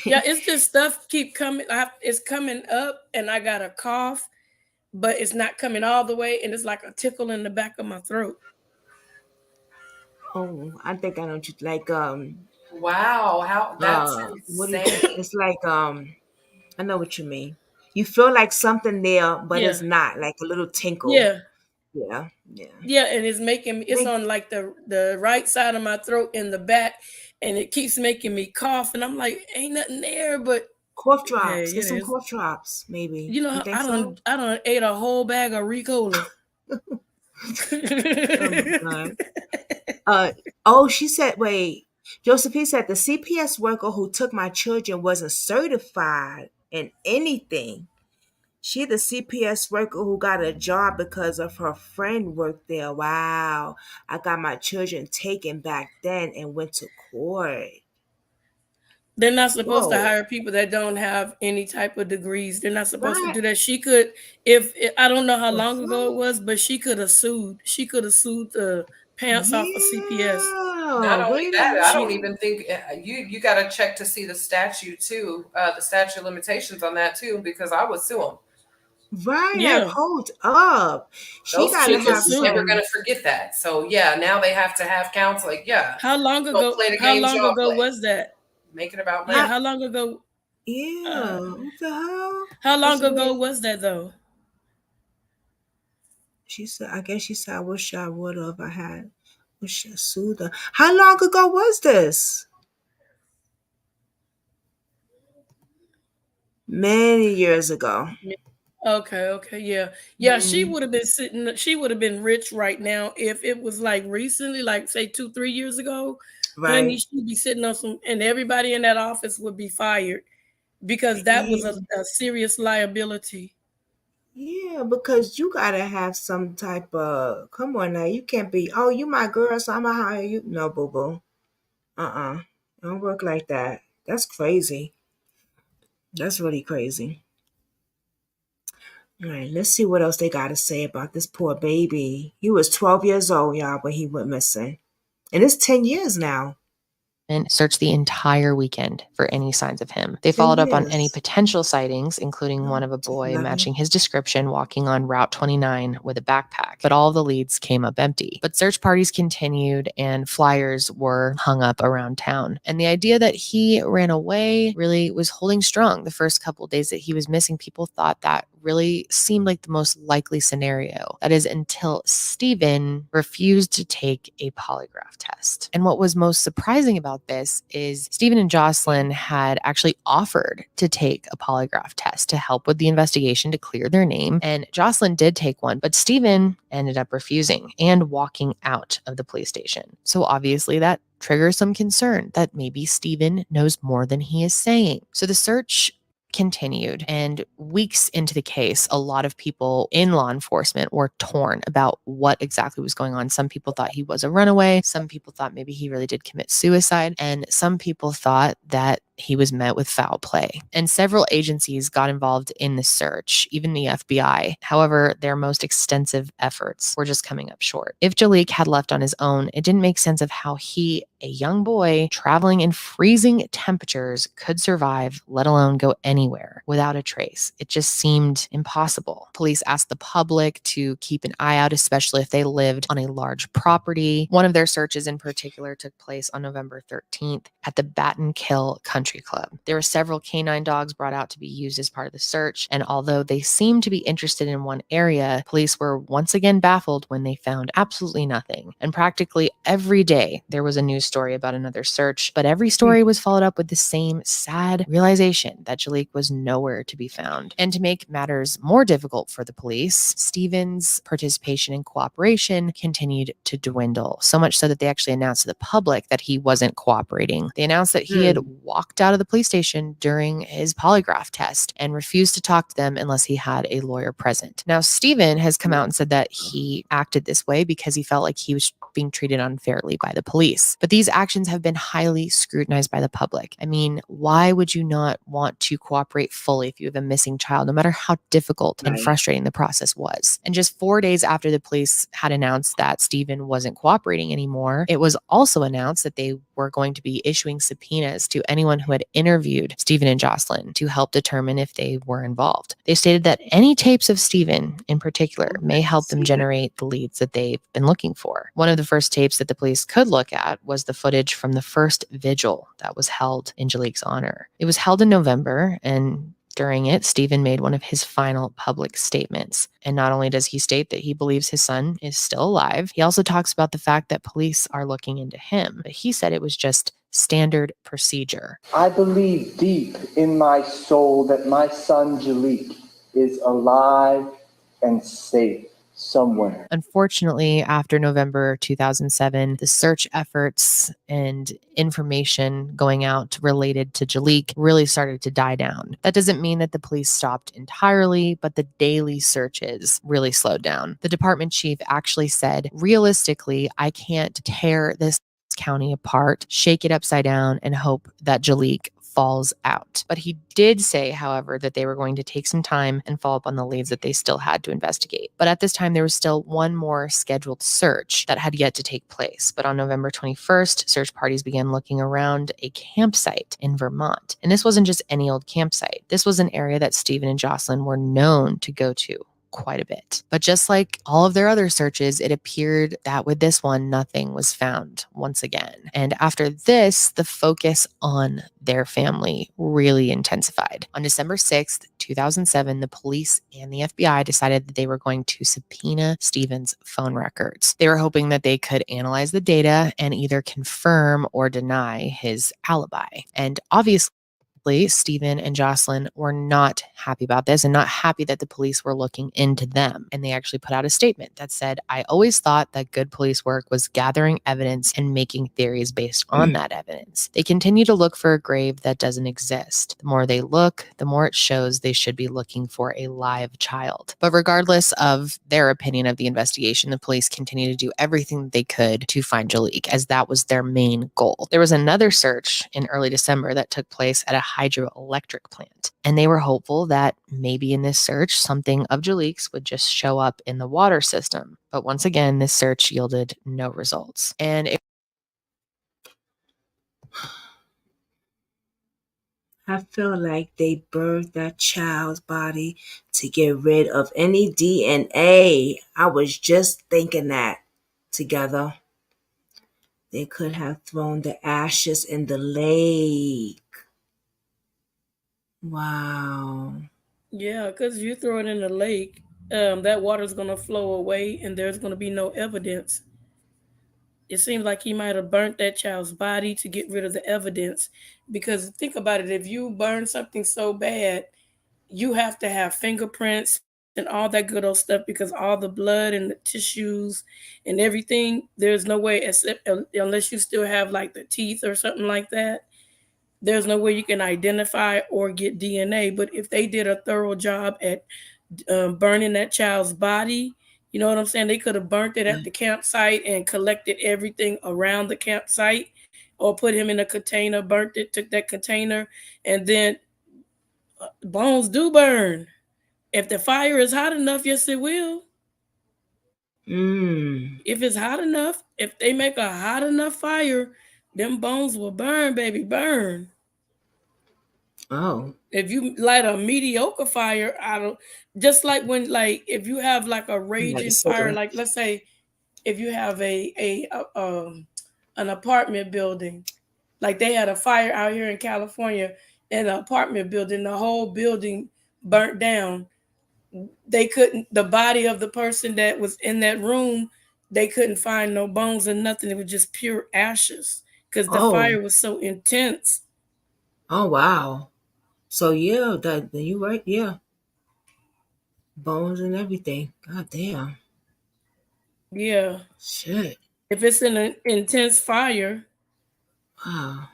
Yeah, it's just stuff keep coming. It's coming up, and I got a cough, but it's not coming all the way, and it's like a tickle in the back of my throat. Oh, I think I know what you like. Wow, how that's What do you? insane. It's like I know what you mean. You feel like something there, but it's Yeah, not. Like a little tinkle. yeah, Yeah, yeah. yeah, and it's making me. It's They on like the right side of my throat in the back, and it keeps making me cough, and I'm like, ain't nothing there, but cough hey, drops. Get it some is. cough drops, maybe. You You know, think so? I don't ate a whole bag of Ricola. Oh my god. Uh oh, she said, wait. Josephine said the CPS worker who took my children wasn't certified in anything. She the CPS worker who got a job because of her friend worked there. Wow. I got my children taken back then and went to court. They're not supposed to Whoa. hire people that don't have any type of degrees. They're not supposed to Right. do that. She could, if I don't know how The long ago it fuck? was, but she could have sued. She could have sued the pants off of CPS. Not Yeah. only Wait a that, I don't minute. even think you got to check to see the statute too, the statute of limitations on that too, because I would sue them. Right. Like, Yeah, hold up. She Those gotta she could kids have is sue. never going some. to forget that. So yeah, now they have to have counseling. Yeah, How long don't ago? play the How games long y'all ago play. was that? Make it about Yeah, money. How, how long ago? yeah. Uh, What the hell? how That's long ago weird. was that though? She said, I guess she said, I wish I would have. I had. Wish I sued her. How long ago was this? Many years ago. Okay, yeah. She Mm, would have been sitting. She would have been rich right now if it was like recently, like say 2-3 years ago. Honey, right. she'd be sitting on some, and everybody in that office would be fired because that was Yeah, a serious liability. yeah, because you gotta have some type of. Come on now, you can't be. Oh, you my girl, so I'ma hire you. No, boo boo. Don't work like that. That's crazy. That's really crazy. All right, let's see what else they got to say about this poor baby. He was 12 years old, y'all, when he went missing. And it's 10 years now. And searched the entire weekend for any signs of him. They 10 followed up on any years. potential sightings, including one of a boy 11. matching his description walking on Route 29 with a backpack. But all of the leads came up empty. But search parties continued and flyers were hung up around town. And the idea that he ran away really was holding strong. The first couple of days that he was missing, people thought that really seemed like the most likely scenario. That is until Stephen refused to take a polygraph test. And what was most surprising about this is Stephen and Jocelyn had actually offered to take a polygraph test to help with the investigation to clear their name. And Jocelyn did take one, but Stephen ended up refusing and walking out of the police station. So obviously that triggers some concern that maybe Stephen knows more than he is saying. So the search continued, and weeks into the case, a lot of people in law enforcement were torn about what exactly was going on. Some people thought he was a runaway. Some people thought maybe he really did commit suicide. And some people thought that he was met with foul play. And several agencies got involved in the search, even the FBI. However, their most extensive efforts were just coming up short. If Jaliek had left on his own, it didn't make sense of how he, a young boy traveling in freezing temperatures, could survive, let alone go anywhere without a trace. It just seemed impossible. Police asked the public to keep an eye out, especially if they lived on a large property. One of their searches in particular took place on November 13th at the Batten Kill Country Country Club. There were several canine dogs brought out to be used as part of the search, and although they seemed to be interested in one area, police were once again baffled when they found absolutely nothing. And practically every day there was a news story about another search, but every story was followed up with the same sad realization that Jaliek was nowhere to be found. And to make matters more difficult for the police, Stephen's participation and cooperation continued to dwindle, so much so that they actually announced to the public that he wasn't cooperating. They announced that he had walked out of the police station during his polygraph test and refused to talk to them unless he had a lawyer present. Now, Stephen has come out and said that he acted this way because he felt like he was being treated unfairly by the police. But these actions have been highly scrutinized by the public. I mean, why would you not want to cooperate fully if you have a missing child, no matter how difficult and frustrating the process was? And just 4 days after the police had announced that Stephen wasn't cooperating anymore, it was also announced that they were going to be issuing subpoenas to anyone who had interviewed Stephen and Jocelyn to help determine if they were involved. They stated that any tapes of Stephen in particular may help them generate the leads that they've been looking for. One of the first tapes that the police could look at was the footage from the first vigil that was held in Jaliek's honor. It was held in November, and during it, Stephen made one of his final public statements. And not only does he state that he believes his son is still alive, he also talks about the fact that police are looking into him. But he said it was just standard procedure. I believe deep in my soul that my son Jaliek is alive and safe somewhere. Unfortunately, after November 2007, the search efforts and information going out related to Jaliek really started to die down. That doesn't mean that the police stopped entirely, but the daily searches really slowed down. The department chief actually said, realistically, I can't tear this county apart, shake it upside down, and hope that Jaliek falls out. But he did say, however, that they were going to take some time and follow up on the leads that they still had to investigate. But at this time, there was still one more scheduled search that had yet to take place. But on November 21st, search parties began looking around a campsite in Vermont. And this wasn't just any old campsite. This was an area that Stephen and Jocelyn were known to go to quite a bit. But just like all of their other searches, it appeared that with this one, nothing was found once again. And after this, the focus on their family really intensified. On December 6th, 2007, the police and the FBI decided that they were going to subpoena Stephen's phone records. They were hoping that they could analyze the data and either confirm or deny his alibi. And obviously, Stephen and Jocelyn were not happy about this and not happy that the police were looking into them. And they actually put out a statement that said, I always thought that good police work was gathering evidence and making theories based on that evidence. They continue to look for a grave that doesn't exist. The more they look, the more it shows they should be looking for a live child. But regardless of their opinion of the investigation, the police continue to do everything they could to find Jaliek, as that was their main goal. There was another search in early December that took place at a hydroelectric plant. And they were hopeful that maybe in this search, something of Jaliek's would just show up in the water system. But once again, this search yielded no results. And I feel like they burned that child's body to get rid of any DNA. I was just thinking that together. They could have thrown the ashes in the lake. Wow. Yeah, because you throw it in the lake, that water's going to flow away and there's going to be no evidence. It seems like he might have burnt that child's body to get rid of the evidence. Because think about it, if you burn something so bad, you have to have fingerprints and all that good old stuff, because all the blood and the tissues and everything, there's no way, except unless you still have like the teeth or something like that, there's no way you can identify or get DNA. But if they did a thorough job at burning that child's body, you know what I'm saying? They could have burnt it at the campsite and collected everything around the campsite, or put him in a container, burnt it, took that container, and then bones do burn. If the fire is hot enough, yes, it will. If it's hot enough, if they make a hot enough fire, them bones will burn, baby, burn. Oh. If you light a mediocre fire, just like when, like, if you have like a raging fire, like let's say if you have an apartment building Like they had a fire out here in California in an apartment building. The whole building burnt down. They couldn't, the body of the person that was in that room, they couldn't find no bones or nothing. It was just pure ashes because the Oh, fire was so intense. oh wow. So yeah, that you right, yeah. Bones and everything. God damn. Yeah. Shit. If it's an intense fire, Wow.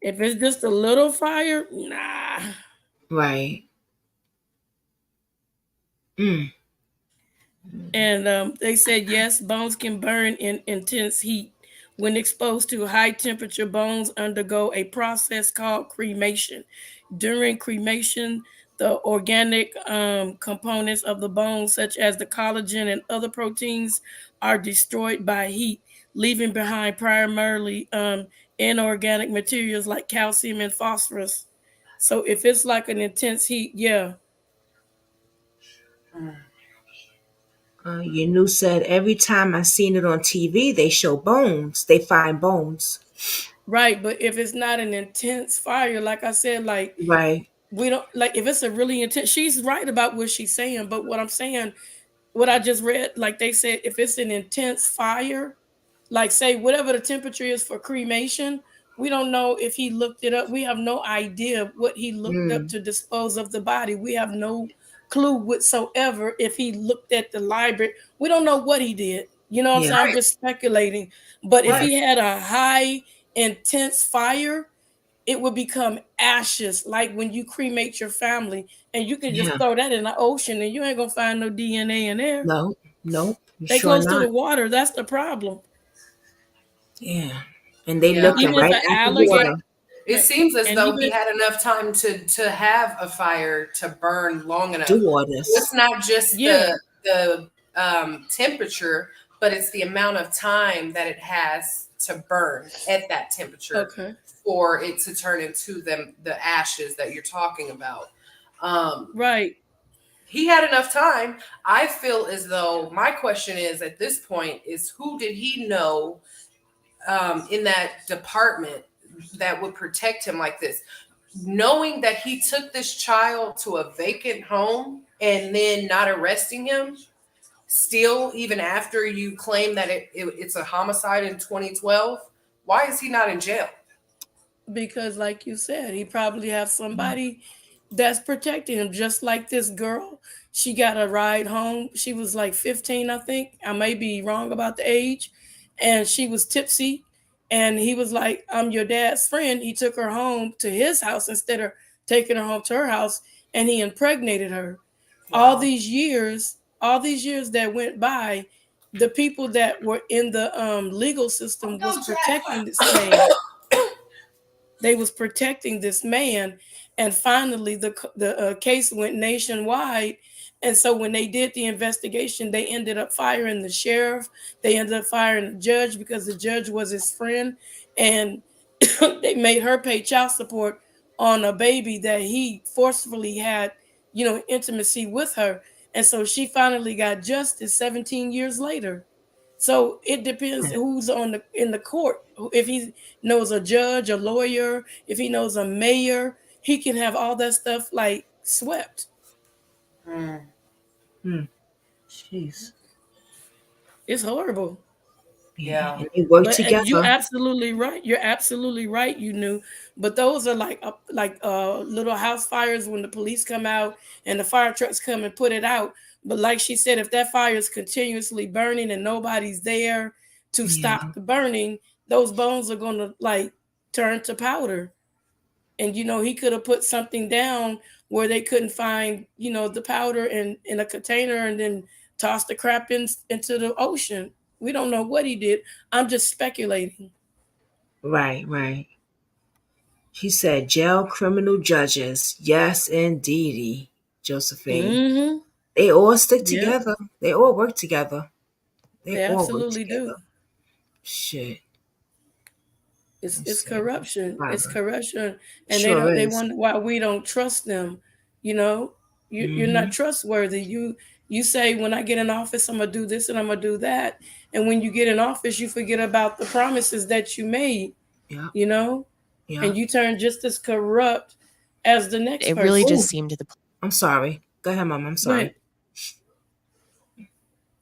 if it's just a little fire, nah. Right. Mm. And they said, yes, bones can burn in intense heat. When exposed to high temperature, bones undergo a process called cremation. During cremation, the organic components of the bones, such as the collagen and other proteins, are destroyed by heat, leaving behind primarily inorganic materials like calcium and phosphorus. So if it's like an intense heat, yeah. Yanu said every time I seen it on TV, they show bones. They find bones. Right, but if it's not an intense fire, like I said, like Right. we don't like if it's a really intense. She's right about what she's saying, but what I'm saying, what I just read, like they said, if it's an intense fire, like say whatever the temperature is for cremation, we don't know if he looked it up. We have no idea what he looked up Mm. to dispose of the body. We have no clue whatsoever if he looked at the library. We don't know what he did. You know what I'm Yeah. saying? I'm just speculating. But if Right. he had a high intense fire, it would become ashes, like when you cremate your family, and you can just Yeah. throw that in the ocean and you ain't gonna find no DNA in there. No. Nope. You They sure close to not. the water. That's the problem. Yeah. And they Yeah. looking Even if right an at the alligator, water. It seems as and though he even had enough time to have a fire to burn long enough. Do all So this. it's not just yeah, the temperature, but it's the amount of time that it has to burn at that temperature okay, for it to turn into the ashes that you're talking about. right. He had enough time. I feel as though my question is at this point is who did he know in that department that would protect him like this? Knowing that he took this child to a vacant home and then not arresting him, still, even after you claim that it's a homicide in 2012, why is he not in jail? Because like you said, he probably have somebody that's protecting him, just like this girl. She got a ride home. She was like 15, I think. I may be wrong about the age. And she was tipsy. And he was like, I'm your dad's friend. He took her home to his house instead of taking her home to her house. And he impregnated her. Wow. All these years that went by, the people that were in the legal system was protecting this man. They was protecting this man, and finally the case went nationwide. And so when they did the investigation, they ended up firing the sheriff. They ended up firing the judge because the judge was his friend, and they made her pay child support on a baby that he forcefully had, intimacy with her. And so she finally got justice 17 years later. So it depends who's in the court. If he knows a judge, a lawyer, if he knows a mayor, he can have all that stuff like swept. Jeez. It's horrible. Yeah. And they work But you're together. absolutely right. You're absolutely right. You knew, but those are like little house fires when the police come out and the fire trucks come and put it out. But like she said, if that fire is continuously burning and nobody's there to Yeah. stop the burning, those bones are gonna like turn to powder. And he could have put something down where they couldn't find the powder in a container and then toss the crap into the ocean. We don't know what he did. I'm just speculating. Right, right. He said jail criminal judges. Yes, indeedy, Josephine. Mm-hmm. They all stick Yep, together. They all work together. They they all work absolutely together. do. Shit. It's Let's see. corruption. It's Father. corruption, and Sure they is. wonder why we don't trust them. You know, you're not Mm-hmm. trustworthy. You say when I get in office, I'm gonna do this and I'm gonna do that, and when you get in office, you forget about the promises that you made. Yeah. You know? Yeah. And you turn just as corrupt as the next It person. really just seemed to the. I'm sorry. Go ahead, Mom. I'm Go sorry. ahead.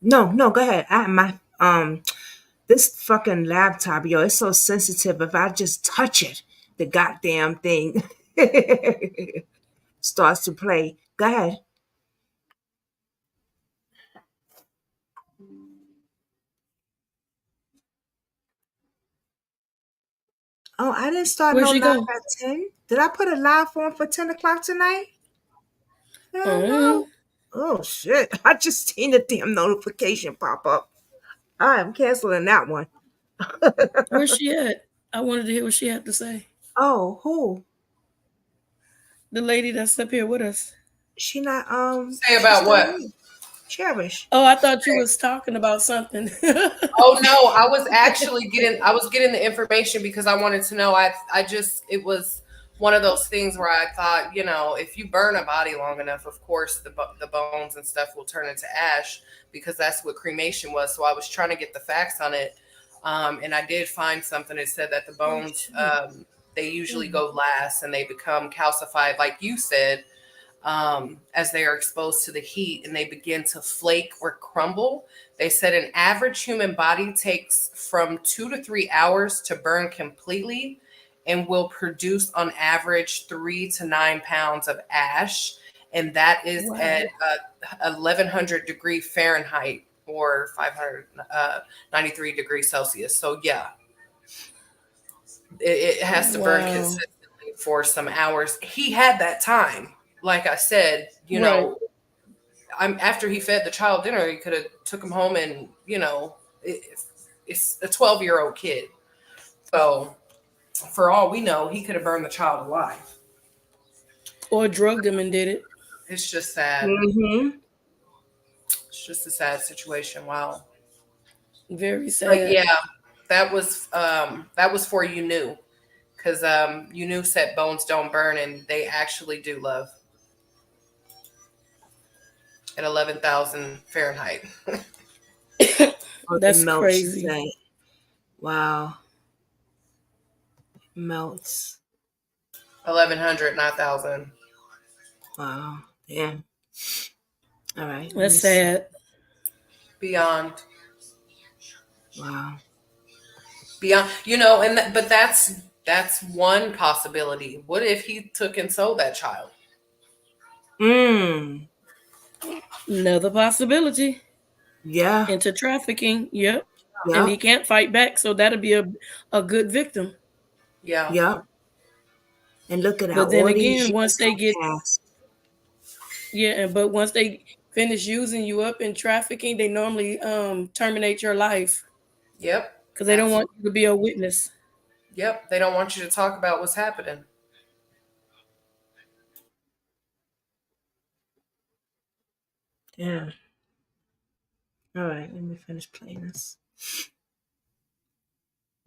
No, go ahead. This fucking laptop, yo, it's so sensitive. If I just touch it, the goddamn thing starts to play. Go ahead. Oh, I didn't start Where'd no she live go? at 10. Did I put a live on for 10 o'clock tonight? Hell no. Oh, shit. I just seen the damn notification pop up. I am canceling that one. Where's she at? I wanted to hear what she had to say. Oh, who? The lady that's up here with us. She not, Say about what? Cherish. Oh, I thought you was talking about something. Oh no, I was actually getting the information because I wanted to know. It was one of those things where I thought, if you burn a body long enough, of course the bones and stuff will turn into ash, because that's what cremation was. So I was trying to get the facts on it, and I did find something that said that the bones they usually go last and they become calcified, like you said, as they are exposed to the heat and they begin to flake or crumble. They said an average human body takes from 2 to 3 hours to burn completely and will produce on average 3 to 9 pounds of ash. And that is at 1100 degree Fahrenheit or 593 degrees Celsius. So yeah, it has to burn consistently for some hours. He had that time. Like I said, after he fed the child dinner, he could have took him home and, it's a 12-year-old kid. So for all we know, he could have burned the child alive. Or drugged him and did it. It's just sad. Mm-hmm. It's just a sad situation. Wow. Very sad. But yeah, that was for you knew. Because you knew said bones don't burn, and they actually do, love. At 11,000 Fahrenheit. That's crazy. Wow. Melts. 1,100, not 1,000. Wow. Damn. All right. That's sad. Beyond. Wow. Beyond, but that's one possibility. What if he took and sold that child? Another possibility. Yeah. Into trafficking. Yep. Yeah. And he can't fight back, so that'll be a good victim. Yeah. Yeah. And look at how. But then again, once they get past. but once they finish using you up in trafficking, they normally terminate your life. Yep. Because they don't want you to be a witness. Yep. They don't want you to talk about what's happening. Yeah. All right. Let me finish playing this.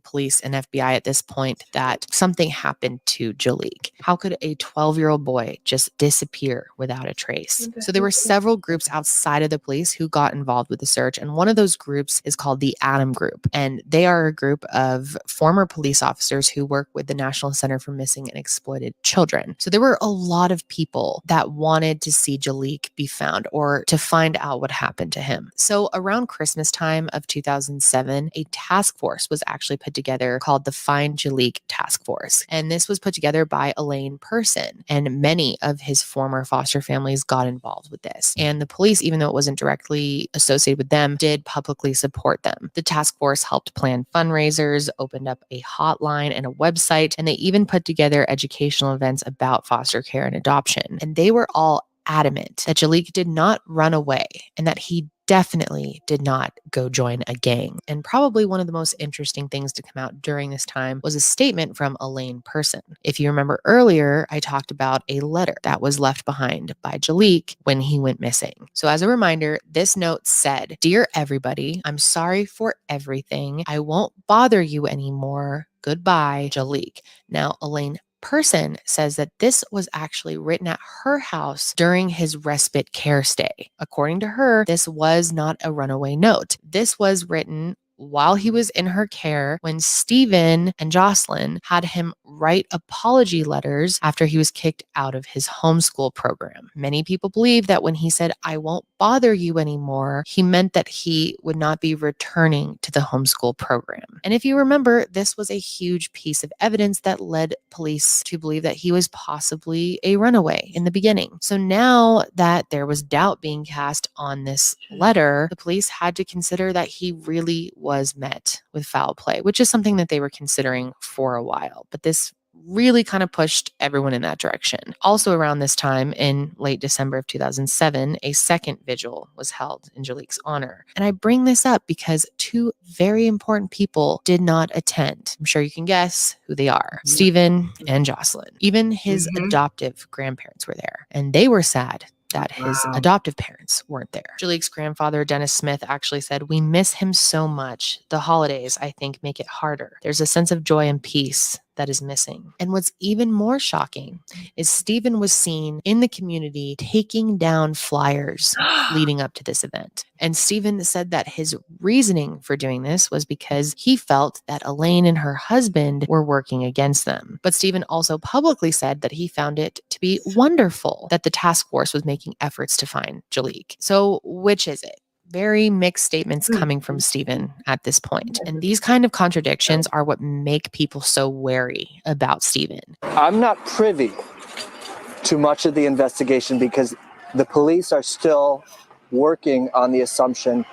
Police and FBI at this point that something happened to Jaliek. How could a 12-year-old boy just disappear without a trace? So there were several groups outside of the police who got involved with the search, and one of those groups is called the Adam Group, and they are a group of former police officers who work with the National Center for Missing and Exploited Children. So there were a lot of people that wanted to see Jaliek be found or to find out what happened to him. So around Christmas time of 2007, a task force was actually put together called the Find Jaliek Task Force. And this was put together by Elaine Person. And many of his former foster families got involved with this. And the police, even though it wasn't directly associated with them, did publicly support them. The task force helped plan fundraisers, opened up a hotline and a website, and they even put together educational events about foster care and adoption. And they were all adamant that Jaliek did not run away and that he definitely did not go join a gang. And probably one of the most interesting things to come out during this time was a statement from Elaine Person. If you remember earlier, I talked about a letter that was left behind by Jaliek when he went missing. So as a reminder, this note said, "Dear everybody, I'm sorry for everything. I won't bother you anymore. Goodbye, Jaliek." Now, Elaine Person says that this was actually written at her house during his respite care stay. According to her, this was not a runaway note. This was written while he was in her care when Stephen and Jocelyn had him write apology letters after he was kicked out of his homeschool program. Many people believe that when he said, "I won't bother you anymore," he meant that he would not be returning to the homeschool program. And if you remember, this was a huge piece of evidence that led police to believe that he was possibly a runaway in the beginning. So now that there was doubt being cast on this letter, the police had to consider that he really was met with foul play, which is something that they were considering for a while. But this really kind of pushed everyone in that direction. Also around this time, in late December of 2007, a second vigil was held in Jaliek's honor. And I bring this up because two very important people did not attend. I'm sure you can guess who they are: Stephen and Jocelyn. Even his adoptive grandparents were there, and they were sad that his adoptive parents weren't there. Jaliek's grandfather, Dennis Smith, actually said, "We miss him so much. The holidays, I think, make it harder. There's a sense of joy and peace that is missing." And what's even more shocking is Stephen was seen in the community taking down flyers leading up to this event. And Stephen said that his reasoning for doing this was because he felt that Elaine and her husband were working against them. But Stephen also publicly said that he found it to be wonderful that the task force was making efforts to find Jaliek. So which is it? Very mixed statements coming from Stephen at this point. And these kind of contradictions are what make people so wary about Stephen. I'm not privy to much of the investigation because the police are still working on the assumption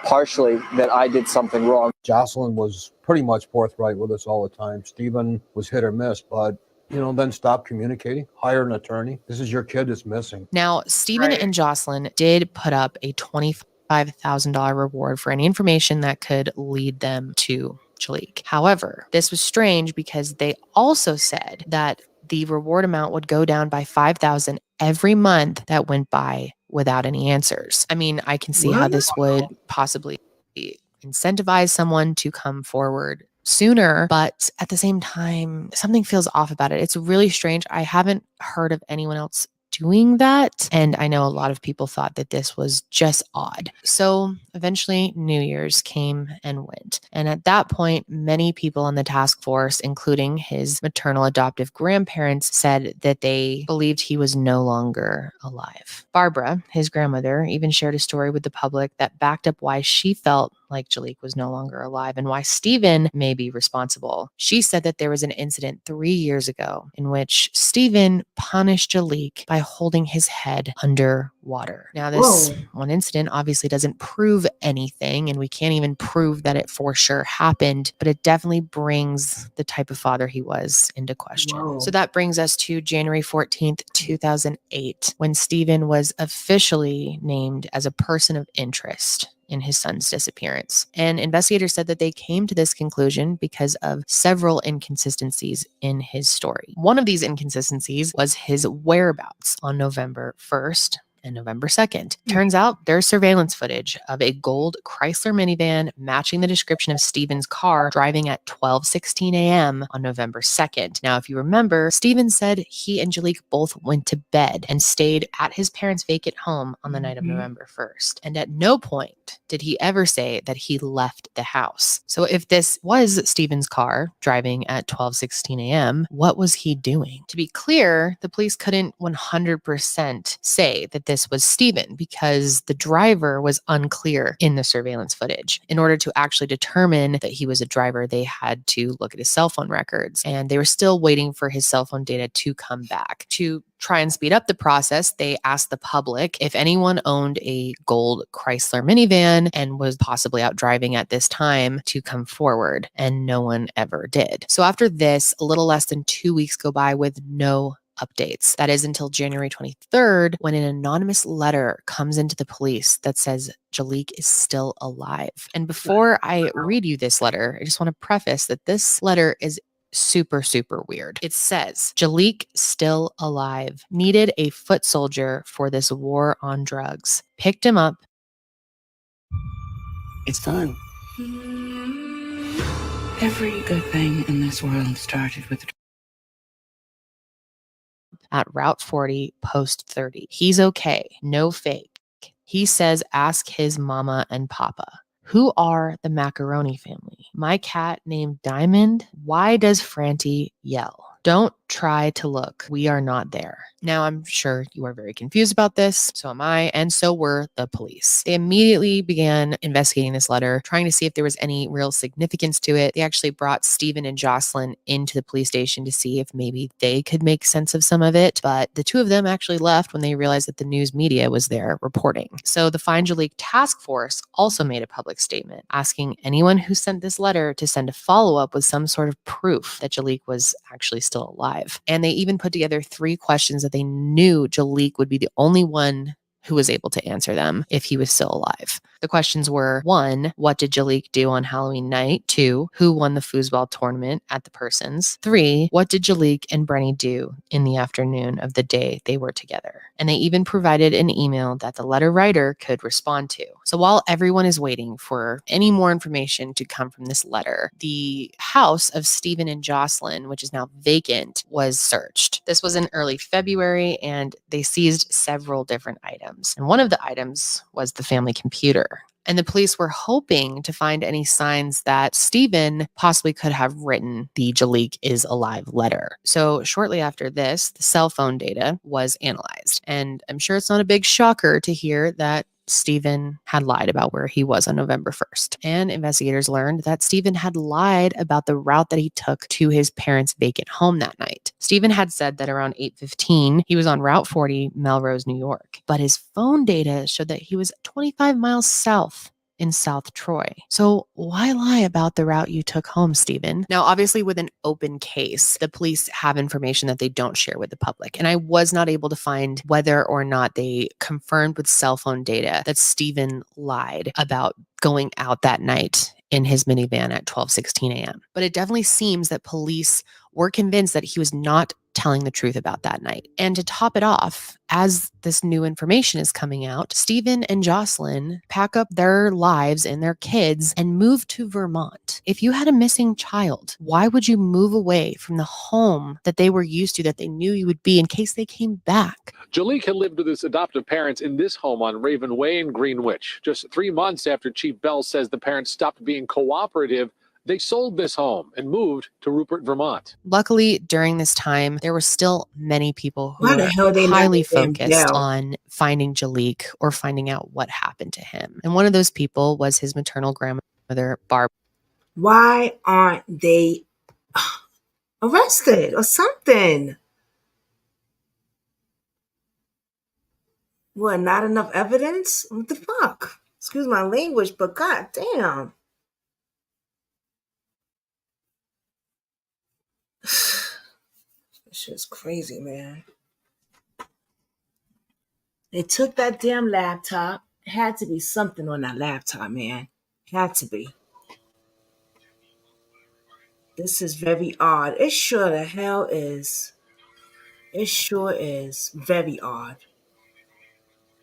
partially that I did something wrong. Jocelyn was pretty much forthright with us all the time. Stephen was hit or miss, but then stop communicating, hire an attorney. This is your kid that's missing. Now, Stephen and Jocelyn did put up a $25,000 reward for any information that could lead them to Jaliek. However, this was strange because they also said that the reward amount would go down by $5,000 every month that went by without any answers. I mean, I can see how this would possibly incentivize someone to come forward sooner, but at the same time, something feels off about it. It's really strange. I haven't heard of anyone else doing that. And I know a lot of people thought that this was just odd. So eventually New Year's came and went. And at that point, many people on the task force, including his maternal adoptive grandparents, said that they believed he was no longer alive. Barbara, his grandmother, even shared a story with the public that backed up why she felt like Jaliek was no longer alive and why Stephen may be responsible. She said that there was an incident 3 years ago in which Stephen punished Jaliek by holding his head under water. Now, this one incident obviously doesn't prove anything, and we can't even prove that it for sure happened, but it definitely brings the type of father he was into question. So that brings us to January 14th, 2008, when Stephen was officially named as a person of interest in his son's disappearance. And investigators said that they came to this conclusion because of several inconsistencies in his story. One of these inconsistencies was his whereabouts on November 1st and November 2nd. Turns out there's surveillance footage of a gold Chrysler minivan matching the description of Stephen's car driving at 12:16 a.m. on November 2nd. Now, if you remember, Stephen said he and Jaliek both went to bed and stayed at his parents' vacant home on the night of November 1st. And at no point did he ever say that he left the house. So if this was Stephen's car driving at 12:16 a.m., what was he doing? To be clear, the police couldn't 100% say that this was Stephen because the driver was unclear in the surveillance footage. In order to actually determine that he was a driver, they had to look at his cell phone records, and they were still waiting for his cell phone data to come back. To try and speed up the process, they asked the public if anyone owned a gold Chrysler minivan and was possibly out driving at this time to come forward, and no one ever did. So after this, a little less than 2 weeks go by with no updates. That is until January 23rd, when an anonymous letter comes into the police that says Jaliek is still alive. And before I read you this letter, I just want to preface that this letter is super, super weird. It says, Jaliek still alive. Needed a foot soldier for this war on drugs. Picked him up. It's time. Every good thing in this world started with at Route 40, Post 30. He's okay. No fake. He says ask his mama and papa. Who are the Macaroni family? My cat named Diamond. Why does Franti yell? Don't try to look. We are not there. Now, I'm sure you are very confused about this. So am I, and so were the police. They immediately began investigating this letter, trying to see if there was any real significance to it. They actually brought Stephen and Jocelyn into the police station to see if maybe they could make sense of some of it. But the two of them actually left when they realized that the news media was there reporting. So the Find Jaliek task force also made a public statement asking anyone who sent this letter to send a follow-up with some sort of proof that Jaliek was actually still alive. And they even put together 3 questions that they knew Jaliek would be the only one who was able to answer them if he was still alive. The questions were: 1, what did Jaliek do on Halloween night? 2, who won the foosball tournament at the Persons? 3, what did Jaliek and Brenny do in the afternoon of the day they were together? And they even provided an email that the letter writer could respond to. So while everyone is waiting for any more information to come from this letter, the house of Stephen and Jocelyn, which is now vacant, was searched. This was in early February, and they seized several different items. And one of the items was the family computer. And the police were hoping to find any signs that Stephen possibly could have written the Jaliek is alive letter. So shortly after this, the cell phone data was analyzed. And I'm sure it's not a big shocker to hear that Stephen had lied about where he was on November 1st. And investigators learned that Stephen had lied about the route that he took to his parents' vacant home that night. Stephen had said that around 8:15, he was on Route 40, Melrose, New York. But his phone data showed that he was 25 miles south in South Troy. So why lie about the route you took home, Stephen? Now, obviously, with an open case, the police have information that they don't share with the public. And I was not able to find whether or not they confirmed with cell phone data that Stephen lied about going out that night in his minivan at 12:16 a.m. But it definitely seems that police were convinced that he was not telling the truth about that night. And to top it off, as this new information is coming out, Stephen and Jocelyn pack up their lives and their kids and move to Vermont. If you had a missing child, why would you move away from the home that they were used to, that they knew you would be in case they came back? Jaliek had lived with his adoptive parents in this home on Raven Way in Greenwich. Just 3 months after Chief Bell says the parents stopped being cooperative, they sold this home and moved to Rupert, Vermont. Luckily, during this time, there were still many people who Why the were hell they highly let them focused go? on finding Jaliek or finding out what happened to him. And one of those people was his maternal grandmother, Barb. Why aren't they arrested or something? What, not enough evidence? What the fuck? Excuse my language, but god damn. This shit's crazy, man. They took that damn laptop. It had to be something on that laptop, man. It had to be. This is very odd. It sure the hell is. It sure is very odd.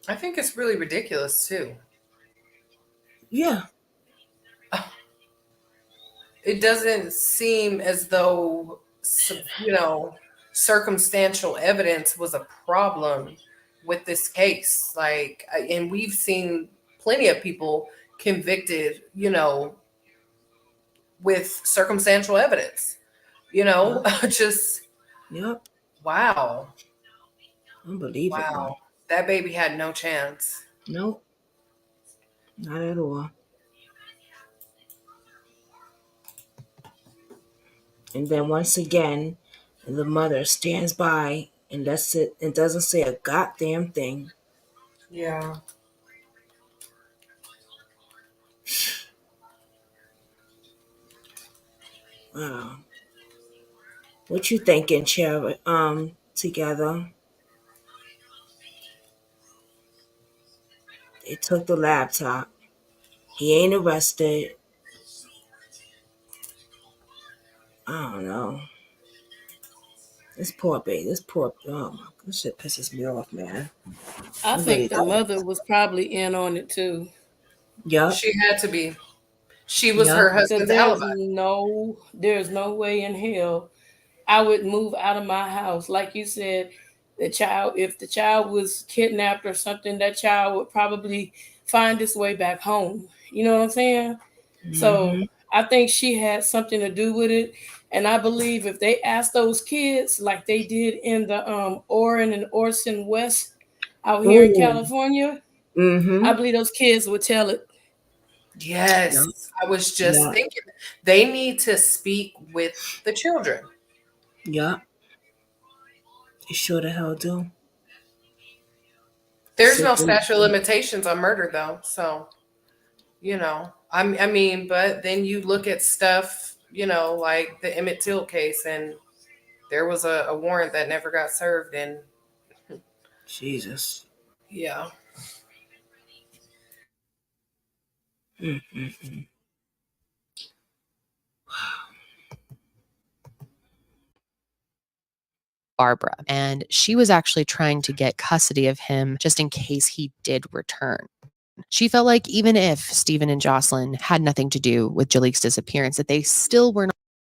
I think it's really ridiculous too. Yeah. It doesn't seem as though, circumstantial evidence was a problem with this case. Like, and we've seen plenty of people convicted, with circumstantial evidence, just, Yep. wow. Unbelievable. Wow. That baby had no chance. Nope. Not at all. And then once again, the mother stands by and lets it and doesn't say a goddamn thing. Yeah. Wow. What you thinking, Chair? Together. They took the laptop. He ain't arrested. I don't know. This poor baby. This poor. Oh my. This shit pisses me off, man. I think the mother was probably in on it too. Yep. She had to be. She was her husband's alibi. There's no way in hell I would move out of my house. Like you said, if the child was kidnapped or something, that child would probably find its way back home. You know what I'm saying? So I think she had something to do with it. And I believe if they asked those kids like they did in the Orrin and Orson West out here in California, I believe those kids would tell it. Yes, I was just thinking they need to speak with the children. Yeah, they sure the hell do. There's no statute of limitations on murder, though. So, you know, I mean, but then you look at stuff, you know, like the Emmett Till case, and there was a warrant that never got served, and Jesus. Yeah. Barbara, and she was actually trying to get custody of him just in case he did return. She felt like even if Stephen and Jocelyn had nothing to do with Jaliek's disappearance, that they still were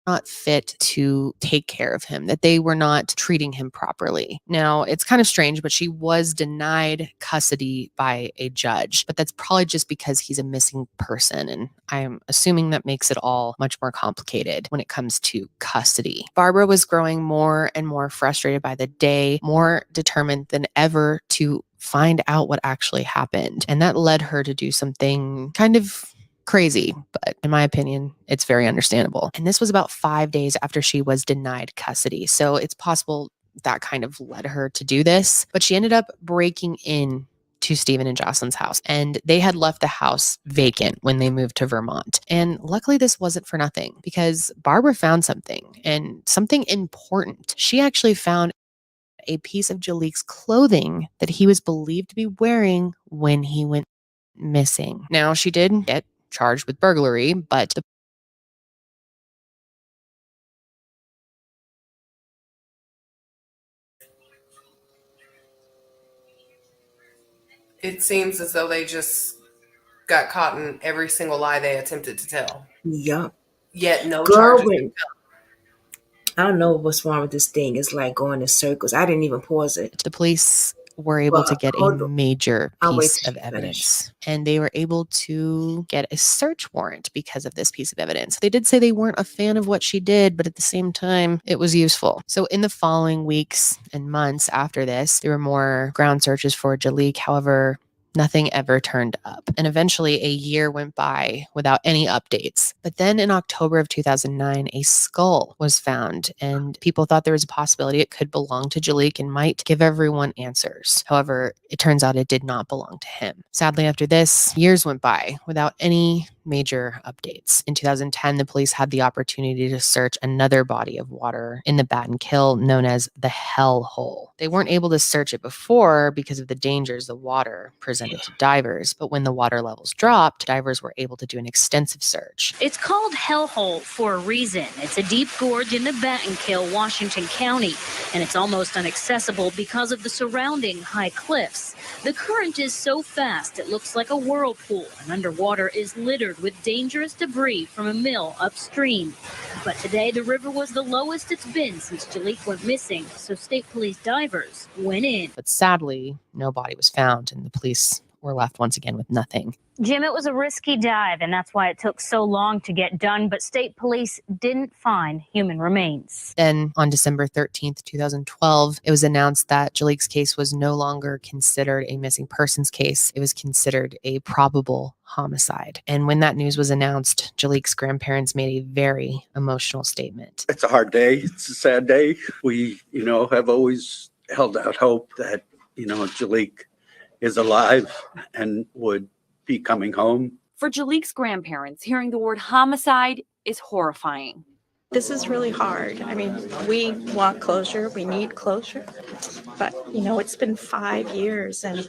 not fit to take care of him, that they were not treating him properly. Now, it's kind of strange, but she was denied custody by a judge, but that's probably just because he's a missing person. And I'm assuming that makes it all much more complicated when it comes to custody. Barbara was growing more and more frustrated by the day, more determined than ever to find out what actually happened. And that led her to do something kind of crazy, but in my opinion, it's very understandable. And this was about 5 days after she was denied custody. So it's possible that kind of led her to do this. But she ended up breaking in to Stephen and Jocelyn's house, and they had left the house vacant when they moved to Vermont. And luckily this wasn't for nothing, because Barbara found something, and something important. She actually found a piece of Jaliek's clothing that he was believed to be wearing when he went missing. Now, she did get charged with burglary, but It seems as though they just got caught in every single lie they attempted to tell. Yep. Yet no Girl, charges. I don't know what's wrong with this thing. It's like going in circles. I didn't even pause it. The police were able to get a major piece of evidence, and they were able to get a search warrant because of this piece of evidence. They did say they weren't a fan of what she did, but at the same time, it was useful. So in the following weeks and months after this, there were more ground searches for Jaliek. However, nothing ever turned up. And eventually a year went by without any updates. But then in October of 2009, a skull was found, and people thought there was a possibility it could belong to Jaliek and might give everyone answers. However, it turns out it did not belong to him. Sadly, after this, years went by without any major updates. In 2010, the police had the opportunity to search another body of water in the Batten Kill known as the Hell Hole. They weren't able to search it before because of the dangers the water presented to divers, but when the water levels dropped, divers were able to do an extensive search. It's called Hell Hole for a reason. It's a deep gorge in the Batten Kill, Washington County, and it's almost inaccessible because of the surrounding high cliffs. The current is so fast it looks like a whirlpool, and underwater is littered with dangerous debris from a mill upstream. But today the river was the lowest it's been since Jaliek went missing, so state police divers went in. But sadly, no body was found, and the police were left once again with nothing. Jim, it was a risky dive, and that's why it took so long to get done, but state police didn't find human remains. Then on December 13th, 2012, it was announced that Jaliek's case was no longer considered a missing persons case. It was considered a probable homicide. And when that news was announced, Jaliek's grandparents made a very emotional statement. It's a hard day. It's a sad day. We, have always held out hope that, Jaliek is alive and would be coming home. For Jaliek's grandparents, hearing the word homicide is horrifying. This is really hard. I mean, we want closure. We need closure. But, it's been 5 years and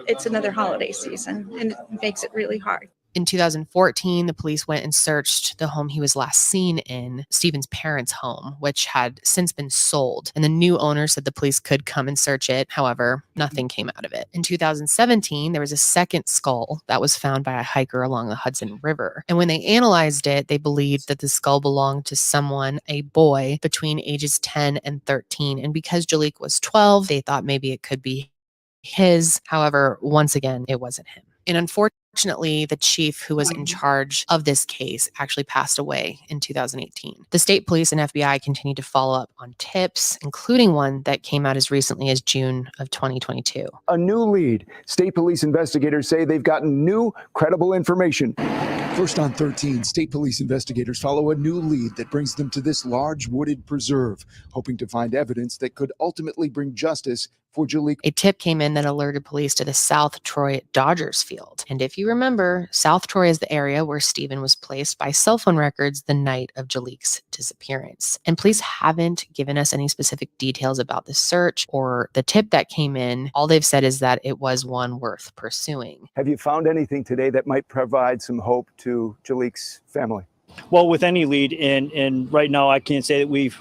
it's another holiday season, and it makes it really hard. In 2014, the police went and searched the home he was last seen in, Stephen's parents' home, which had since been sold. And the new owner said the police could come and search it. However, nothing came out of it. In 2017, there was a second skull that was found by a hiker along the Hudson River. And when they analyzed it, they believed that the skull belonged to someone, a boy, between ages 10 and 13. And because Jaliek was 12, they thought maybe it could be his. However, once again, it wasn't him. And unfortunately, the chief who was in charge of this case actually passed away in 2018. The state police and FBI continue to follow up on tips, including one that came out as recently as June of 2022. A new lead. State police investigators say they've gotten new, credible information. First on 13, state police investigators follow a new lead that brings them to this large wooded preserve, hoping to find evidence that could ultimately bring justice for Jaliek. A tip came in that alerted police to the South Troy Dodgers field. And if you remember, South Troy is the area where Stephen was placed by cell phone records the night of Jaliek's disappearance. And police haven't given us any specific details about the search or the tip that came in. All they've said is that it was one worth pursuing. Have you found anything today that might provide some hope to Jaliek's family? Well, with any lead, and right now I can't say that we've,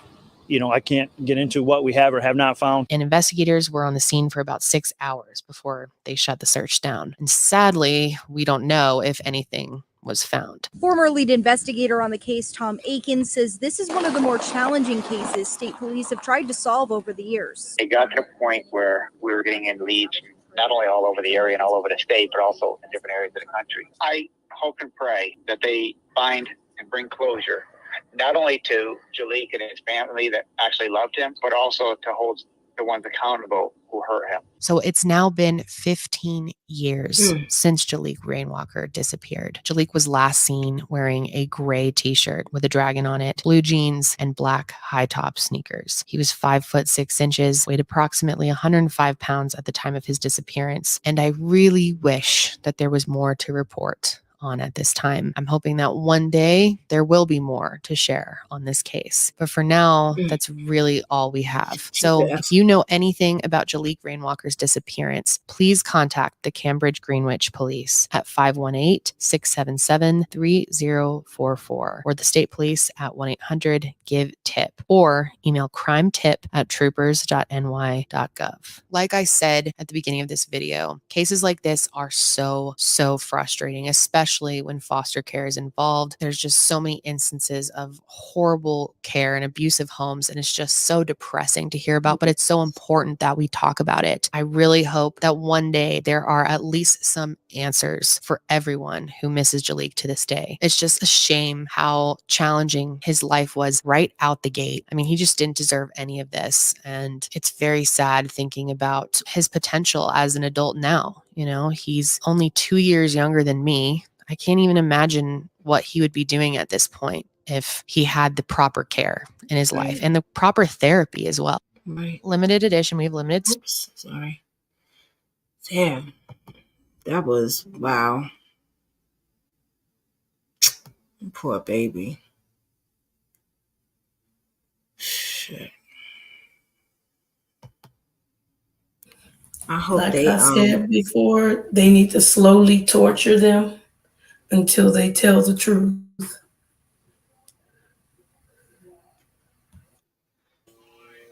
I can't get into what we have or have not found. And investigators were on the scene for about 6 hours before they shut the search down. And sadly, we don't know if anything was found. Former lead investigator on the case, Tom Aiken, says this is one of the more challenging cases state police have tried to solve over the years. It got to a point where we were getting in leads not only all over the area and all over the state, but also in different areas of the country. I hope and pray that they find and bring closure, not only to Jaliek and his family that actually loved him, but also to hold the ones accountable who hurt him. So it's now been 15 years since Jaliek Rainmaker disappeared. Jaliek was last seen wearing a gray t-shirt with a dragon on it, blue jeans, and black high-top sneakers. He was 5'6", weighed approximately 105 pounds at the time of his disappearance. And I really wish that there was more to report on at this time. I'm hoping that one day there will be more to share on this case. But for now, that's really all we have. So if you know anything about Jaliek Rainmaker's disappearance, please contact the Cambridge Greenwich Police at 518-677-3044 or the state police at 1-800-GIVE-TIP or email crimetip@troopers.ny.gov. Like I said at the beginning of this video, cases like this are so frustrating, especially when foster care is involved. There's just so many instances of horrible care and abusive homes, and it's just so depressing to hear about, but it's so important that we talk about it. I really hope that one day there are at least some answers for everyone who misses Jaliek to this day. It's just a shame how challenging his life was right out the gate. I mean, he just didn't deserve any of this, and it's very sad thinking about his potential as an adult now. He's only 2 years younger than me. I can't even imagine what he would be doing at this point if he had the proper care in his life and the proper therapy as well. Right. Limited edition. We have limited. Oops, sorry. Damn. That was, wow. Poor baby. Shit. I hope like I said before, they need to slowly torture them until they tell the truth.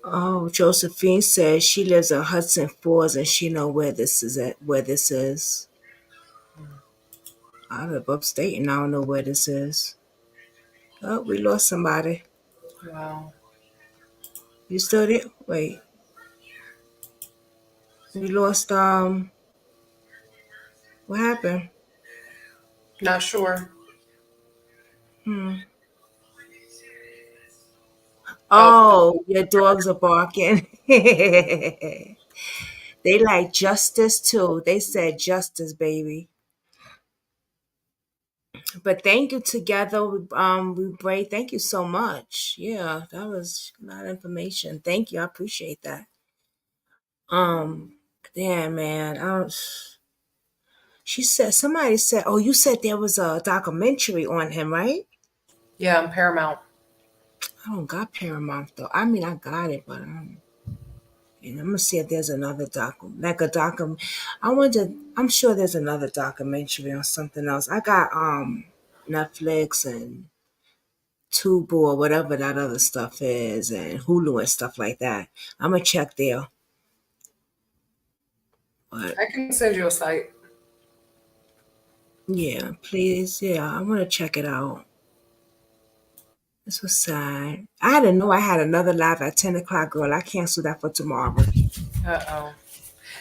Oh, Josephine says she lives in Hudson Falls and she know where this is at. Where this is. I live upstate and I don't know where this is. Oh, we lost somebody. Wow. You still there? Wait. We lost. What happened? Not sure. Oh, your dogs are barking. They like justice too. They said justice, baby. But thank you together. We Bray, thank you so much. Yeah, that was a lot of information. Thank you. I appreciate that. Damn, man. Somebody said, oh, you said there was a documentary on him, right? Yeah, on Paramount. I don't got Paramount though. I mean, I got it, but I'm gonna see if there's another I'm sure there's another documentary on something else. I got Netflix and Tubo or whatever that other stuff is, and Hulu and stuff like that. I'm gonna check there. But I can send you a site. Yeah, please. Yeah, I want to check it out. This was sad. I didn't know I had another live at 10 o'clock, girl. I canceled that for tomorrow. Uh-oh.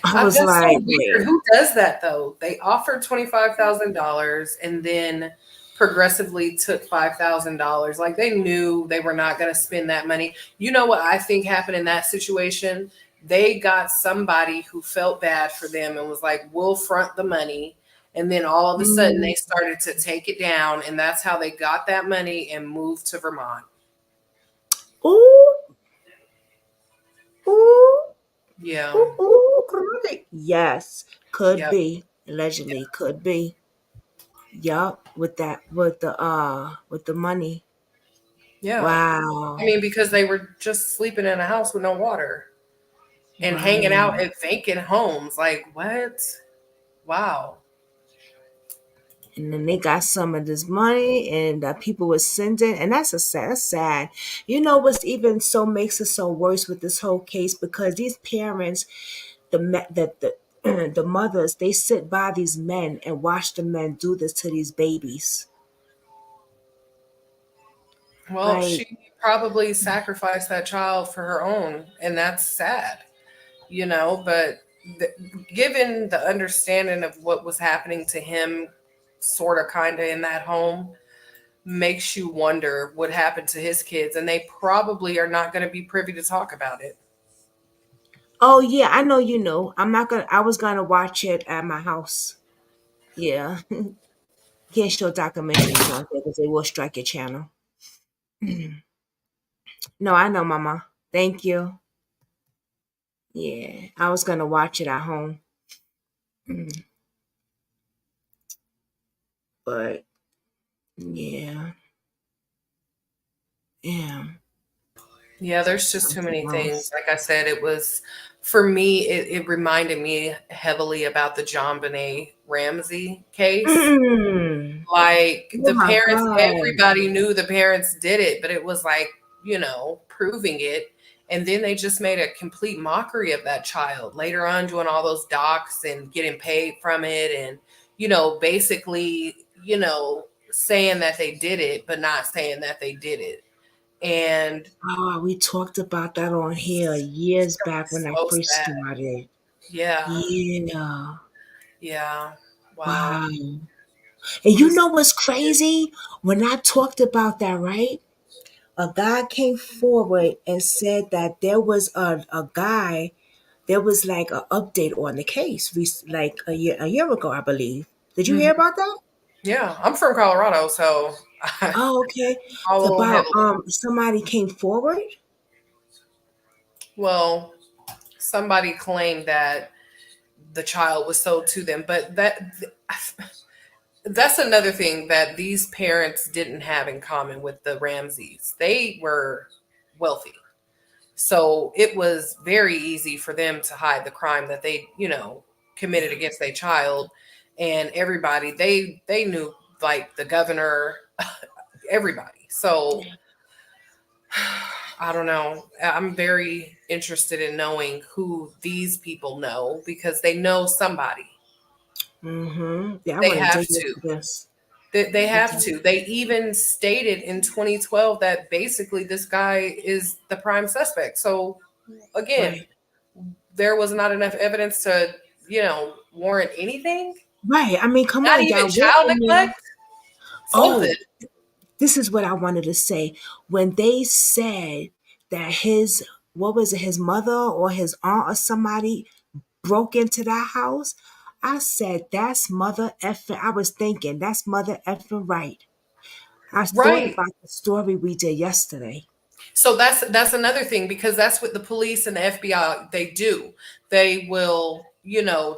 I was That's so like, weird. wait. Who does that though? They offered $25,000 and then progressively took $5,000. Like they knew they were not going to spend that money. You know what I think happened in that situation? They got somebody who felt bad for them and was like, "We'll front the money." And then all of a sudden they started to take it down, and that's how they got that money and moved to Vermont. Ooh, ooh, Yeah. ooh, yes, could Yep. be. Allegedly, could be. Yup, with the money. Yeah. Wow. I mean, because they were just sleeping in a house with no water and hanging out Right. at vacant homes. Like, what? Wow. And then they got some of this money, and people were sending, and that's sad. You know what's even so makes it so worse with this whole case, because these parents, the mothers, they sit by these men and watch the men do this to these babies. Well, Like, she probably sacrificed that child for her own, and that's sad, but given the understanding of what was happening to him, sort of, kind of in that home, makes you wonder what happened to his kids, and they probably are not going to be privy to talk about it. oh yeah, I know you know. I was gonna watch it at my house. Yeah. Can't show documentaries on there because they will strike your channel. No, I know, Mama. Thank you. Yeah, I was gonna watch it at home. But yeah. Yeah. Yeah, there's just too many Something things. else. Like I said, for me, it reminded me heavily about the John Benet Ramsey case. Like Oh the my parents, God. everybody knew the parents did it, but it was like, proving it. And then they just made a complete mockery of that child later on, doing all those docs and getting paid from it. And, basically, saying that they did it, but not saying that they did it. And Oh, we talked about that on here years back when I so first sad. started. Yeah. Yeah. Yeah. Wow. Wow. And you know what's crazy? When I talked about that, right? A guy came forward and said that there was a guy, there was like an update on the case, like a year ago, I believe. Did you Mhm. hear about that? Yeah, I'm from Colorado, so I Oh, okay. follow About heavily. somebody came forward. Well, somebody claimed that the child was sold to them, but that's another thing that these parents didn't have in common with the Ramseys. They were wealthy. So it was very easy for them to hide the crime that they, committed against their child. And everybody, they knew, like the governor, everybody. So I don't know. I'm very interested in knowing who these people know, because they know somebody. Yeah, I They want to have dig to. into this. They have Okay. to. They even stated in 2012 that basically this guy is the prime suspect. So again, Right. there was not enough evidence to, warrant anything. Right. I mean, come Not on, even y'all. We're child in there. neglect. Oh, Something. this is what I wanted to say. When they said that what was it, his mother or his aunt or somebody broke into that house, I said, that's mother effing. I was thinking, that's mother effing right. I thought Right. about the story we did yesterday. So that's another thing, because that's what the police and the FBI, they do. They will,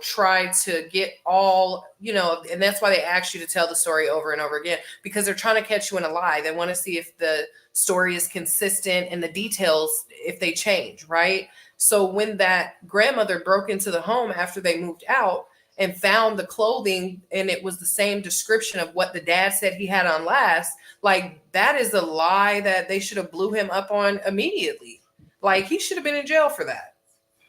try to get all, and that's why they ask you to tell the story over and over again, because they're trying to catch you in a lie. They want to see if the story is consistent and the details, if they change, right? So when that grandmother broke into the home after they moved out and found the clothing, and it was the same description of what the dad said he had on last, like, that is a lie that they should have blew him up on immediately. Like, he should have been in jail for that.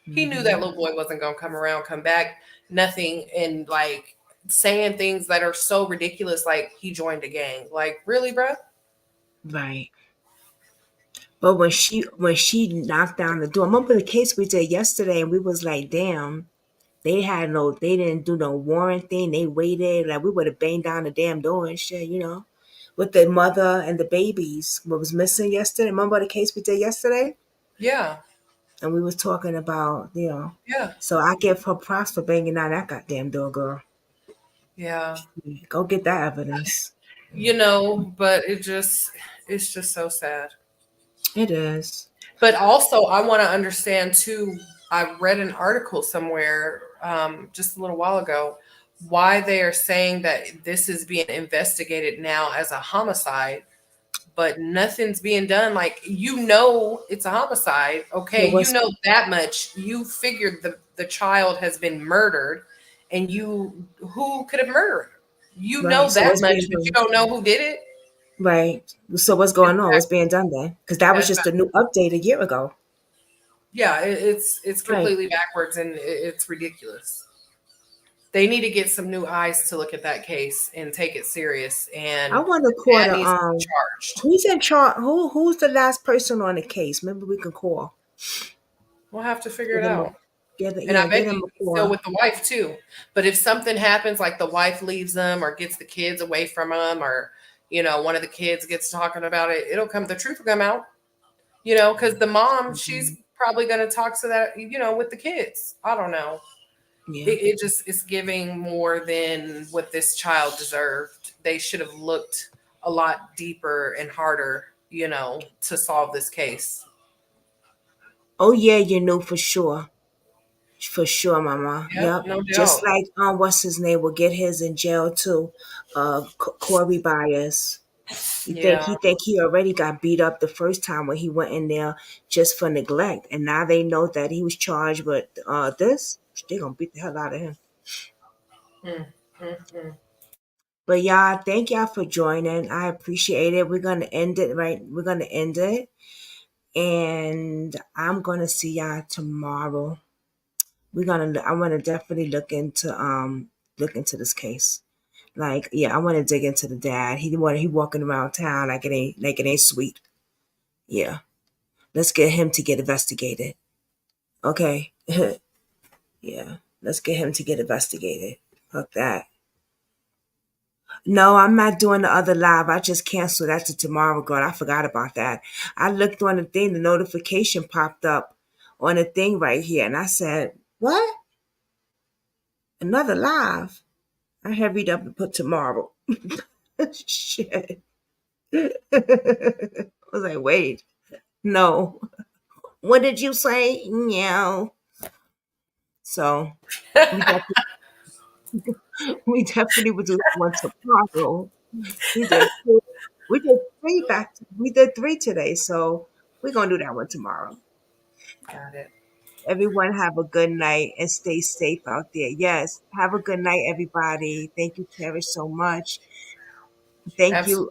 He knew that little boy wasn't going to come back, nothing, and like saying things that are so ridiculous, like he joined a gang. Like, really, bro? Right. But when she knocked down the door, remember the case we did yesterday, and we was like, damn, They didn't do no warrant thing. They waited. Like, we would have banged down the damn door and shit, with the mother and the babies. What was missing yesterday? Remember the case we did yesterday? Yeah. And we was talking about, Yeah. So I give her props for banging down that goddamn door, girl. Yeah. Go get that evidence. But it's just so sad. It is. But also, I want to understand too. I read an article somewhere just a little while ago why they are saying that this is being investigated now as a homicide, but nothing's being done. Like, it's a homicide. Okay, that much. You figured the child has been murdered, and who could have murdered her? Right. So That what's much, being but you done? don't know who did it. Right. So what's going on? What's being done then? Because that was just a new update a year ago. Yeah, it's completely backwards, and it's ridiculous. They need to get some new eyes to look at that case and take it serious. And I want to call Dad needs to be charged. who's in charge? Who's the last person on the case? Maybe we can call. We'll have to figure it out. And I bet get him he's a call. still with the wife too. But if something happens, like the wife leaves them or gets the kids away from them, or one of the kids gets talking about it, the truth will come out. Because the mom, she's probably going to talk to that, with the kids. I don't know. Yeah. It just is giving more than what this child deserved. They should have looked a lot deeper and harder, to solve this case. Oh yeah, for sure. For sure, Mama. Yep. No doubt. Just like what's his name will get his in jail too. Corey Byers. He think he already got beat up the first time when he went in there just for neglect, and now they know that he was charged with this. They're gonna beat the hell out of him. But y'all, thank y'all for joining. I appreciate it. We're gonna end it We're gonna end it, and I'm gonna see y'all tomorrow. I want to definitely look into this case. Like, yeah, I want to dig into the dad. He walking around town like it ain't sweet. Yeah, let's get him to get investigated. Okay. Yeah, let's get him to get investigated. Fuck that. No, I'm not doing the other live. I just canceled that to tomorrow, girl. I forgot about that. I looked on the thing, the notification popped up on the thing right here, and I said, what? Another live? I hurried up and put tomorrow. Shit. I was like, wait, no. What did you say? No. So we definitely would do that one tomorrow. We did three today, so we're gonna do that one tomorrow. Got it. Everyone have a good night and stay safe out there. Yes, have a good night, everybody. Thank you, Cherish, so much. Thank you,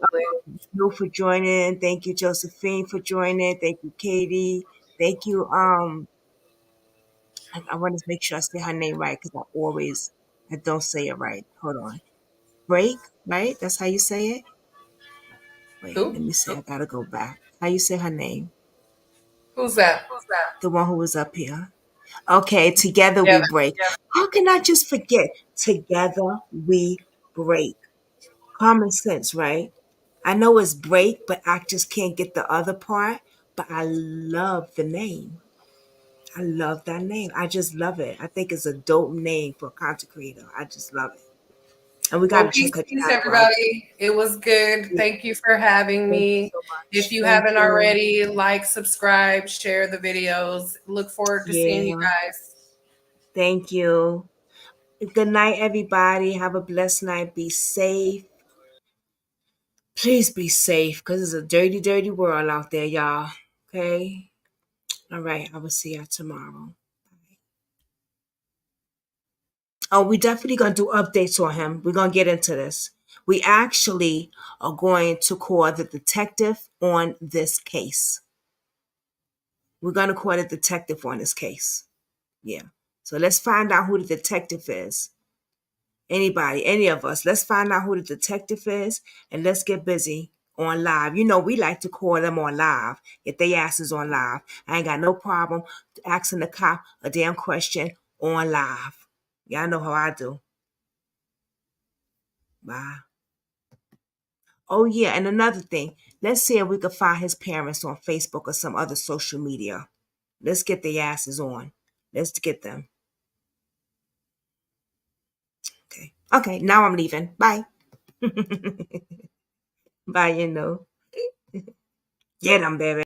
Lou, for joining. Thank you, Josephine, for joining. Thank you, Katie. Thank you. I want to make sure I say her name right because I don't say it right. Hold on. Break, right? That's how you say it? Wait, let me see. I gotta go back. How you say her name? Who's that? The one who was up here. Okay, together we break. How can I just forget? Together we break. Common sense, right? I know it's break, but I just can't get the other part. But I love the name. I love that name. I just love it. I think it's a dope name for a content creator. I just love it. And we got to check her peace, out. Everybody. It was good. Thank you for having me. If you haven't already, like, subscribe, share the videos. Look forward to seeing you guys. Thank you. Good night, everybody. Have a blessed night. Be safe. Please be safe because it's a dirty, dirty world out there, y'all. Okay? All right. I will see y'all tomorrow. Oh, we definitely going to do updates on him. We're going to get into this. We actually are going to call the detective on this case. We're going to call the detective on this case. Yeah. So let's find out who the detective is. Anybody, any of us, let's find out who the detective is and let's get busy on live. We like to call them on live. Get their asses on live. I ain't got no problem asking the cop a damn question on live. Y'all know how I do. Bye. Oh, yeah, and another thing. Let's see if we can find his parents on Facebook or some other social media. Let's get their asses on. Let's get them. Okay. Okay, now I'm leaving. Bye. Bye, you know. Get them, baby.